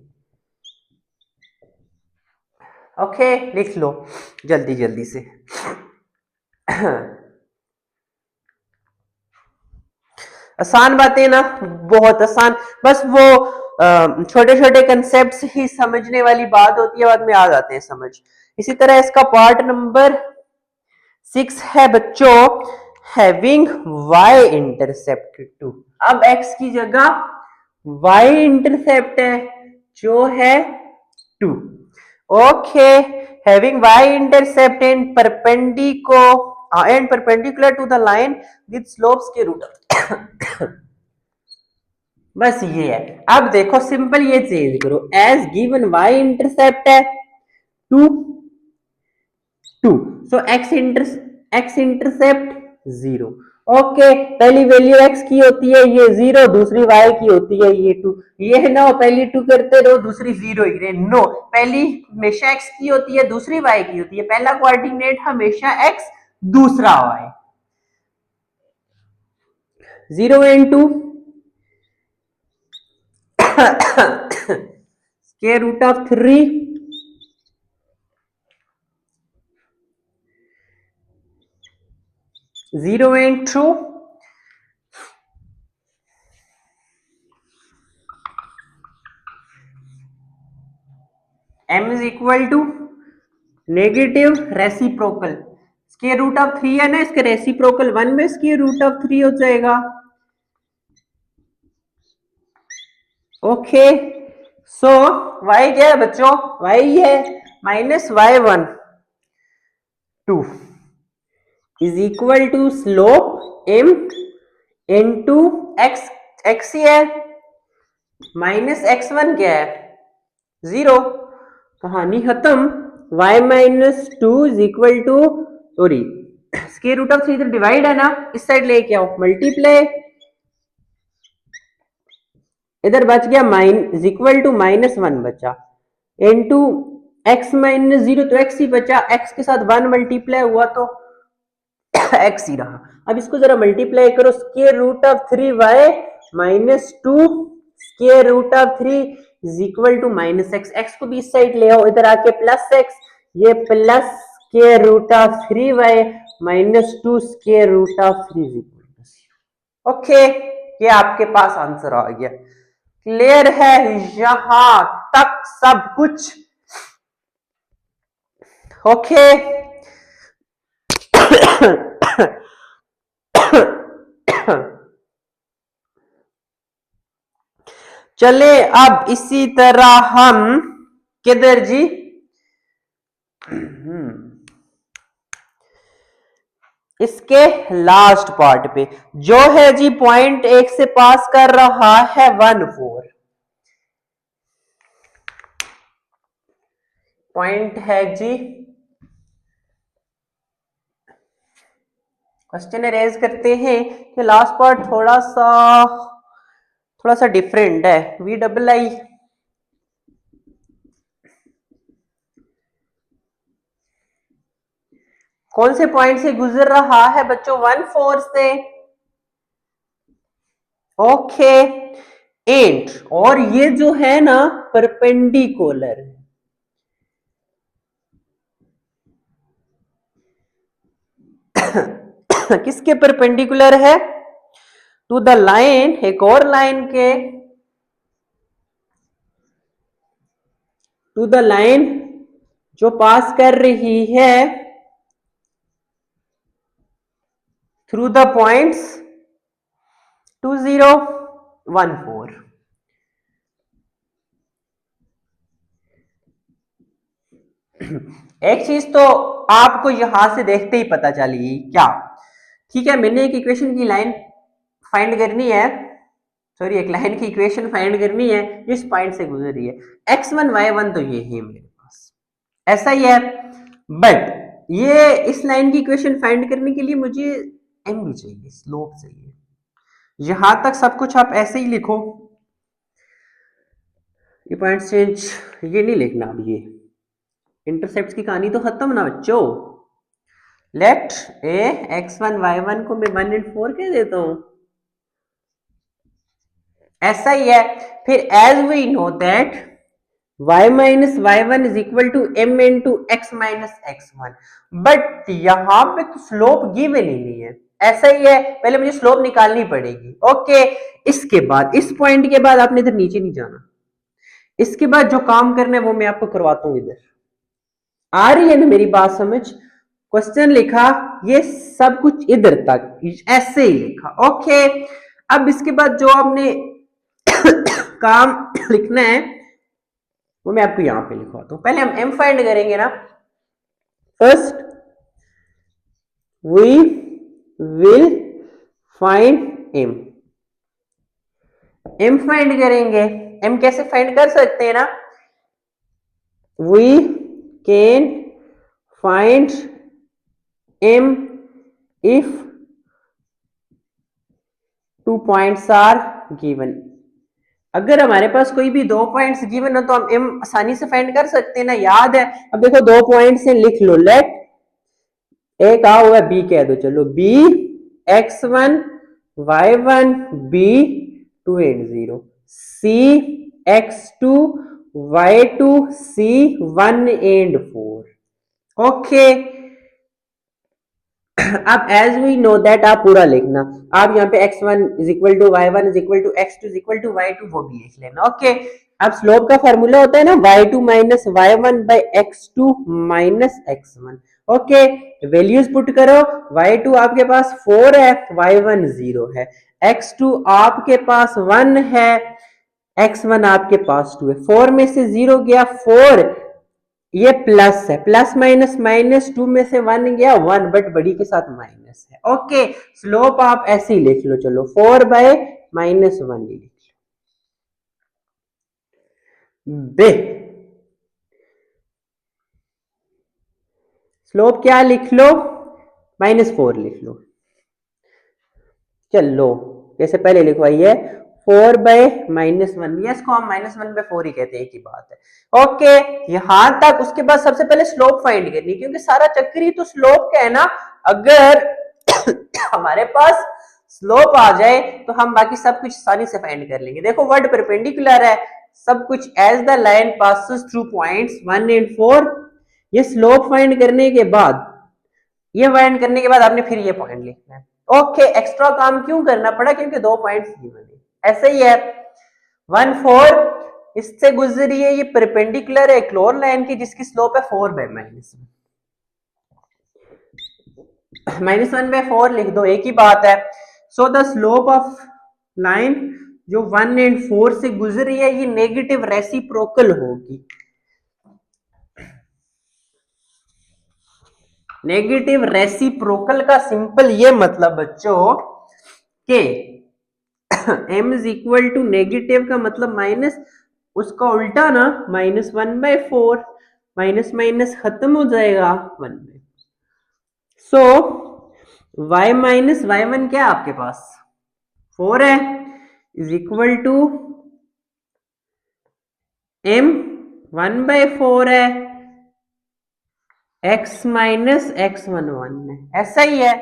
ओके लिख लो जल्दी जल्दी से। आसान बातें ना, बहुत आसान, बस वो छोटे छोटे कंसेप्ट ही समझने वाली बात होती है, बाद में आ जाते हैं समझ। इसी तरह इसका पार्ट नंबर 6 है बच्चों, हैविंग y इंटरसेप्ट 2। अब x की जगह y इंटरसेप्ट है जो है 2, okay having y intercept and perpendicular to the line with slopes के रूट, बस ये है। अब देखो सिंपल ये चेंज करो, एज गिवन y इंटरसेप्ट है 2 सो x इंटरसेप्ट 0, ओके पहली वैल्यू x की होती है ये 0, दूसरी y की होती है ये 2, ये है ना पहली 2 करते रहो दूसरी 0 ही रहे, नो पहली हमेशा x की होती है दूसरी y की होती है, पहला कोऑर्डिनेट हमेशा x दूसरा y, 0 and 2 √3 0 and 2 m is equal to negative reciprocal, √3 है ना, इसके रेसिप्रोकल 1 में √3 हो जाएगा, ओके सो y क्या है बच्चों, y है -y1 2 is equal to slope m into x, x ही है, -x1 क्या है 0, कहानी खत्म, y minus 2 is equal to, sorry √3 इधर डिवाइड है ना, इस साइड लेके आओ मल्टीप्लाई, इधर बच गया इज इक्वल टू -1 बचा इनटू x माइनस 0, तो x ही बचा, x के साथ 1 मल्टीप्लाई हुआ तो x ही रहा। अब इसको जरा मल्टीप्लाई करो, √3y minus 2 √3 is equal to -x, x को भी इस साइड ले आओ, इधर आके +x, ये प्लस √3y माइनस 2 √3, ओके ये आपके पास आंसर आ गया, क्लियर है यहां तक सब कुछ, ओके चले अब इसी तरह हम किधर जी, इसके लास्ट पार्ट पे जो है जी पॉइंट 1 से पास कर रहा है 1 4, पॉइंट है जी, क्वेश्चन रेज करते हैं कि लास्ट पार्ट थोड़ा सा डिफरेंट है। वी डबल आई कौन से पॉइंट से गुजर रहा है बच्चों? 1 4 से। ओके एंड, और ये जो है ना परपेंडिकुलर, किसके परपेंडिकुलर है? टू द लाइन, एक और लाइन के, टू द लाइन जो पास कर रही है थ्रू द पॉइंट्स 2 0 1 4। एक चीज तो आपको यहां से देखते ही पता चली क्या? ठीक है, मैंने एक इक्वेशन की लाइन फाइंड करनी है, सॉरी एक लाइन की इक्वेशन फाइंड करनी है जिस पॉइंट से गुजर रही है। x1 y1 तो ये है मेरे पास, ऐसा ही है। बट ये इस लाइन की इक्वेशन फाइंड करने के लिए मुझे m भी चाहिए, स्लोप चाहिए। यहां तक सब कुछ आप ऐसे ही लिखो, ये पॉइंट चेंज, ये नहीं लिखना। अब ये इंटरसेप्ट की कहानी तो खत्म ना बच्चों। लेट ए x1 y1 को मैं 1 and 4 कह देता हूं, ऐसा ही है। फिर as we know that y minus Y one is equal to m into x minus x one, but यहां पे तो स्लोप गिवन ही नहीं है, ऐसा ही है। पहले मुझे स्लोप निकालनी पड़ेगी। ओके, इसके बाद इस पॉइंट के बाद आपने इधर नीचे नहीं जाना, इसके बाद जो काम करना है वो मैं आपको करवाता हूं। इधर आ रही है ना मेरी बात समझ? क्वेश्चन लिखा, ये सब कुछ इधर तक ऐसे ही लिखा। ओके, अब इसके बाद जो आपने काम लिखना है वो मैं आपको यहां पे लिखवाता हूं। पहले हम m फाइंड करेंगे ना। First we will find m, m find करेंगे। m कैसे फाइंड कर सकते हैं ना, we can find m if 2 points are given। अगर हमारे पास कोई भी 2 पॉइंट्स गिवन हो तो हम m आसानी से फाइंड कर सकते हैं ना, याद है। अब देखो 2 पॉइंट्स हैं, लिख लो। लेट ए कहा हुआ है, b कह दो, चलो b x1 y1 b 2 and 0, c x2 y2 c 1 and 4। Okay, अब एज वी नो दैट आप पूरा लिखना। आप यहाँ पे x1 is equal to y1 is equal to x2 is equal to y2 वो भी लिख लेना। ओके, अब स्लोप का फॉर्मूला होता है ना y2 minus y1 by x2 minus x1। Okay, values put करो। y2 आपके पास 4 है, y1 0 है, x2 आपके पास 1 है, x1 आपके पास 2 है। 4 में से 0 गया 4, ये प्लस है, प्लस माइनस माइनस, 2 में से 1 गया 1, बट बड़ी के साथ माइनस है। ओके, स्लोप आप ऐसे ही लिख लो, चलो 4 बाय माइनस 1 लिख लो। बे स्लोप क्या लिख लो, -4 लिख लो। चलो जैसे पहले लिखवाई है 4 बाय -1, यस को हम -1 बाय 4 ही कहते हैं, एक ही बात है। ओके, यहां तक। उसके बाद सबसे पहले स्लोप फाइंड करनी, क्योंकि सारा चक्कर ही तो स्लोप का है ना। अगर हमारे पास स्लोप आ जाए तो हम बाकी सब कुछ आसानी से फाइंड कर लेंगे। देखो वर्ड परपेंडिकुलर है, सब कुछ as the line passes through points 1 and 4। ये स्लोप फाइंड करने के बाद, ये फाइंड करने के बाद आपने फिर ये पॉइंट लिखना है। ओके, एक्स्ट्रा काम क्यों करना पड़ा? क्योंकि 2 पॉइंट्स गिवन है। ऐसे ही है 1 4 इससे गुजरी है, ये परपेंडिकुलर है एक और लाइन की जिसकी स्लोप है 4 बाय -1 बाय 4 लिख दो, एक ही बात है। So the slope of line जो 1 and 4 से गुजर रही है ये नेगेटिव रेसिप्रोकल होगी। नेगेटिव रेसिप्रोकल का सिंपल ये मतलब बच्चों के m is equal to negative का मतलब माइनस, उसका उल्टा ना -1 बाय 4। माइनस माइनस खत्म हो जाएगा 1 में। सो y माइनस y1 क्या है आपके पास 4 है, इज इक्वल टू m 1/4 है, x माइनस x1 1 है, ऐसा ही है।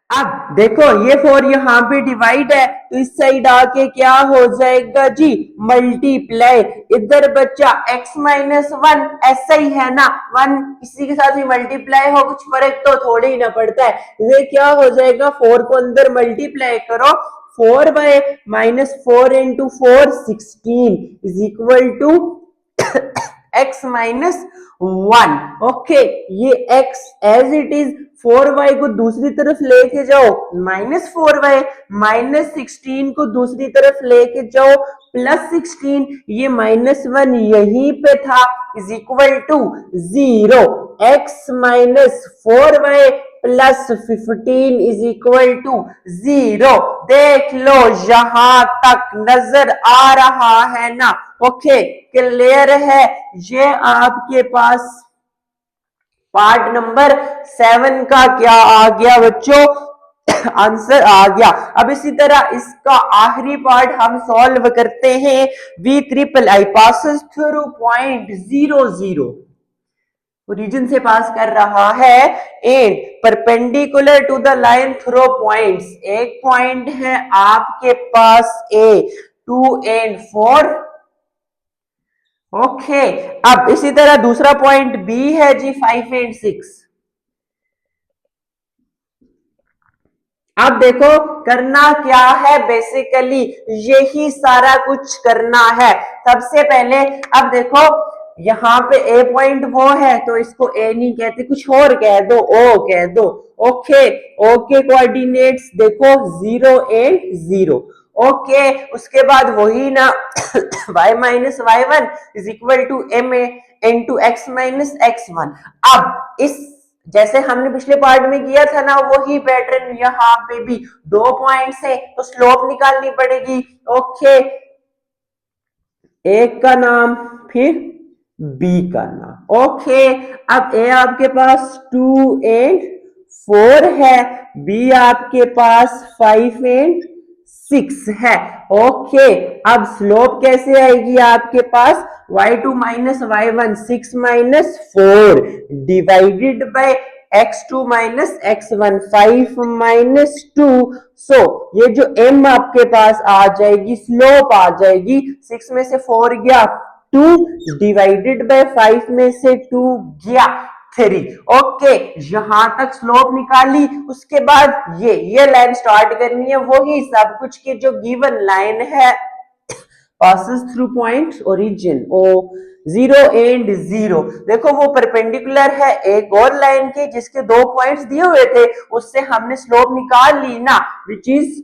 अब देखो ये 4 यहाँ पे डिवाइड है तो इस साइड आके क्या हो जाएगा जी मल्टीप्लाई, इधर बच्चा x माइनस 1 ऐसा ही है ना, 1 इसी के साथ ही मल्टीप्लाई हो, कुछ फर्क तो थोड़े ही ना पड़ता है। ये क्या हो जाएगा 4 को अंदर मल्टीप्लाई करो, 4 by minus 4 into 4 16 is equal to x minus 1। Okay, ये x as it is 4y को दूसरी तरफ लेके जाओ माइनस 4y, माइनस 16 को दूसरी तरफ लेके जाओ प्लस 16, ये माइनस 1 यहीं पे था, is equal to 0, x minus 4y plus 15 is equal to 0। देख लो यहां तक नजर आ रहा है ना। ओके क्लियर है, ये आपके पास पार्ट नंबर 7 का क्या आ गया बच्चों आंसर आ गया। अब इसी तरह इसका आखिरी पार्ट हम सॉल्व करते हैं। V triple I passes through point 0 0, origin से पास कर रहा है and perpendicular to the line through points, एक पॉइंट है आपके पास A 2 and 4। ओके अब इसी तरह दूसरा पॉइंट बी है जी 5 and 6। अब देखो करना क्या है, बेसिकली यही सारा कुछ करना है। सबसे पहले अब देखो यहाँ पे ए पॉइंट वो है तो इसको ए नहीं कहते, कुछ और कह दो, ओ कह दो। ओके ओ के कोऑर्डिनेट्स देखो 0 and 0। ओके उसके बाद वही ना y minus y1 is equal to m into x minus x1। अब इस जैसे हमने पिछले पार्ट में किया था ना वही पैटर्न यहाँ पे भी, 2 पॉइंट्स है तो स्लोप निकालनी पड़ेगी। ओके एक का नाम फिर बी का नाम। ओके अब ए आपके पास 2 and 4 है, बी आपके पास 5 and 6 है। ओके अब स्लोप कैसे आएगी आपके पास y2 minus y1 6 minus 4 divided bye x2 minus x1 5 minus 2। सो ये जो m आपके पास आ जाएगी स्लोप आ जाएगी, 6 में से 4 गया 2 डिवाइडेड बाय 5 में से 2 गया 3। ओके यहां तक स्लोप निकाली, उसके बाद ये लाइन स्टार्ट करनी है, वही सब कुछ की जो गिवन लाइन है passes through point origin o 0 and 0। देखो वो परपेंडिकुलर है एक और लाइन के जिसके 2 पॉइंट्स दिए हुए थे, उससे हमने स्लोप निकाल ली ना, which is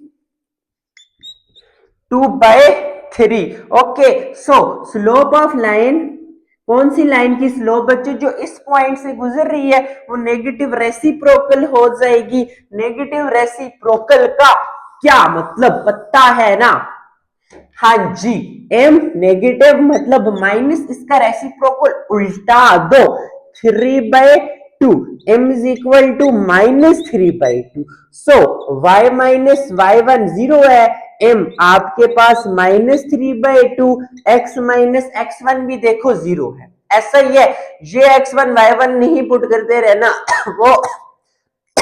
2/3। Okay so slope of line, कौन सी लाइन की स्लोप बच्चों जो इस पॉइंट से गुजर रही है वो नेगेटिव रेसिप्रोकल हो जाएगी। नेगेटिव रेसिप्रोकल का क्या मतलब पता है ना, हाँ जी m नेगेटिव मतलब माइनस, इसका रेसिप्रोकल उल्टा दो 3/2, m is equal to minus 3/2। So y minus y1 0 है, m आपके पास माइनस 3/2, x माइनस x1 भी देखो 0 है, ऐसा ही है। ये x1 y1 नहीं पुट करते रहना वो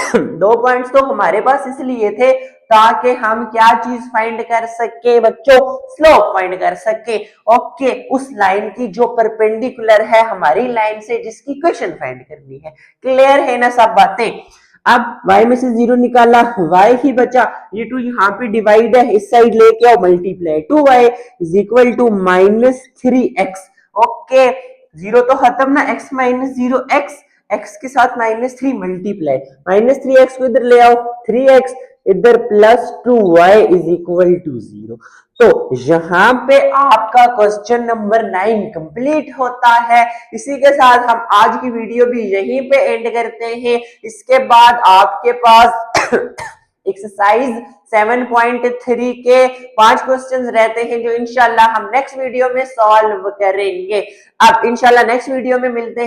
2 पॉइंट्स तो हमारे पास इसलिए थे ताकि हम क्या चीज फाइंड कर सके बच्चों, स्लोप फाइंड कर सके। ओके उस लाइन की जो परपेंडिकुलर है हमारी लाइन से जिसकी इक्वेशन फाइंड करनी है। क्लियर है ना सब बातें। अब y में से 0 निकाला, y ही बचा, ये 2 यहाँ पे डिवाइड है, इस साइड लेके आओ multiply, 2y is equal to minus 3x। Okay 0 तो खत्म ना, x माइनस 0x, x के साथ माइनस 3 मल्टीप्लाई, माइनस 3x को इधर ले आओ 3x इधर plus 2y is equal to 0। तो यहां पे आपका क्वेश्चन नंबर 9 कंप्लीट होता है। इसी के साथ हम आज की वीडियो भी यहीं पे एंड करते हैं। इसके बाद आपके पास एक्सरसाइज 7.3 के 5 क्वेश्चंस रहते हैं जो इंशाल्लाह हम नेक्स्ट वीडियो में सॉल्व करेंगे। अब इंशाल्लाह नेक्स्ट वीडियो में मिलते हैं।